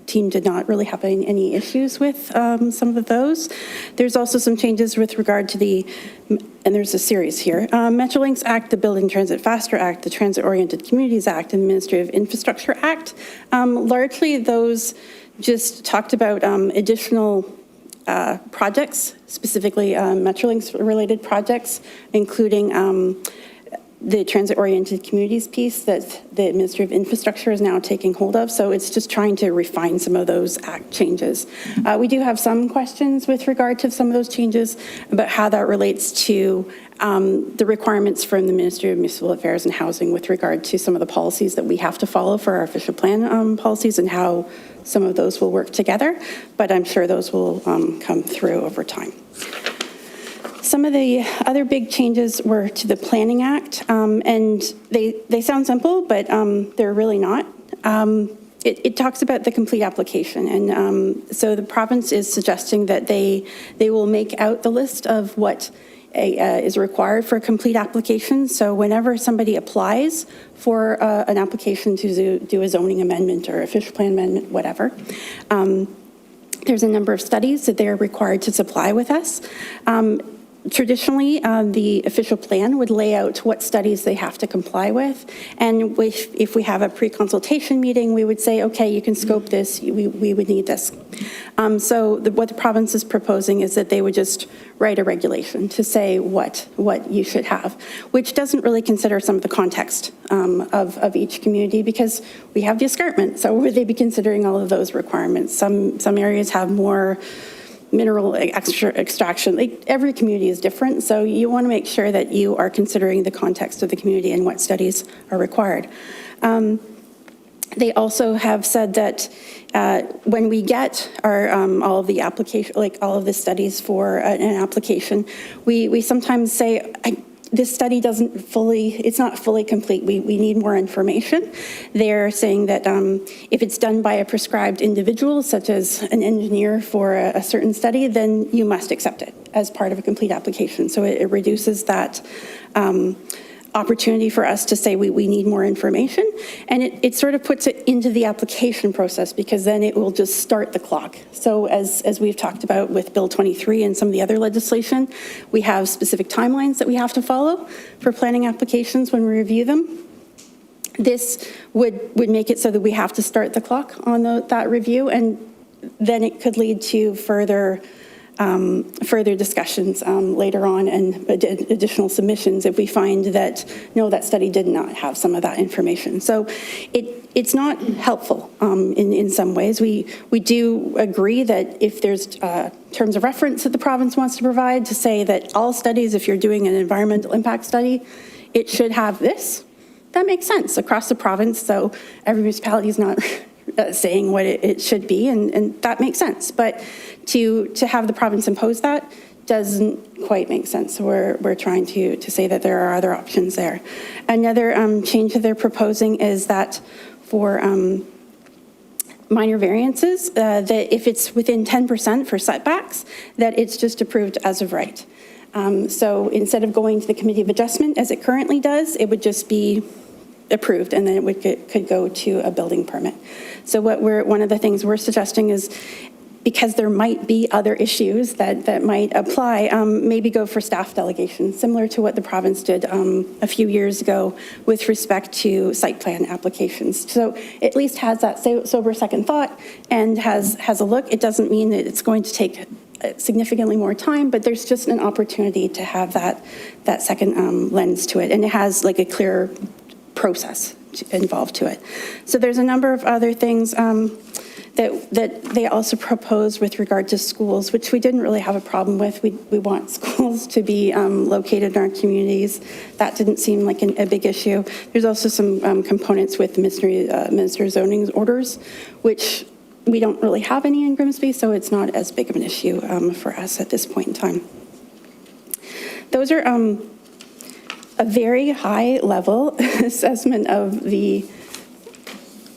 team did not really have any issues with some of those. There's also some changes with regard to and there's a series here, Metrolinx Act, the Building Transit Faster Act, the Transit-Oriented Communities Act, and the Ministry of Infrastructure Act. Largely those just talked about additional projects, specifically Metrolinx-related projects, including the transit-oriented communities piece that the Ministry of Infrastructure is now taking hold of. So it's just trying to refine some of those act changes. We do have some questions with regard to some of those changes about how that relates to the requirements from the Ministry of Municipal Affairs and Housing with regard to some of the policies that we have to follow for our official plan policies and how some of those will work together. But I'm sure those will come through over time. Some of the other big changes were to the Planning Act, and they sound simple, but they're really not. It talks about the complete application, and so the province is suggesting that they will make out the list of what is required for a complete application. So whenever somebody applies for an application to do a zoning amendment or official plan amendment, whatever, there's a number of studies that they're required to supply with us. Traditionally, the official plan would lay out what studies they have to comply with. And if we have a pre-consultation meeting, we would say, okay, you can scope this, we would need this. So what the province is proposing is that they would just write a regulation to say what you should have, which doesn't really consider some of the context of each community, because we have the escarpment. So would they be considering all of those requirements? Some areas have more mineral extraction. Like, every community is different, so you want to make sure that you are considering the context of the community and what studies are required. They also have said that when we get our all of the application, like all of the studies for an application, we sometimes say, this study it's not fully complete. We need more information. They're saying that if it's done by a prescribed individual, such as an engineer for a certain study, then you must accept it as part of a complete application. So it reduces that opportunity for us to say we need more information, and it sort of puts it into the application process, because then it will just start the clock. So as we've talked about with Bill 23 and some of the other legislation, we have specific timelines that we have to follow for planning applications when we review them. This would make it so that we have to start the clock on that review, and then it could lead to further discussions later on and additional submissions if we find that, no, that study did not have some of that information. So it's not helpful in some ways. We do agree that if there's terms of reference that the province wants to provide to say that all studies, if you're doing an environmental impact study, it should have this, that makes sense across the province. So every municipality is not saying what it should be, and that makes sense. But to have the province impose that doesn't quite make sense. So we're trying to say that there are other options there. Another change that they're proposing is that for minor variances, that if it's within 10% for setbacks, that it's just approved as of right. So instead of going to the Committee of Adjustment as it currently does, it would just be approved, and then it could go to a building permit. So one of the things we're suggesting is, because there might be other issues that might apply, maybe go for staff delegation, similar to what the province did a few years ago with respect to site plan applications. So at least has that sober second thought and has a look. It doesn't mean that it's going to take significantly more time, but there's just an opportunity to have that second lens to it. And it has like a clear process involved to it. So there's a number of other things that they also propose with regard to schools, which we didn't really have a problem with. We want schools to be located in our communities. That didn't seem like a big issue. There's also some components with minister zoning orders, which we don't really have any in Grimsby, so it's not as big of an issue for us at this point in time. Those are a very high level assessment of the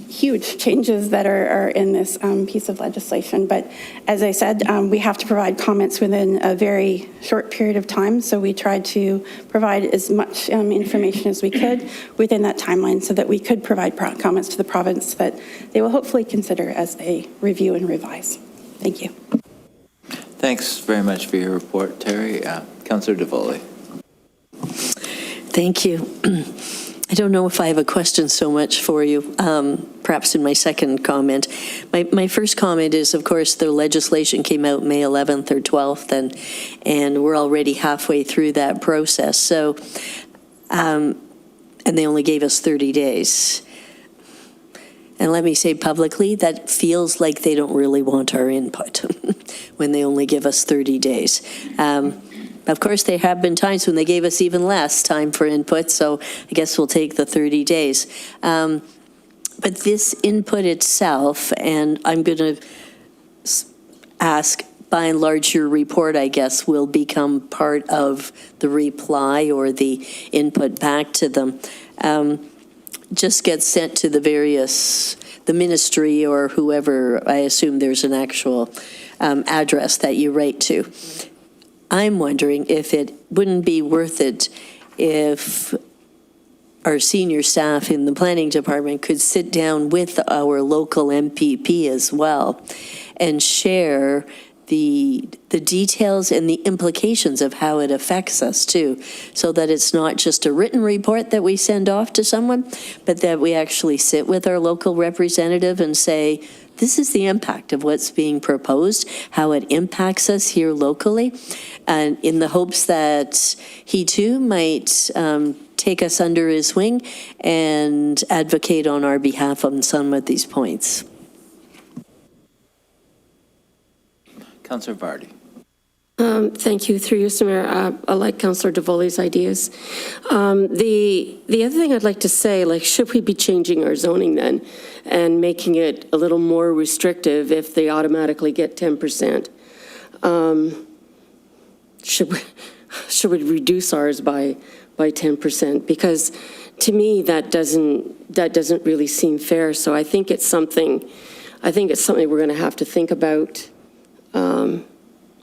huge changes that are in this piece of legislation. But as I said, we have to provide comments within a very short period of time. So we tried to provide as much information as we could within that timeline so that we could provide comments to the province that they will hopefully consider as they review and revise. Thank you. Thanks very much for your report, Terry. Councillor DeVoley. Thank you. I don't know if I have a question so much for you, perhaps in my second comment. My first comment is, of course, the legislation came out May 11th or 12th, and we're already halfway through that process. So, and they only gave us 30 days. And let me say publicly, that feels like they don't really want our input when they only give us 30 days. Of course, there have been times when they gave us even less time for input, so I guess we'll take the 30 days. But this input itself, and I'm going to ask, by and large, your report, I guess, will become part of the reply or the input back to them. Just gets sent to the ministry or whoever. I assume there's an actual address that you write to. I'm wondering if it wouldn't be worth it if our senior staff in the planning department could sit down with our local MPP as well and share the details and the implications of how it affects us too, so that it's not just a written report that we send off to someone, but that we actually sit with our local representative and say, this is the impact of what's being proposed, how it impacts us here locally, and in the hopes that he too might take us under his wing and advocate on our behalf on some of these points. Councillor Vardy. Thank you. Through you, Mr. Mayor, I like Councillor DeVoley's ideas. The other thing I'd like to say, like, should we be changing our zoning then and making it a little more restrictive if they automatically get 10%? Should we reduce ours by 10%? Because to me, that doesn't really seem fair. So I think it's something we're going to have to think about.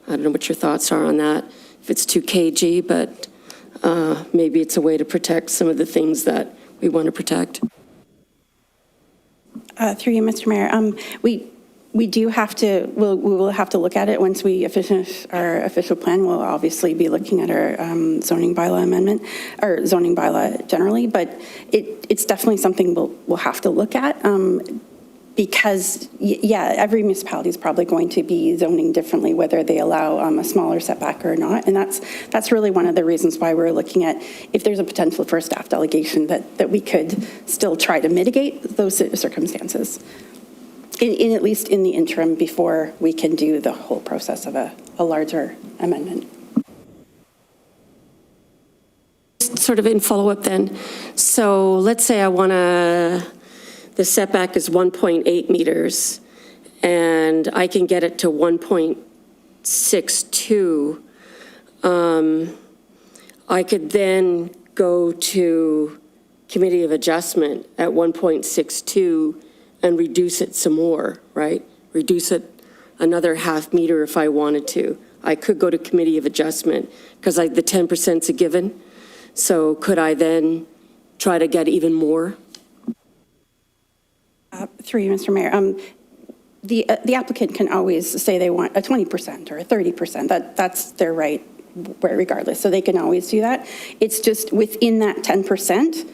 I don't know what your thoughts are on that, if it's too cagey, but maybe it's a way to protect some of the things that we want to protect. Through you, Mr. Mayor, we do have to, we will have to look at it once we finish our official plan. We'll obviously be looking at our zoning bylaw amendment, or zoning bylaw generally, but it's definitely something we'll have to look at. Because, yeah, every municipality is probably going to be zoning differently, whether they allow a smaller setback or not. And that's really one of the reasons why we're looking at if there's a potential for a staff delegation that we could still try to mitigate those circumstances, in at least in the interim before we can do the whole process of a larger amendment. Sort of in follow-up then. So let's say I want to... The setback is 1.8 meters, and I can get it to 1.62 I could then go to Committee of Adjustment at 1.62 and reduce it some more, right? Reduce it another half meter if I wanted to. I could go to Committee of Adjustment because the 10%'s a given. So could I then try to get even more? Through you, Mr. Mayor, the applicant can always say they want a 20% or a 30%. That's their right, regardless. So they can always do that. It's just within that 10%,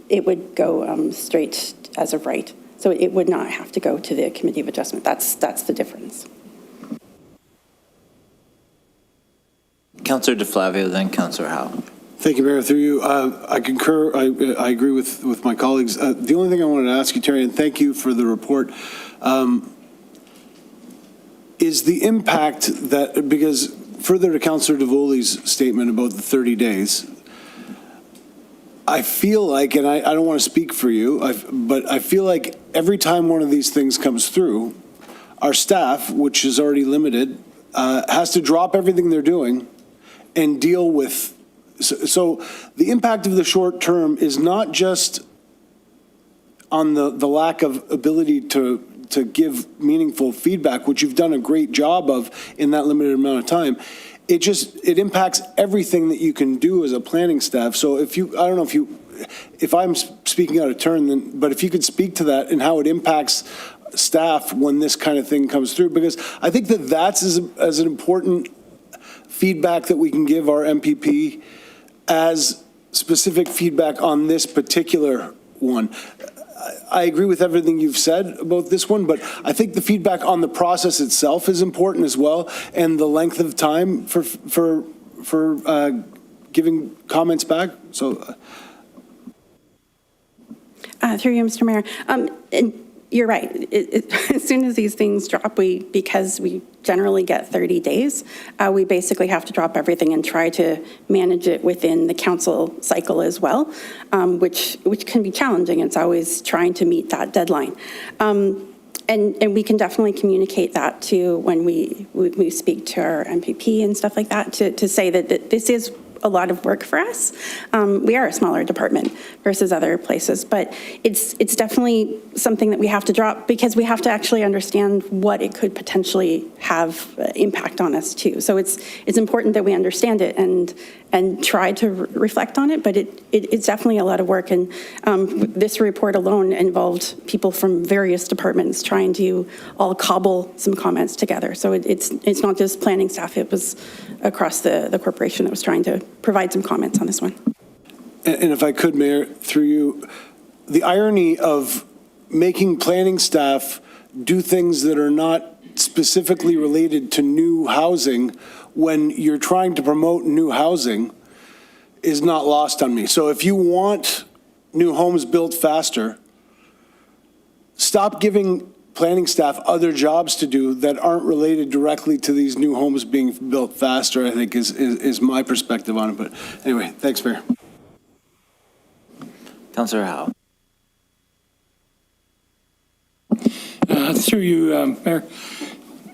it would go straight as of right. So it would not have to go to the Committee of Adjustment. That's the difference. Councillor DeFlavio, then Councillor Howe. Thank you, Mayor. Through you, I concur. I agree with my colleagues. The only thing I wanted to ask you, Terry, and thank you for the report, is the impact that, because further to Councillor DeVoley's statement about the 30 days, I feel like, and I don't want to speak for you, but I feel like every time one of these things comes through, our staff, which is already limited, has to drop everything they're doing and deal with. So the impact of the short term is not just on the lack of ability to give meaningful feedback, which you've done a great job of in that limited amount of time. It impacts everything that you can do as a planning staff. So I don't know if I'm speaking out of turn, but if you could speak to that and how it impacts staff when this kind of thing comes through, because I think that's as an important feedback that we can give our MPP as specific feedback on this particular one. I agree with everything you've said about this one, but I think the feedback on the process itself is important as well, and the length of time for giving comments back. So, through you, Mr. Mayor, and you're right. As soon as these things drop, because we generally get 30 days, we basically have to drop everything and try to manage it within the council cycle as well, which can be challenging. It's always trying to meet that deadline. And we can definitely communicate that to when we speak to our MPP and stuff like that, to say that this is a lot of work for us. We are a smaller department versus other places, but it's definitely something that we have to drop because we have to actually understand what it could potentially have impact on us too. So it's important that we understand it and try to reflect on it, but it's definitely a lot of work. And this report alone involved people from various departments trying to all cobble some comments together. So it's not just planning staff, it was across the corporation that was trying to provide some comments on this one. And if I could, Mayor, through you, the irony of making planning staff do things that are not specifically related to new housing when you're trying to promote new housing is not lost on me. So if you want new homes built faster, stop giving planning staff other jobs to do that aren't related directly to these new homes being built faster, I think is my perspective on it. But anyway, thanks, Mayor. Councillor Howe. Through you, Mayor.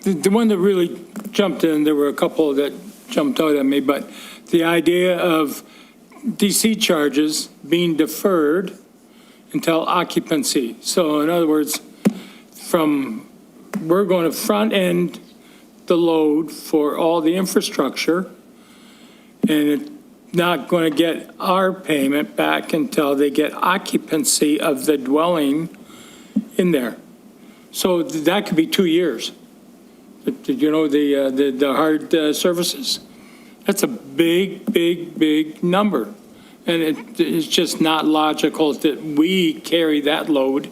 The one that really jumped in, there were a couple that jumped out at me, but the idea of DC charges being deferred until occupancy. So in other words, we're going to front end the load for all the infrastructure, and it's not going to get our payment back until they get occupancy of the dwelling in there. So that could be 2 years. You know, the hard services. That's a big number. And it's just not logical that we carry that load.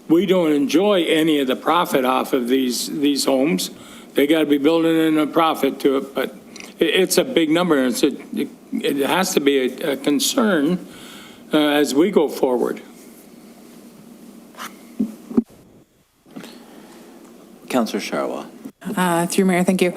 We don't enjoy any of the profit off of these homes. They got to be building in a profit to it, but it's a big number. And it has to be a concern as we go forward. Councillor Sharwa. Through Mayor, thank you.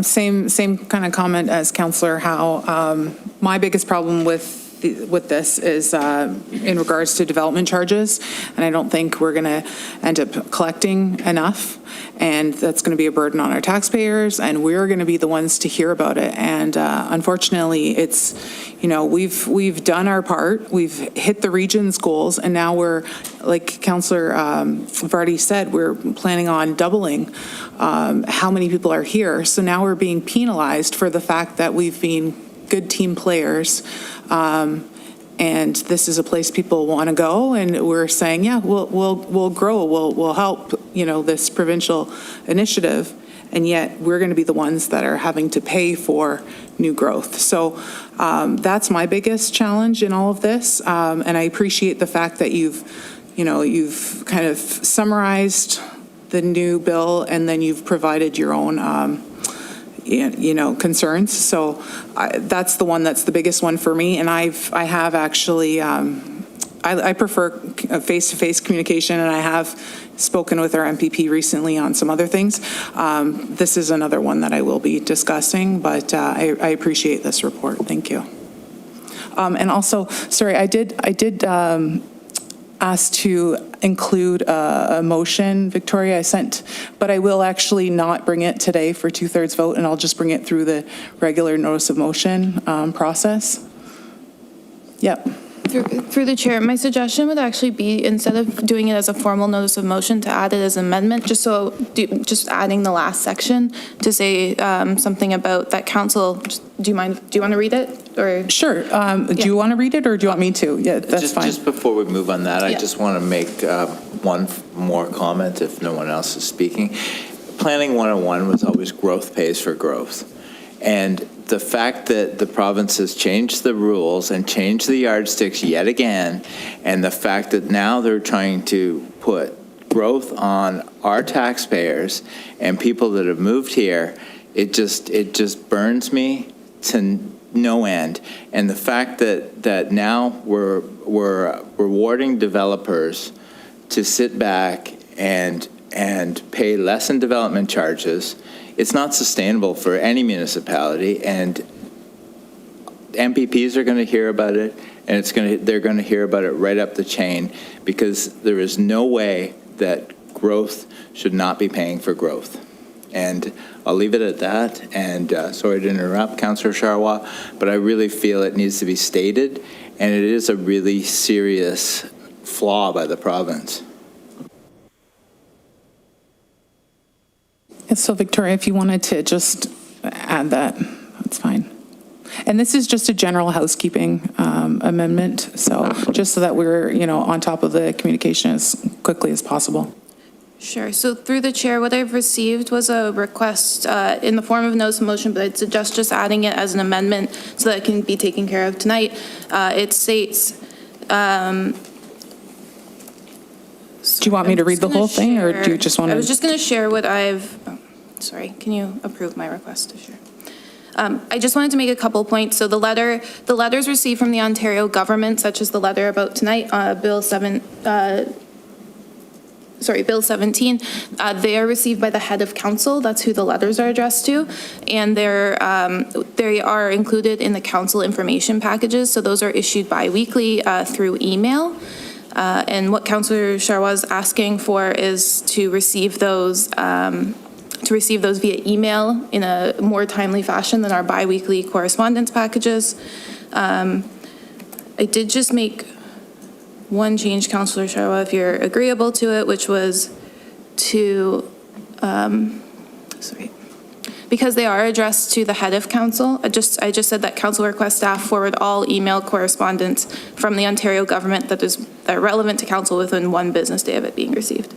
Same kind of comment as Councillor Howe. My biggest problem with with this is in regards to development charges, and I don't think we're going to end up collecting enough, and that's going to be a burden on our taxpayers, and we're going to be the ones to hear about it. And unfortunately, it's, we've done our part, we've hit the region's goals, and now we're, like Councillor Vardy said, we're planning on doubling how many people are here. So now we're being penalized for the fact that we've been good team players, and this is a place people want to go, and we're saying, yeah, we'll grow, we'll help, this provincial initiative, and yet we're going to be the ones that are having to pay for new growth. So that's my biggest challenge in all of this, and I appreciate the fact that you've kind of summarized the new bill, and then you've provided your own concerns. So that's the one that's the biggest one for me. And I have actually, I prefer face-to-face communication, and I have spoken with our MPP recently on some other things. This is another one that I will be discussing, but I appreciate this report. Thank you. And also, sorry, I did asked to include a motion, Victoria, I sent, but I will actually not bring it today for 2/3 vote, and I'll just bring it through the regular notice of motion process. Yep. Through the chair, my suggestion would actually be, instead of doing it as a formal notice of motion, to add it as an amendment, just adding the last section to say something about that council. Do you want to read it? Or sure. Do you want to read it, or do you want me to? Yeah, that's fine. Just before we move on that, I Yeah. just want to make one more comment if no one else is speaking. Planning 101 was always growth pays for growth. And the fact that the province has changed the rules and changed the yardsticks yet again, and the fact that now they're trying to put growth on our taxpayers and people that have moved here, it just burns me to no end. And the fact that now we're rewarding developers to sit back and pay less in development charges, it's not sustainable for any municipality, and MPPs are going to hear about it, and they're going to hear about it right up the chain, because there is no way that growth should not be paying for growth. And I'll leave it at that, and sorry to interrupt, Councillor Charwa, but I really feel it needs to be stated, and it is a really serious flaw by the province. So, Victoria, if you wanted to just add that, that's fine. And this is just a general housekeeping amendment, so just so that we're, on top of the communication as quickly as possible. Sure. So through the chair, what I've received was a request in the form of a notice of motion, but I'd suggest just adding it as an amendment so that it can be taken care of tonight. It states, do you want me to read the whole thing, or do you just want to? I was just going to share what sorry, can you approve my request to share? I just wanted to make a couple points. So the letters received from the Ontario government, such as the letter about tonight, Bill 17, they are received by the head of council. That's who the letters are addressed to. And they are included in the council information packages. So those are issued bi-weekly through email. And what Councillor Charwa is asking for is to receive those via email in a more timely fashion than our bi-weekly correspondence packages. I did just make one change, Councillor Charwa, if you're agreeable to it, which was to, because they are addressed to the head of council, I just said that council request staff forward all email correspondence from the Ontario government that are relevant to council within 1 business day of it being received.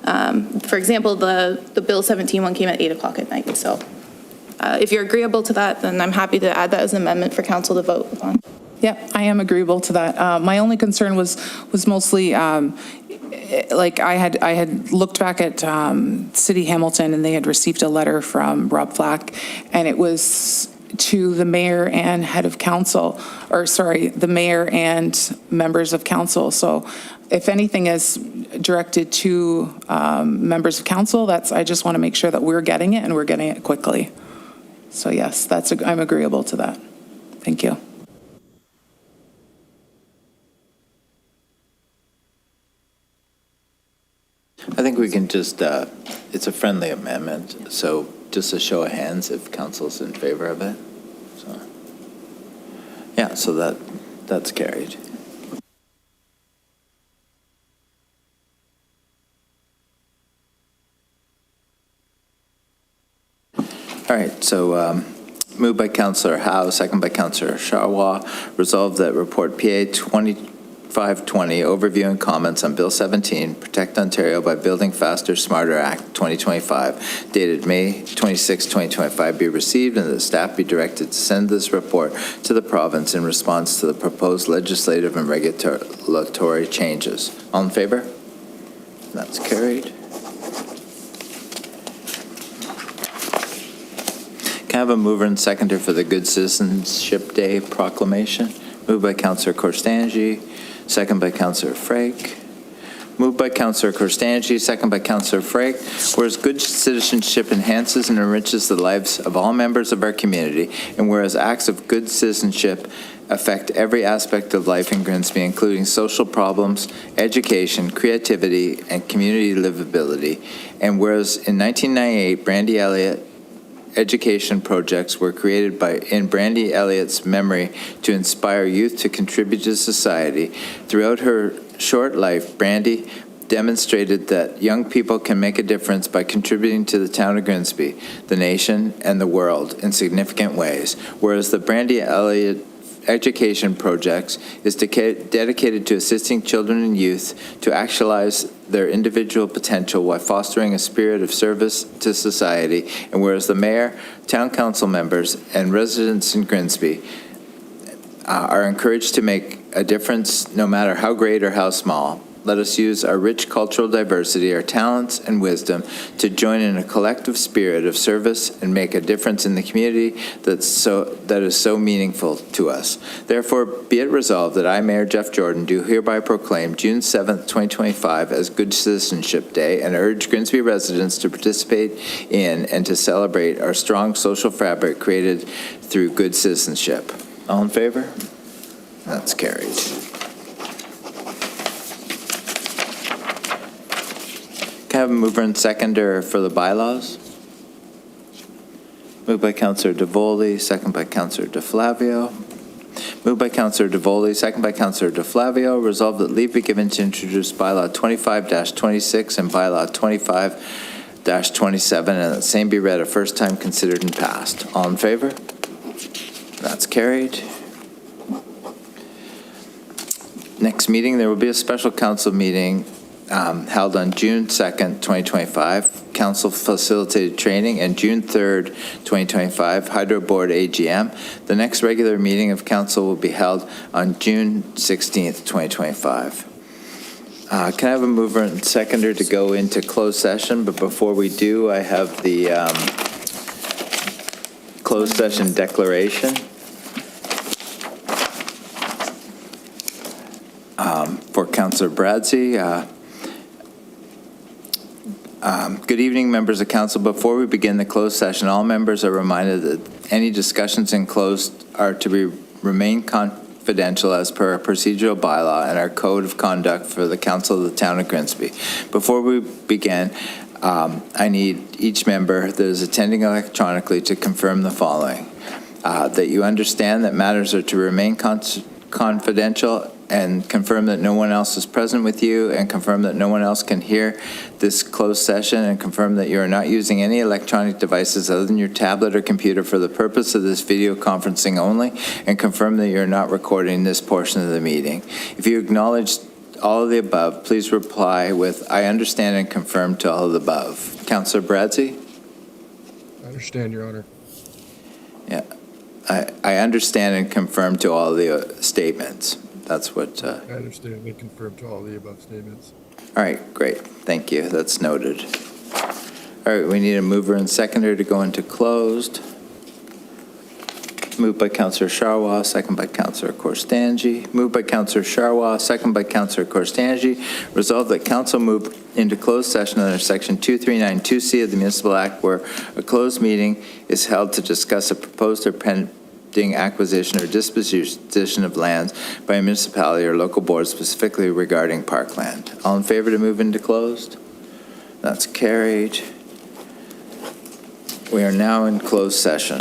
For example, the Bill 17 one came at 8:00 at night. So if you're agreeable to that, then I'm happy to add that as an amendment for council to vote upon. Yeah, I am agreeable to that. My only concern was mostly like I had looked back at City Hamilton, and they had received a letter from Rob Flack, and it was to the mayor and head of council, the mayor and members of council. So if anything is directed to members of council, I just want to make sure that we're getting it, and we're getting it quickly. So yes, I'm agreeable to that. Thank you. I think we can just, it's a friendly amendment, so just a show of hands if council's in favor of it. So, yeah, so that's carried. All right, so moved by Councillor Howe, second by Councillor Sharwa. Resolved that report PA 2520, overview and comments on Bill 17, Protect Ontario by Building Faster, Smarter Act 2025, dated May 26, 2025, be received and that staff be directed to send this report to the province in response to the proposed legislative and regulatory changes. All in favor? That's carried. Can I have a mover and seconder for the Good Citizenship Day proclamation? Moved by Councillor Korstanji, second by Councillor Frake. Moved by Councillor Korstanji, second by Councillor Frake. Whereas good citizenship enhances and enriches the lives of all members of our community, and whereas acts of good citizenship affect every aspect of life in Grimsby, including social problems, education, creativity, and community livability, and whereas in 1998, Brandy Elliott education projects were created in Brandy Elliott's memory to inspire youth to contribute to society. Throughout her short life, Brandy demonstrated that young people can make a difference by contributing to the town of Grimsby, the nation, and the world in significant ways, whereas the Brandy Elliott education projects is dedicated to assisting children and youth to actualize their individual potential while fostering a spirit of service to society, and whereas the mayor, town council members, and residents in Grimsby are encouraged to make a difference no matter how great or how small, let us use our rich cultural diversity, our talents and wisdom to join in a collective spirit of service and make a difference in the community that is so meaningful to us. Therefore, be it resolved that I, Mayor Jeff Jordan, do hereby proclaim June 7th, 2025 as Good Citizenship Day and urge Grimsby residents to participate in and to celebrate our strong social fabric created through good citizenship. All in favor? That's carried. Can I have a mover and seconder for the bylaws? Moved by Councillor DeVoley, second by Councillor DeFlavio. Moved by Councillor DeVoley, second by Councillor DeFlavio. Resolved that leave be given to introduce bylaw 25-26 and bylaw 25-27, and that same be read a first time, considered, and passed. All in favor? That's carried. Next meeting, there will be a special council meeting held on June 2nd, 2025, council facilitated training, and June 3rd, 2025, Hydro Board AGM. The next regular meeting of council will be held on June 16th, 2025. Can I have a mover and seconder to go into closed session? But before we do, I have the closed session declaration. For Councillor Bradsey. Good evening, members of council. Before we begin the closed session, all members are reminded that any discussions in closed are to remain confidential as per our procedural bylaw and our code of conduct for the council of the town of Grimsby. Before we begin, I need each member that is attending electronically to confirm the following. That you understand that matters are to remain confidential, and confirm that no one else is present with you, and confirm that no one else can hear this closed session, and confirm that you are not using any electronic devices other than your tablet or computer for the purpose of this video conferencing only, and confirm that you are not recording this portion of the meeting. If you acknowledge all of the above, please reply with, I understand and confirm to all of the above. Councillor Bradsey? I understand, Your Honor. Yeah, I understand and confirm to all the statements. That's what... I understand and confirm to all the above statements. All right, great. Thank you. That's noted. All right, we need a mover and seconder to go into closed. Moved by Councillor Sharwa, second by Councillor Korstanji. Moved by Councillor Sharwa, second by Councillor Korstanji. Resolved that council move into closed session under Section 2392C of the Municipal Act, where a closed meeting is held to discuss a proposed or pending acquisition or disposition of lands by a municipality or local board, specifically regarding parkland. All in favor to move into closed? That's carried. We are now in closed session.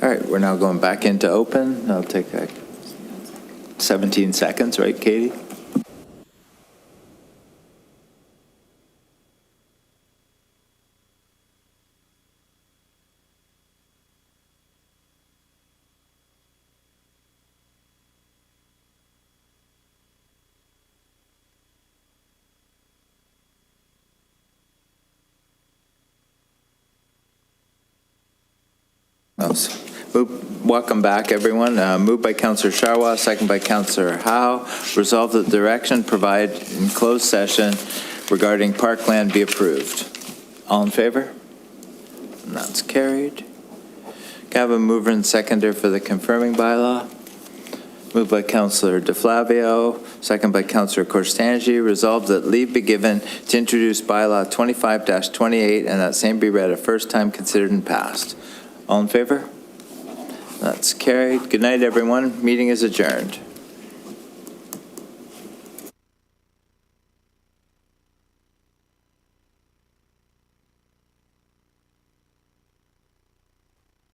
All right, we're now going back into open. I'll take 17 seconds, right, Katie? Welcome back, everyone. Moved by Councillor Charwa, second by Councillor Howe. Resolve that the direction provided in closed session regarding parkland be approved. All in favor? And that's carried. Can I have a mover and seconder for the confirming bylaw? Moved by Councillor DeFlavio, second by Councillor Corstangi. Resolved that leave be given to introduce bylaw 25-28 and that same be read a first time, considered and passed. All in favor? That's carried. Good night, everyone. Meeting is adjourned.